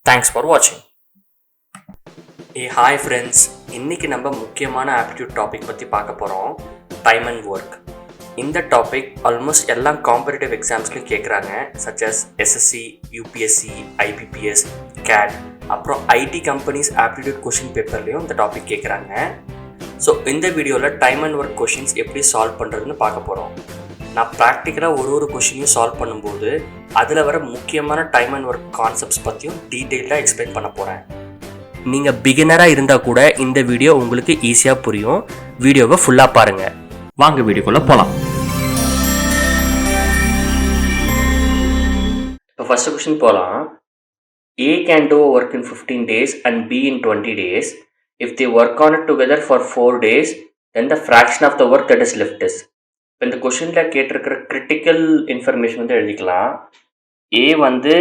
thanks for வாட்சிங். ஹாய் ஃப்ரெண்ட்ஸ், இன்றைக்கி நம்ம முக்கியமான ஆப்டிடியூட் டாபிக் பற்றி பார்க்க போகிறோம், டைம் அண்ட் ஒர்க். இந்த டாபிக் ஆல்மோஸ்ட் எல்லா காம்படிட்டிவ் எக்ஸாம்ஸ்லையும் கேட்குறாங்க, such as SSC, UPSC, IBPS, CAT, அப்புறம் ஐடி கம்பெனிஸ் ஆப்டிடியூட் கொஷின் பேப்பர்லேயும் இந்த டாபிக் கேட்குறாங்க. ஸோ இந்த வீடியோவில் டைம் அண்ட் ஒர்க் கொஷின்ஸ் எப்படி சால்வ் பண்ணுறதுன்னு பார்க்க போகிறோம். நான் ப்ராக்டிக்கலாக ஒரு கொஷினையும் சால்வ் பண்ணும்போது அதில் வர முக்கியமான டைம் அண்ட் ஒர்க் கான்செப்ட்ஸ் பற்றியும் டீட்டெயிலாக எக்ஸ்பிளைன் பண்ண போகிறேன். நீங்கள் பிகினராக இருந்தால் கூட இந்த வீடியோ உங்களுக்கு ஈஸியாக புரியும். வீடியோவை ஃபுல்லாக பாருங்கள். வாங்க வீடியோக்குள்ளே போகலாம். இப்போ ஃபர்ஸ்ட் கொஸ்டின் போகலாம். A can do a work in 15 days and B in 20 days. If they work on it together for 4 days, then the fraction of the work that is left is. இப்போ இந்த கொஷினில் கேட்டிருக்கிற critical information வந்து எழுதிக்கலாம். A வந்து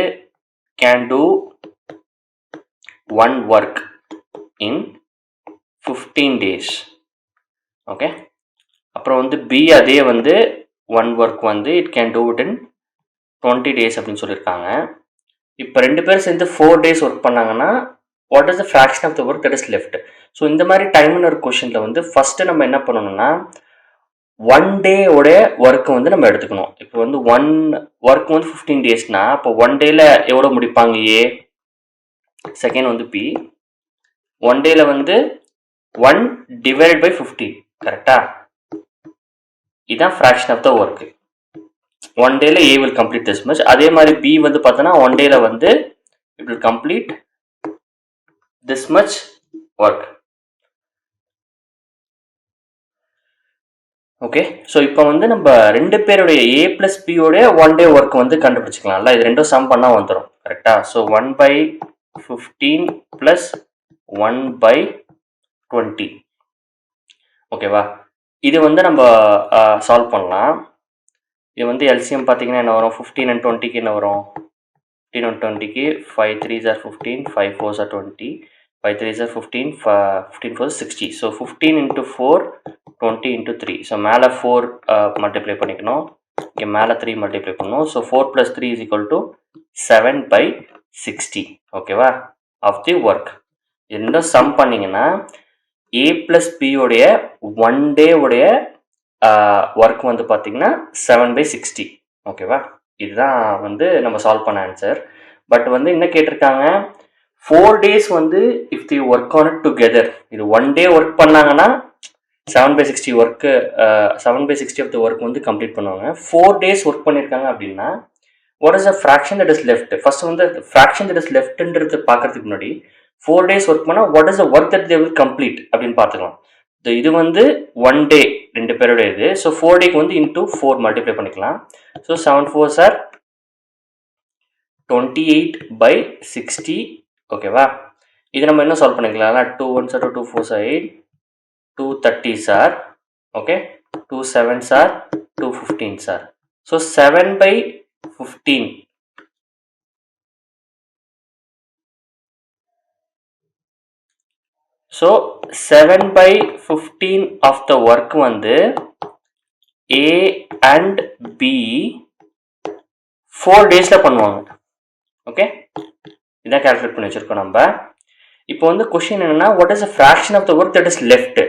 can do one work in 15 days. Okay, அப்புறம் வந்து B அதே வந்து one work வந்து it can do it in 20 days அப்படின்னு சொல்லியிருக்காங்க. இப்போ 2 பேர் சேர்ந்து 4 days ஒர்க் பண்ணாங்கன்னா what is the fraction of the work that is left. So இந்த மாதிரி டைம் அண்ட் ஒர்க் கொஷினில் வந்து ஃபஸ்ட்டு நம்ம என்ன பண்ணணும்னா 1 டேயோட ஒர்க்கை வந்து நம்ம எடுத்துக்கணும். இப்போ வந்து 1 ஒர்க் வந்து 15 டேஸ்னா இப்போ 1 டேயில் எவ்வளோ முடிப்பாங்க A, செகண்ட் வந்து B. 1 டேயில் வந்து 1 டிவைடட் பை 15, கரெக்டா? இதுதான் ஃப்ராக்ஷன் ஆஃப் த ஒர்க்கு. 1 டேல A will complete this much. அதே மாதிரி B வந்து பார்த்தோன்னா 1 டேல வந்து it will complete this much work. Okay, so இப்போ வந்து நம்ம 2 பேருடைய A + B உடைய 1 டே ஒர்க் வந்து கண்டுபிடிச்சிக்கலாம்ல. இது ரெண்டும் சம் பண்ணால் வந்துடும், கரெக்டா? ஸோ 1/15 + 1/20. ஓகேவா? இது வந்து நம்ம சால்வ் பண்ணலாம். இது வந்து எல்சிஎம் பார்த்தீங்கன்னா என்ன வரும்? 15 and 20க்கு என்ன வரும்? 15 and 20க்கு 5 3s are 15, 5 4s are 20, 5 3s are 15, 15 4s 60. So 15 into 4, 20 into 3. So மேலே 4 மல்டிப்ளை பண்ணிக்கணும், இங்கே மேலே 3 மல்டிப்ளை பண்ணணும். So 4 + 3 is equal to 7/60. ஓகேவா? Of the work. இன்னும் சம் பண்ணிங்கன்னா A + B உடைய 1 டே உடைய ஒர்க் வந்து பார்த்தீங்கன்னா 7/60. ஓகேவா? இதுதான் வந்து நம்ம சால்வ் பண்ண ஆன்சர். பட் வந்து என்ன கேட்டிருக்காங்க, 4 டேஸ் வந்து if the work on it together. இது 1 டே ஒர்க் பண்ணாங்கன்னா 7/60 ஒர்க்கு 7/60 ஆஃப் த ஒர்க் வந்து கம்ப்ளீட் பண்ணுவாங்க. 4 டேஸ் ஒர்க் பண்ணியிருக்காங்க அப்படின்னா what is the fraction that is left? First வந்து ஃப்ராக்ஷன் தட் இஸ் லெஃப்ட்ன்றது பார்க்கறதுக்கு முன்னாடி 4 டேஸ் ஒர்க் பண்ணால் what is the work that they will complete அப்படின்னு பார்த்துக்கலாம். இது வந்து 1 டே 2 பேரோட இது. ஸோ 4 டேக்கு வந்து into 4 மல்டிப்ளை பண்ணிக்கலாம். So 7 4s are 28/60. ஓகேவா? இது நம்ம என்ன சால்வ் பண்ணிக்கலாம்? 2 1s are 2 4s are 8, 2 30s are, okay, 2 7s are 2 15s are. So 7/15. So 7/15 of the work வந்து A and B 4 டேஸில் பண்ணுவாங்க. ஓகே, இதான் கால்குலேட் பண்ணி வச்சுருக்கோம் நம்ம. இப்போ வந்து கொஷின் என்னென்னா, what is a fraction of the work that is left.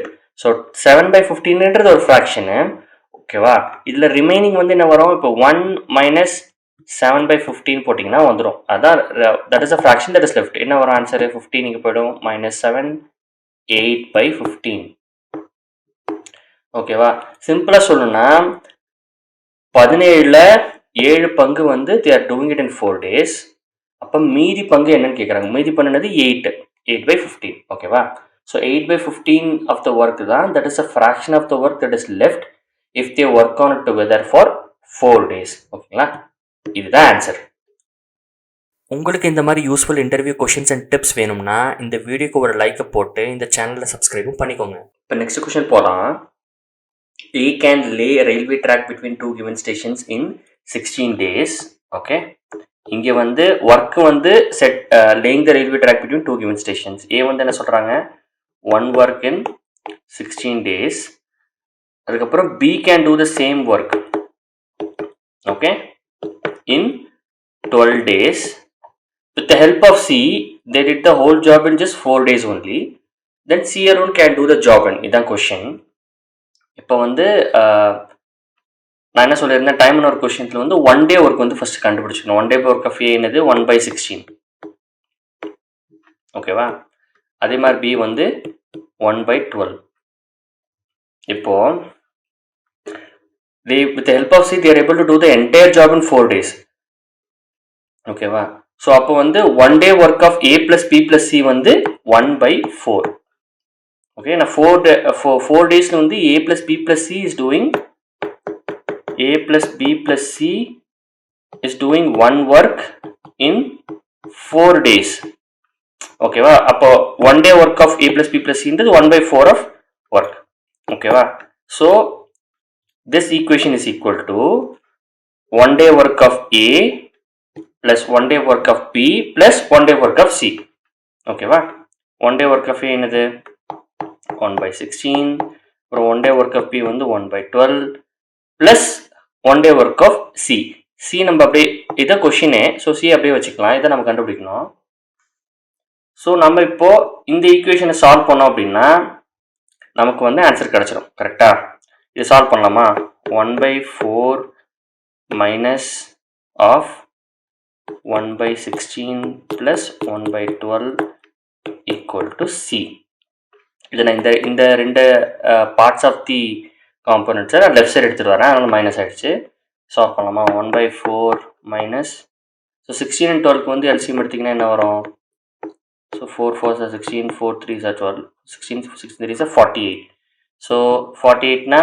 So 7/15ன்றது ஒரு ஃப்ராக்ஷனு. ஓகேவா, இதில் ரிமைனிங் வந்து என்ன வரும், இப்போ 1 மைனஸ் 7/15 போட்டிங்கன்னா வந்துடும். அதான் that is a fraction that is left. என்ன வரும் ஆன்சரு, 15 இங்கே போய்டும், -7 8/15. ஓகேவா, சிம்பிளாக சொல்லணும்னா 17ல் 7 பங்கு வந்து they are doing it in 4 days. அப்போ மீதி பங்கு என்னன்னு கேட்குறாங்க. மீதி பண்ணுனது 8/15. ஓகேவா, ஸோ 8/15 ஆஃப் த ஒர்க் தான் that is a fraction of the work that is left if they work on it together for 4 days. ஓகேங்களா, இதுதான் ஆன்சர். உங்களுக்கு இந்த மாதிரி useful interview questions and tips வேணும்னா இந்த வீடியோக்கு ஒரு லைக்கை போட்டு இந்த சேனலை சப்ஸ்கிரைபும் பண்ணிக்கோங்க. இப்போ நெக்ஸ்ட் கொஷின் போகலாம். A can lay a railway track between two given stations in 16 days. Okay, இங்கே வந்து ஒர்க் வந்து set laying the railway track between two given stations. A வந்து என்ன சொல்கிறாங்க, 1 ஒர்க் இன் 16 days. அதுக்கப்புறம் B can do the same work, okay, in 12 days. With the help of C, they did the whole job in just 4 days only. Then C alone can do the job. இதான் question. இப்போ வந்து நான் என்ன சொல்லியிருந்தேன், time and work கொஷின்ஸில் வந்து 1 day work வந்து first கண்டுபிடிச்சிக்கணும். 1 day work of ஏ என்னது 1/16. ஓகேவா, அதே மாதிரி பி வந்து 1/12. இப்போ with the help of C they are able to do the entire job in 4 days. ஓகேவா, ஸோ அப்போ வந்து 1 day work of A plus B plus C வந்து 1/4. ஓகே, நான் 4 டேஸில் வந்து A plus B plus C is doing A plus B plus C is doing 1 work in 4 days. ஓகேவா, அப்போ 1 day work of A plus B plus C is 1/4 of work. ஓகேவா, so this equation is equal to 1 day work of A plus 1 day work of B plus 1 day work of C. ஓகேவா, 1 day work of A என்னது 1/16, அப்புறம் 1 day work of B வந்து 1/12 plus 1 day work of C. C நம்ம அப்படியே இதை கொஷினே, so C அப்படியே வச்சுக்கலாம், இதை நம்ம கண்டுபிடிக்கணும். ஸோ நம்ம இப்போ இந்த ஈக்குவேஷனை சால்வ் பண்ணோம் அப்படின்னா நமக்கு வந்து ஆன்சர் கிடச்சிடும். கரெக்டா, இது சால்வ் பண்ணலாமா, 1/4 minus of 1/16 plus 1/12 equal to C. இதை நான் இந்த ரெண்டு பார்ட்ஸ் ஆஃப் தி காம்பனன்ட்ஸை நான் லெஃப்ட் சைடு எடுத்துகிட்டு வரேன், அதனால் மைனஸ் ஆகிடுச்சு. சால்வ் பண்ணலாமா, 1/4 மைனஸ், ஸோ 16 and 12க்கு வந்து எல்சிஎம் எடுத்திங்கன்னா என்ன வரும், so 4 4s are 16, 4 3s are 12, 16 6 3s are 48. So 48னா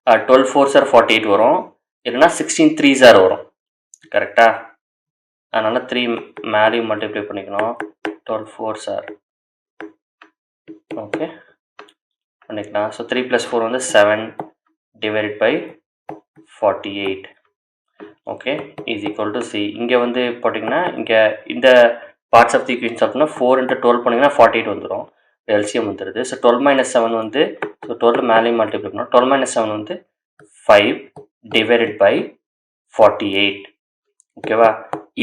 12 4s are 48 வரும், இல்லைனா 16 3s are வரும். கரெக்டாக, அதனால் 3 மேலேயும் மல்டிப்ளை பண்ணிக்கணும், 12 4s are ஓகே பண்ணிக்கலாம். ஸோ 3 + 4 வந்து 7 divided by 48. Okay, is equal to C. இங்கே வந்து போட்டிங்கன்னா இங்கே இந்த பார்ட்ஸ் ஆஃப் தி ஈக்குவேஷன்ஸ் அப்படின்னா 4 × 12 பண்ணிங்கன்னா 48 வந்துடும், எல்சிஎம் வந்துடுது. ஸோ 12 - 7 வந்து, ஸோ 12 மேலேயும் மல்டிப்ளை பண்ணோம், 12 - 7 வந்து 5 டிவைடட் பை 48. ஓகேவா,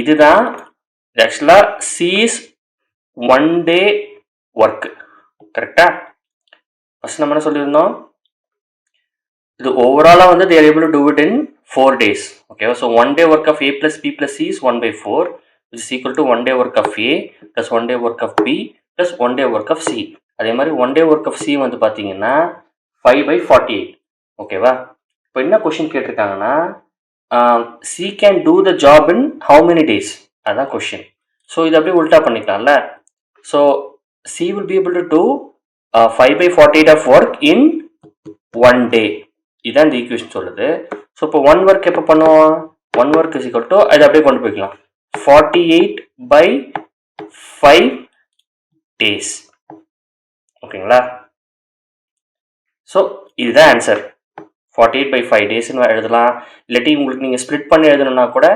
இதுதான் ஆக்சுவலாக சி இஸ் 1 day ஒர்க். கரெக்டாக, ஃபஸ்ட் நம்ம என்ன சொல்லியிருந்தோம், இது ஓவராலாக வந்து they are able to do it in 4 days. ஓகேவா, so 1 day work of A plus B plus C is 1/4, which is equal to 1 day work of A plus 1 day work of B plus 1 day work of C. அதே மாதிரி 1 day work of C வந்து பார்த்தீங்கன்னா 5/48. ஓகேவா, இப்போ என்ன question கேட்டிருக்காங்கன்னா C can do the job in how many days, அதுதான் question. So இதை அப்படியே உல்டா பண்ணிக்கலாம்ல. So C will be able to do 5/48 of work in 1 day. இதுதான் இந்த ஈக்குவேஷன் சொல்லுது. ஸோ இப்போ 1 ஒர்க் எப்போ பண்ணுவோம், 1 ஒர்க் இஸ் ஈக்குவல் டு அதை அப்படியே கொண்டு போய்க்கலாம் 48/5 days. ஓகேங்களா, ஸோ இதுதான் ஆன்சர். 48/5 டேஸ்ன்னு எழுதலாம். இல்லாட்டி உங்களுக்கு நீங்கள் ஸ்ப்ளிட் பண்ணி எழுதணும்னா கூட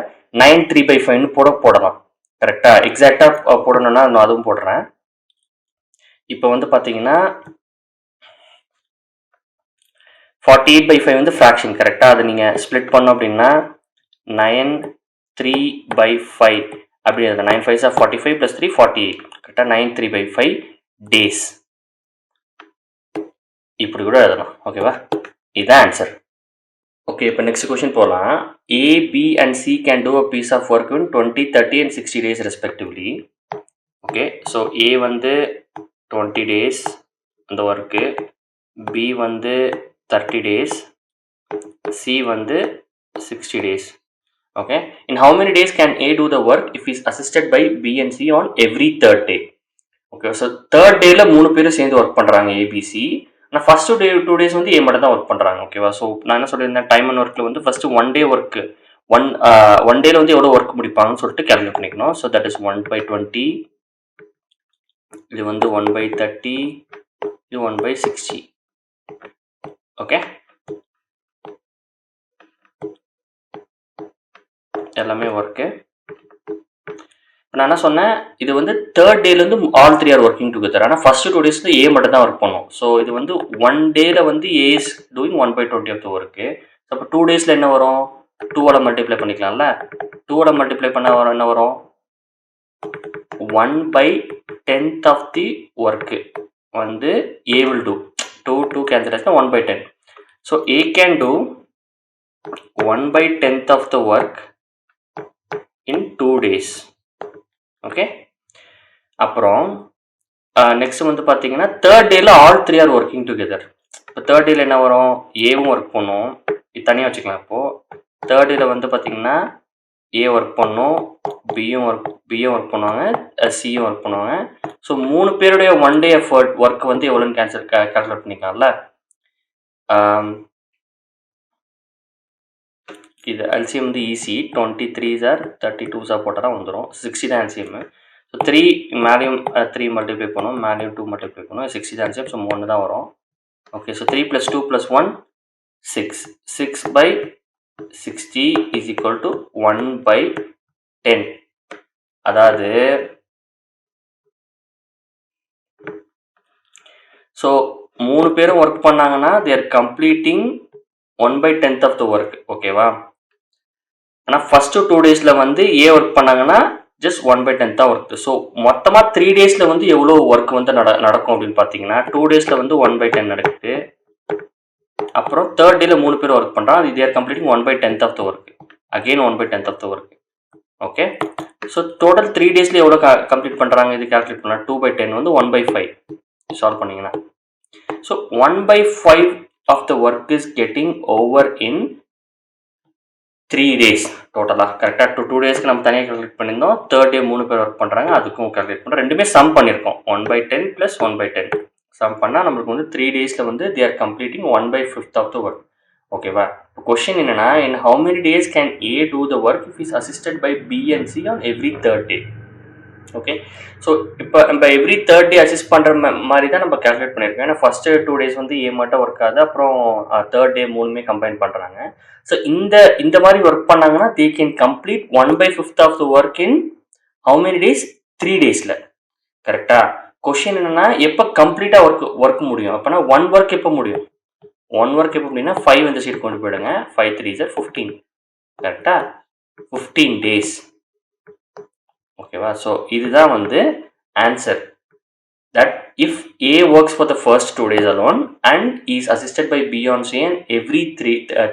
9 3/5ன்னு போடலாம். கரெக்டாக, எக்ஸாக்டாக போடணும்னா நான் அதுவும் போடுறேன். இப்போ வந்து பார்த்தீங்கன்னா 48/5 வந்து ஃப்ராக்ஷன் கரெக்டாக. அதை நீங்கள் ஸ்ப்ளிட் பண்ணோம் அப்படின்னா 9/3/5 அப்படி அது 9 5s are 45 + 3 48 கரெக்டாக 9/3/5 டேஸ் இப்படி கூட எழுதலாம். ஓகேவா, இதுதான் ஆன்சர். ஓகே, இப்போ நெக்ஸ்ட் கொஸ்டின் போகலாம். A, B and C can do a piece of work in 20, 30 and 60 days respectively. Okay, so A வந்து 20 days அந்த ஒர்க்கு, B வந்து 30 days, C வந்து 60 days. Okay, in how many days can A do the work if he is assisted by B and C on every third day? Okay, so third dayல 3 பேரும் சேர்ந்து work பண்ணுறாங்க ABC. ஆனால் first 2 days வந்து ஏ மட்டும் தான் work பண்ணுறாங்க. ஓகேவா, so நான் என்ன சொல்லியிருந்தேன், டைம் அண்ட் ஒர்க்கில் வந்து ஃபர்ஸ்ட் 1 day ஒர்க்கு ஒன் டேல வந்து எவ்வளோ ஒர்க் முடிப்பாங்கன்னு சொல்லிட்டு கேல்குலேட் பண்ணிக்கணும். ஸோ தட் இஸ் 1/20, இது வந்து 1/30, இது 1/60. ஓகே, எல்லாமே ஒர்க்கு. நான் என்ன சொன்னேன், இது வந்து தேர்ட் டேலேருந்து ஆல் 3 ஆர் ஒர்க்கிங் டுகெதர். ஆனால் ஃபர்ஸ்ட் 2 days ஏ மட்டும் தான் ஒர்க் பண்ணும். ஸோ இது வந்து 1 டேல வந்து A is doing 1/20 of the work. So அப்போ 2 daysல என்ன வரும், 2 மல்டிப்ளை பண்ணிக்கலாம்ல. 2 மல்டிப்ளை பண்ண வரும் என்ன வரும், 1/10 ஆஃப் தி ஒர்க்கு வந்து ஏ வில் டூ. 2 கேன்சல் ஆச்சுன்னா 1/10. So A can do 1/10 of the work in 2 days. Okay, அப்புறம் நெக்ஸ்ட் வந்து பார்த்தீங்கன்னா தேர்ட் டேல ஆல் 3 ஆர் ஒர்க்கிங் டுகெதர். இப்போ தேர்ட் டேல என்ன வரும், ஏவும் ஒர்க் பண்ணும், இது தனியாக வச்சுக்கலாம். இப்போது தேர்ட் டேல வந்து பார்த்தீங்கன்னா ஏ ஒர்க் பண்ணும், பியும் ஒர்க் பண்ணுவாங்க, சியும் ஒர்க் பண்ணுவாங்க. ஸோ 3 பேருடைய 1 day எஃபர்ட் ஒர்க் வந்து எவ்வளோன்னு கால்குலேட் பண்ணிக்கலாம்ல. இது எல்சிஎம் வந்து ஈஸி, 23s are 32s போட்டால் தான் வந்துடும். 60 தான் எல்சிஎம். ஸோ 3 மேலேயும் 3 மல்டிப்ளை பண்ணும், மேலேயும் 2 மல்டிப்ளை பண்ணும், 60 தான் எல்சிஎம். ஸோ 1 தான் வரும். Okay, so 3 + 2 + 1 6. 6/60 is equal to 1/10. அதாவது ஸோ 3 பேரும் ஒர்க் பண்ணாங்கன்னா they are completing 1/10 of the work. ஓகேவா, ஆனால் ஃபர்ஸ்ட் 2 daysல வந்து ஏ ஒர்க் பண்ணாங்கன்னா ஜஸ்ட் 1/10 தான் ஒர்க். ஸோ மொத்தமாக 3 daysல வந்து எவ்வளோ ஒர்க் வந்து நடக்கும் அப்படின்னு பார்த்தீங்கன்னா 2 daysல வந்து 1/10 நடக்குது. அப்புறம் தேர்ட் டேல 3 பேர் ஒர்க் பண்ணுறாங்க, அது their completing 1/10 of the work, again 1/10 of the work. Okay, so total 3 daysல எவ்வளோ கம்ப்ளீட் பண்ணுறாங்க இது கால்குலேட் பண்ணலாம். 2/10 வந்து 1/5 சால்வ் பண்ணிங்கன்னா. So 1/5 of the work is getting over in 3 days டோட்டலாக. கரெக்டாக 2 daysக்கு நம்ம தனியாக கால்குலேட் பண்ணியிருந்தோம். தேர்ட் டே 3 பேர் ஒர்க் பண்ணுறாங்க, அதுக்கும் கால்குலேட் பண்ணுறோம். ரெண்டுமே சம் பண்ணியிருக்கோம். 1/10 + 1/10 சம் பண்ணால் நம்மளுக்கு வந்து 3 daysல வந்து they are completing 1/5 of the work. ஓகேவா, இப்போ கொஸ்டின் என்னன்னா, in how many days can A do the work if is assisted by B and C on every third day? Okay, so இப்போ நம்ம எவ்ரி தேர்ட் டே அசிஸ்ட் பண்ணுற மாதிரி தான் நம்ம calculate பண்ணியிருக்கோம். ஏன்னா ஃபர்ஸ்ட் 2 days வந்து ஏ மட்டும் ஒர்க் ஆகுது, அப்புறம் தேர்ட் டே 3மே கம்பைன் பண்ணுறாங்க. ஸோ இந்த மாதிரி ஒர்க் பண்ணாங்கன்னா they can complete 1/5 of the work in how many days, 3 daysல. கரெக்டா, கொஸ்டின் என்னன்னா எப்போ கம்ப்ளீட்டாக ஒர்க் முடியும், அப்போனா 1 ஒர்க் எப்போ முடியும், 1 ஒர்க் எப்போ அப்படின்னா 5 இந்த சைடு கொண்டு போயிடுங்க, 5 3s are 15. கரெக்டா, 15 days. ஓகேவா, ஸோ இதுதான் வந்து answer. That if A works for the first 2 days alone and is assisted by B on C and every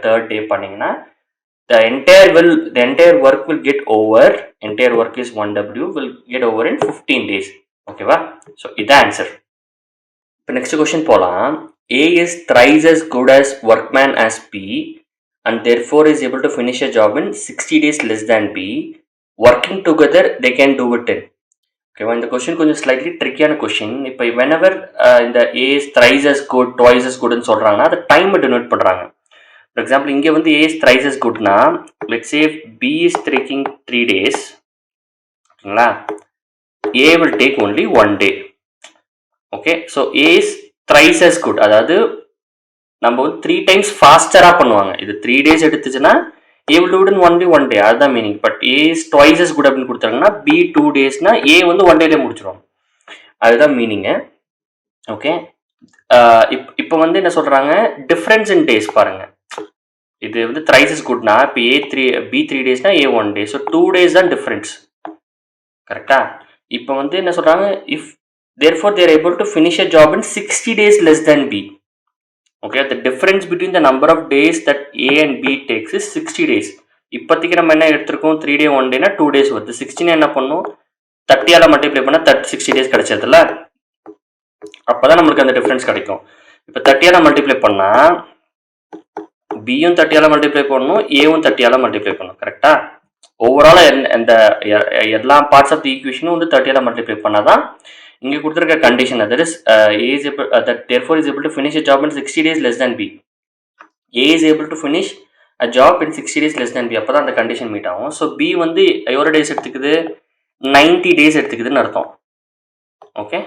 third day பண்ணிங்கன்னா the entire work will get over, entire work is 1W will get over in 15 days. ஓகேவா, so இதுதான் answer. இப்போ next question போகலாம். A is thrice as good as workman as B and therefore is able to finish a job in 60 days less than B. Working together they can do it in. ஓகேவா, இந்த question கொஞ்சம் slightly ட்ரிக்கியான question. இப்போ whenever இந்த A is thrice as good, twice as goodன்னு சொல்கிறாங்கன்னா அது time denote பண்ணுறாங்க. For example இங்கே வந்து A is thrice as goodனா let's say B is taking 3 days. ஓகேங்களா, A will take only 1 day. Okay, so A is thrice as good, அதாவது நம்ம வந்து 3 times ஃபாஸ்டராக பண்ணுவாங்க. இது 3 days எடுத்துச்சுன்னா A will do it in only 1 day, அதுதான் meaning. But A is twice as good அப்படின்னு கொடுத்தாங்கன்னா B 2 daysனா A வந்து 1 dayல முடிச்சிடும், அதுதான் மீனிங்கு. ஓகே, இப்போ வந்து என்ன சொல்கிறாங்க, டிஃப்ரென்ஸ் இன் டேஸ் பாருங்கள். இது வந்து த்ரைஸ் இஸ் குட்னா, இப்போ பி 3 டேஸ்னா ஏ 1 டே. ஸோ 2 டேஸ் தான் டிஃப்ரென்ஸ். கரெக்டா? இப்போ வந்து என்ன சொல்கிறாங்க, if therefore they are able to finish a job in 60 days less than B. Okay, the difference between the number of days that A and B takes is 60 days. இப்போதைக்கு நம்ம என்ன எடுத்திருக்கோம், 3 day 1 டேனா 2 days வருது. 16 என்ன பண்ணும், 30 multiply பண்ணால் 60 days கிடைச்சதுல, அப்போ தான் நம்மளுக்கு அந்த டிஃப்ரென்ஸ் கிடைக்கும். இப்போ 30 மல்டிப்ளை பண்ணால் பியும் 30 மல்டிப்ளை பண்ணணும், ஏவும் 30 மல்டிப்ளை பண்ணணும். கரெக்டா? ஓவராலாக இந்த எல்லா பார்ட்ஸ் ஆஃப் தி ஈக்குவேஷனும் வந்து 30 மல்டிப்ளை பண்ணால் தான் இங்கே கொடுத்துருக்க condition, that is A is able, that therefore is able to finish a job in 60 days less than B. A is able to finish a job in 60 days less than B. அப்போ தான் அந்த condition meet ஆகும். So B வந்து எவ்வளோ days எடுத்துக்குது, 90 days எடுத்துக்குதுன்னு அர்த்தம். Okay,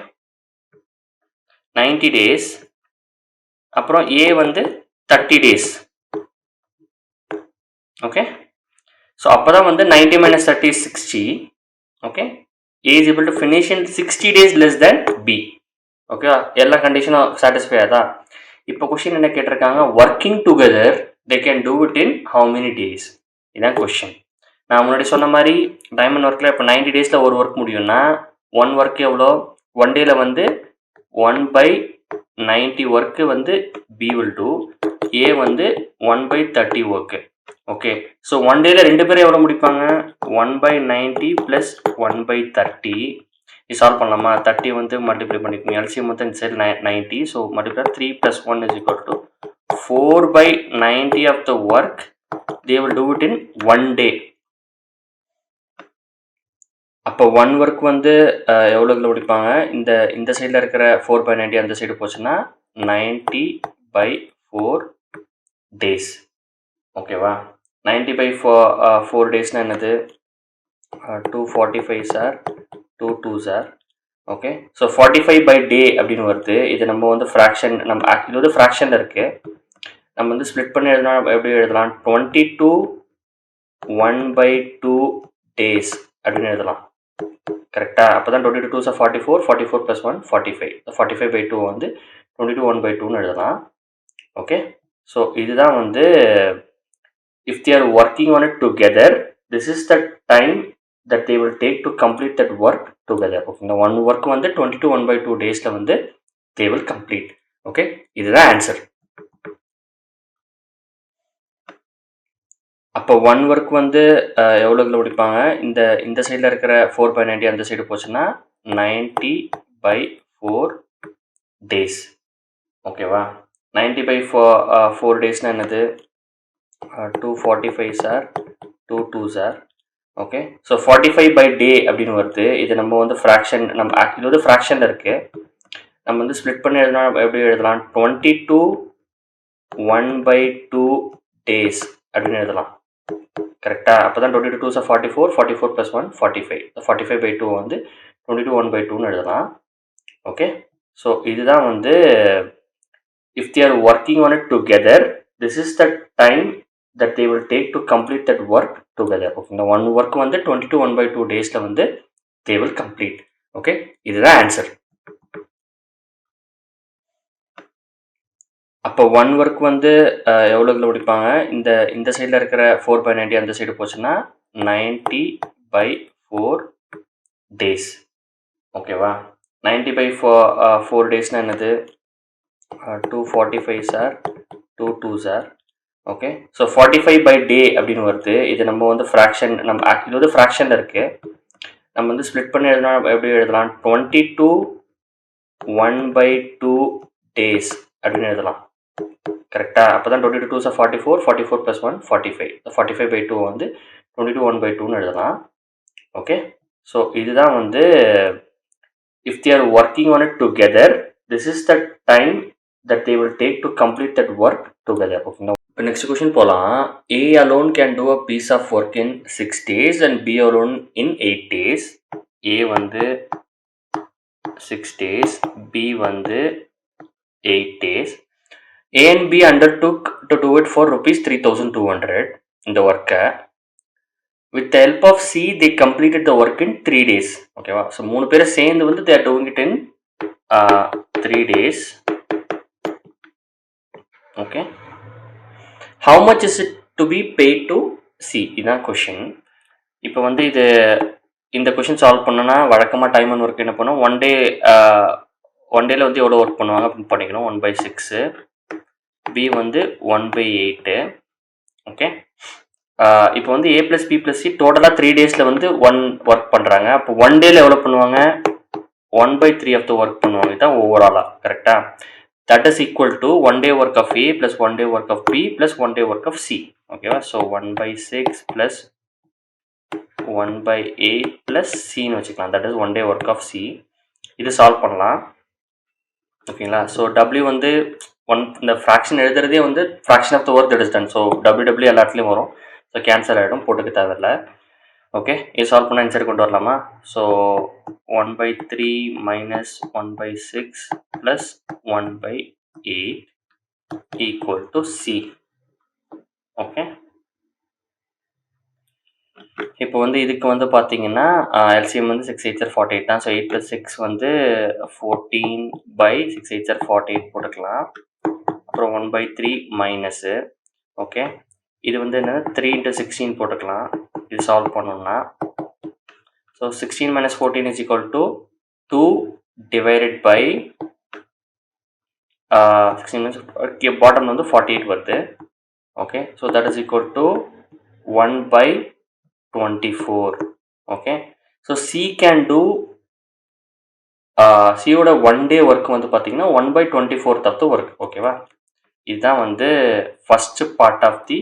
90 days. அப்புறம் A வந்து 30 டேஸ். ஓகே, ஸோ அப்போ தான் வந்து 90 minus 30 is 60. Okay, A is able to finish in 60 days less than B. Okay, எல்லா கண்டிஷனும் சாட்டிஸ்ஃபை ஆகுதா? இப்போ கொஸ்டின் என்ன கேட்டிருக்காங்க, working together they can do it in how many days, இதுதான் கொஸ்டின். நான் முன்னாடி சொன்ன மாதிரி டைமண்ட் ஒர்க்கில் இப்போ 90 டேஸில் ஒரு ஒர்க் முடியும்னா 1 ஒர்க் எவ்வளோ, 1 டேயில் வந்து 1/90 ஒர்க்கு வந்து B will do, A வந்து 1/30 ஒர்க்கு. ஓகே, ஸோ 1 டேயில் 2 பேரும் எவ்வளோ முடிப்பாங்க, 1/90 + 1/30. இது சால்வ் பண்ணலாமா, 30 வந்து மல்டிப்ளை பண்ணிக்கணும், எல்சிஎம் வந்து இந்த side 90. So multiply 3 + 1 = 4/90 of the work they will do it in 1 day. அப்போ 1 ஒர்க் வந்து எவ்வளோவில் முடிப்பாங்க, இந்த சைடில் இருக்கிற 4/90 அந்த சைடு போச்சுன்னா 90/4 டேஸ். ஓகேவா, 90/4 டேஸ்னால் என்னது, 245 sir, 2 2s R. Okay, so 45/day அப்படின்னு வருது. இது நம்ம வந்து ஃப்ராக்ஷன், நம்ம இது வந்து ஃப்ராக்ஷனில் இருக்குது. நம்ம வந்து ஸ்ப்ளிட் பண்ணி எழுதினா எப்படி எழுதலாம், 22 1/2 டேஸ் அப்படின்னு எழுதலாம். கரெக்டாக? அப்போ தான் 22 2s are 44, 44 + 1 45. 45/2 வந்து 22 1/2ன்னு எழுதலாம். ஓகே, ஸோ இதுதான் வந்து if they are working on it together, this is the time that they will take to complete that work together. Okay, இந்த 1 ஒர்க் வந்து 22 1/2 டேஸில் வந்து they will complete. ஓகே, இதுதான் ஆன்சர். அப்போ 1 ஒர்க் வந்து எவ்வளோவில் முடிப்பாங்க, இந்த சைடில் இருக்கிற 4/90 அந்த சைடு போச்சுன்னா 90/4 டேஸ். ஓகேவா, 90/4 டேஸ்னால் என்னது, 245 sir, 2 2s R. Okay, so 45/day அப்படின்னு வருது. இது நம்ம வந்து ஃப்ராக்ஷன், நம்ம இது வந்து ஃப்ராக்ஷனில் இருக்குது. நம்ம வந்து ஸ்ப்ளிட் பண்ணி எழுதினா எப்படி எழுதலாம், 22 1/2 டேஸ் அப்படின்னு எழுதலாம். கரெக்டாக? அப்போ தான் 22 2s are 44, 44 + 1 45. 45/2 வந்து 22 1/2ன்னு எழுதலாம். ஓகே, ஸோ இதுதான் வந்து if they are working on it together, this is the time that they will take to complete that work together. Okay, இந்த 1 ஒர்க் வந்து 22 1/2 டேஸில் வந்து they will complete. ஓகே, இதுதான் ஆன்சர். அப்போ 1 ஒர்க் வந்து எவ்வளோவில் முடிப்பாங்க, இந்த சைடில் இருக்கிற 4/90 அந்த சைடு போச்சுன்னா 90/4 டேஸ். ஓகேவா, 90/4 டேஸ்னால் என்னது, 245 sir, 2 2s R. Okay, so 45/day அப்படின்னு வருது. இது நம்ம வந்து ஃப்ராக்ஷன், நம்ம இது வந்து ஃப்ராக்ஷனில் இருக்குது. நம்ம வந்து ஸ்ப்ளிட் பண்ணி எழுதினா எப்படி எழுதலாம், 22 1/2 டேஸ் அப்படின்னு எழுதலாம். கரெக்டாக? அப்போ தான் 22 2s are 44, 44 + 1 45. 45/2 வந்து 22 1/2ன்னு எழுதலாம். ஓகே, ஸோ இதுதான் வந்து if they are working on it together, this is the time that they will take to complete that work together. Okay, இப்போ நெக்ஸ்ட் கொஸ்டின் போகலாம். A alone can do a piece of work in 6 days and B alone in 8 days. A வந்து 6 days, B வந்து 8 days. A and B undertook to do it for rupees 3200 இந்த ஒர்க்கை. With the help of C, they completed the work in 3 days. ஓகேவா, so 3 பேரும் சேர்ந்து வந்து they are doing it in 3 days. Okay, how much is it to be paid to C? இதுதான் question. இப்போ வந்து இந்த கொஷின் சால்வ் பண்ணோன்னா வழக்கமாக டைம் அண்ட் ஒர்க் என்ன பண்ணும், ஒன் டேல வந்து எவ்வளோ ஒர்க் பண்ணுவாங்க அப்படின்னு பண்ணிக்கணும். 1/6. பி வந்து 1/8. ஓகே, இப்போ வந்து A + B + C டோட்டலாக 3 டேஸில் வந்து ஒர்க் பண்ணுறாங்க. அப்போ 1 டேல எவ்வளோ பண்ணுவாங்க, 1/3 ஆஃப் த ஒர்க் பண்ணுவாங்க. இதுதான் ஓவராலாக கரெக்டாக. That is equal to 1 day work of A + 1 day work of B + 1 day work of C. ஓகேவா? ஸோ 1/6 + 1/8 + Cன்னு வச்சுக்கலாம். That is 1 day work of C. இது சால்வ் பண்ணலாம். ஓகேங்களா? ஸோ W வந்து இந்த ஃப்ராக்ஷன் எழுதுறதே வந்து fraction of the work that is done. So WW எல்லா இடத்துலையும் வரும். ஸோ கேன்சல் ஆகிடும், போட்டுக்க தேவையில்ல. ஓகே, இது சால்வ் பண்ண ஆன்சர் கொண்டு வரலாமா? So 1/3 - 1/6 + 1/8 equal to C. Okay, இப்போ வந்து இதுக்கு வந்து பார்த்தீங்கன்னா எல்சிஎம் வந்து 6 8 48 தான். ஸோ 8 + 6 வந்து 14/6 8 48 போட்டுக்கலாம். அப்புறம் 1/3 மைனஸு. ஓகே, இது வந்து என்ன, 3 × 16 போட்டுக்கலாம். இது சால்வ் பண்ணோம்னா so 16 - 14 is equal to 2 divided by 16 bottom வந்து 48 வருது. Okay, so that is equal to 1/24. Okay, so C can do சியோட 1 day ஒர்க் வந்து பார்த்தீங்கன்னா 1/24 ஆஃப் த ஒர்க். ஓகேவா? இதுதான் வந்து first part of the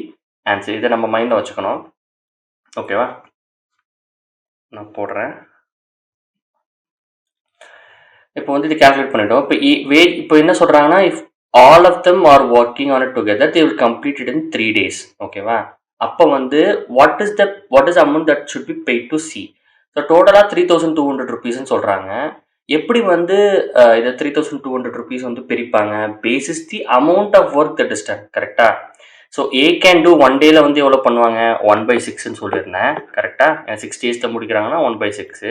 answer. இதை நம்ம மைண்டில் வச்சுக்கணும். ஓகேவா? நான் போடுறேன். இப்போ வந்து இது கால்குலேட் பண்ணிட்டோம். இப்போ என்ன சொல்கிறாங்கன்னா, if all of them are working on it together they will complete it in 3 days. ஓகேவா? அப்போ வந்து what is amount that should be paid to C? So டோட்டலாக 3200 rupeesன்னு சொல்கிறாங்க. எப்படி வந்து இதை 3200 rupees வந்து பிரிப்பாங்க? Basis the amount of work that is done. கரெக்டாக? ஸோ ஏ கேன் டூ 1 டேல வந்து எவ்வளோ பண்ணுவாங்க, 1/6ன்னு சொல்லியிருந்தேன். கரெக்டாக? 6 days முடிக்கிறாங்கன்னா 1/6.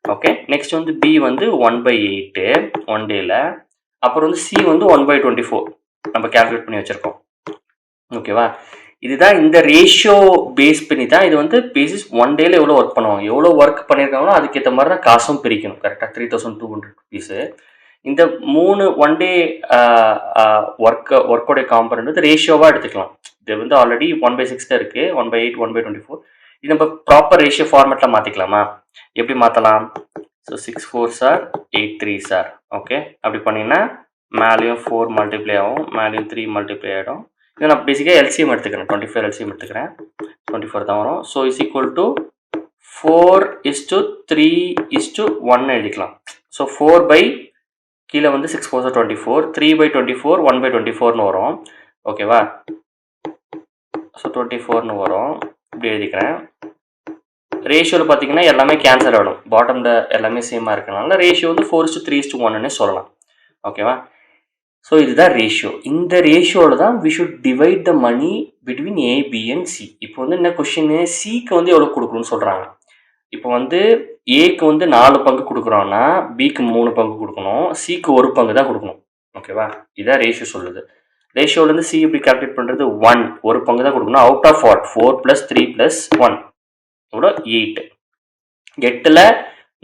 ஓகே, நெக்ஸ்ட் வந்து பி வந்து 1/8 1 டேல. அப்புறம் வந்து சி வந்து 1/24 நம்ம கால்குலேட் பண்ணி வச்சுருக்கோம். ஓகேவா? இதுதான் இந்த ரேஷியோ பேஸ் பண்ணி தான் இது வந்து பேசிஸ் 1 டேல எவ்வளோ ஒர்க் பண்ணுவாங்க, எவ்வளோ ஒர்க் பண்ணியிருக்காங்களோ அதுக்கேற்ற மாதிரி தான் காசும் பிரிக்கணும். கரெக்டாக? 3200 rupees. இந்த 3 1 day ஒர்க்கோடைய காம்பனண்ட் வந்து ரேஷியோவாக எடுத்துக்கலாம். இது வந்து ஆல்ரெடி 1/6 தான் இருக்குது, 1/8 1/24. இது நம்ம ப்ராப்பர் ரேஷியோ ஃபார்மேட்டில் மாற்றிக்கலாமா? எப்படி மாற்றலாம்? So 6 4s are 8 3s are. Okay, அப்படி பண்ணிங்கன்னா மேலேயும் 4 மல்டிப்ளை ஆகும், மேலேயும் 3 மல்டிப்ளை ஆகிடும். இது நான் பேசிக்காக எல்சிஎம் எடுத்துக்கிறேன், 24 எல்சிஎம் எடுத்துக்கிறேன். 24 தான் வரும். ஸோ இஸ் ஈக்குவல் டு 4:3:1 எழுதிக்கலாம். ஸோ 4 கீழே வந்து 6 4s are 24, 3/24 1/24ன்னு வரும். ஓகேவா? ஸோ 24ன்னு வரும். இப்படி எழுதிக்கிறேன். ரேஷியோவில் பார்த்தீங்கன்னா எல்லாமே கேன்சல் ஆகிடும், பாட்டமில் எல்லாமே சேமாக இருக்கனால ரேஷியோ வந்து 4:3:1ன்னு சொல்லலாம். ஓகேவா? ஸோ இதுதான் ரேஷியோ. இந்த ரேஷியோவில் தான் we should divide the money between A B and C. இப்போ வந்து என்ன கொஷின், சிக்கு வந்து எவ்வளோ கொடுக்கணும்னு சொல்கிறாங்க. இப்போ வந்து ஏக்கு வந்து 4 பங்கு கொடுக்குறோன்னா பிக்கு 3 பங்கு கொடுக்கணும், சிக்கு 1 பங்கு தான் கொடுக்கணும். ஓகேவா? இதுதான் ரேஷியோ சொல்லுது. ரேஷியோலேருந்து சி எப்படி கால்குலேட் பண்ணுறது, 1 பங்கு தான் கொடுக்கணும். அவுட் ஆஃப் 4 + 3 + 1 எவ்வளோ, 8. 8ல்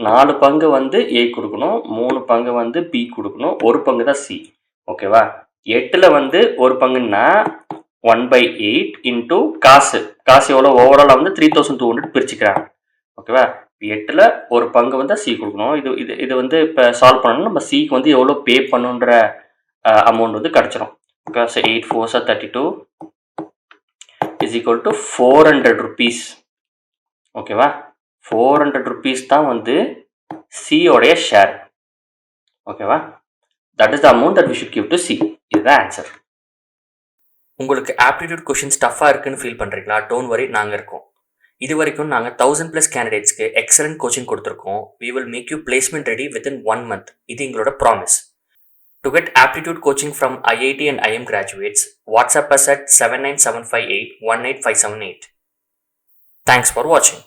4 பங்கு வந்து ஏ கொடுக்கணும், 3 பங்கு வந்து பி கொடுக்கணும், 1 பங்கு தான் சி. ஓகேவா? 8ல் வந்து 1 பங்குன்னா 1/8 இன்ட்டு காசு எவ்வளோ, ஓவராலாக வந்து 3200 பிரிச்சுக்கிறாங்க. ஓகேவா? 8ல் 1 பங்கு வந்து சி கொடுக்கணும். இது வந்து இப்போ சால்வ் பண்ணணும். நம்ம சிக்கு வந்து எவ்வளோ பே பண்ணுன்ற அமௌண்ட் வந்து கிடச்சிரும். Okay, so 8 4s are 32 is equal to 400 rupees. ஓகேவா? 400 rupees தான் வந்து சியோடைய ஷேர். ஓகேவா? That is the amount that we should give to C. இதுதான் ஆன்சர். உங்களுக்கு ஆப்டிடியூட் கொஷின்ஸ் டஃப்பாக இருக்குன்னு ஃபீல் பண்ணுறீங்களா? டோன்ட் வரி, நாங்கள் இருக்கோம். இது வரைக்கும் நாங்கள் 1000+ கேண்டிடேட்ஸ்க்கு எக்ஸலண்ட் கோச்சிங் கொடுத்துருக்கோம். We will make you placement ready within 1 month. இது எங்களோட promise. To get aptitude coaching from IIT and IM graduates, WhatsApp us at 79758 18578. Thanks for watching.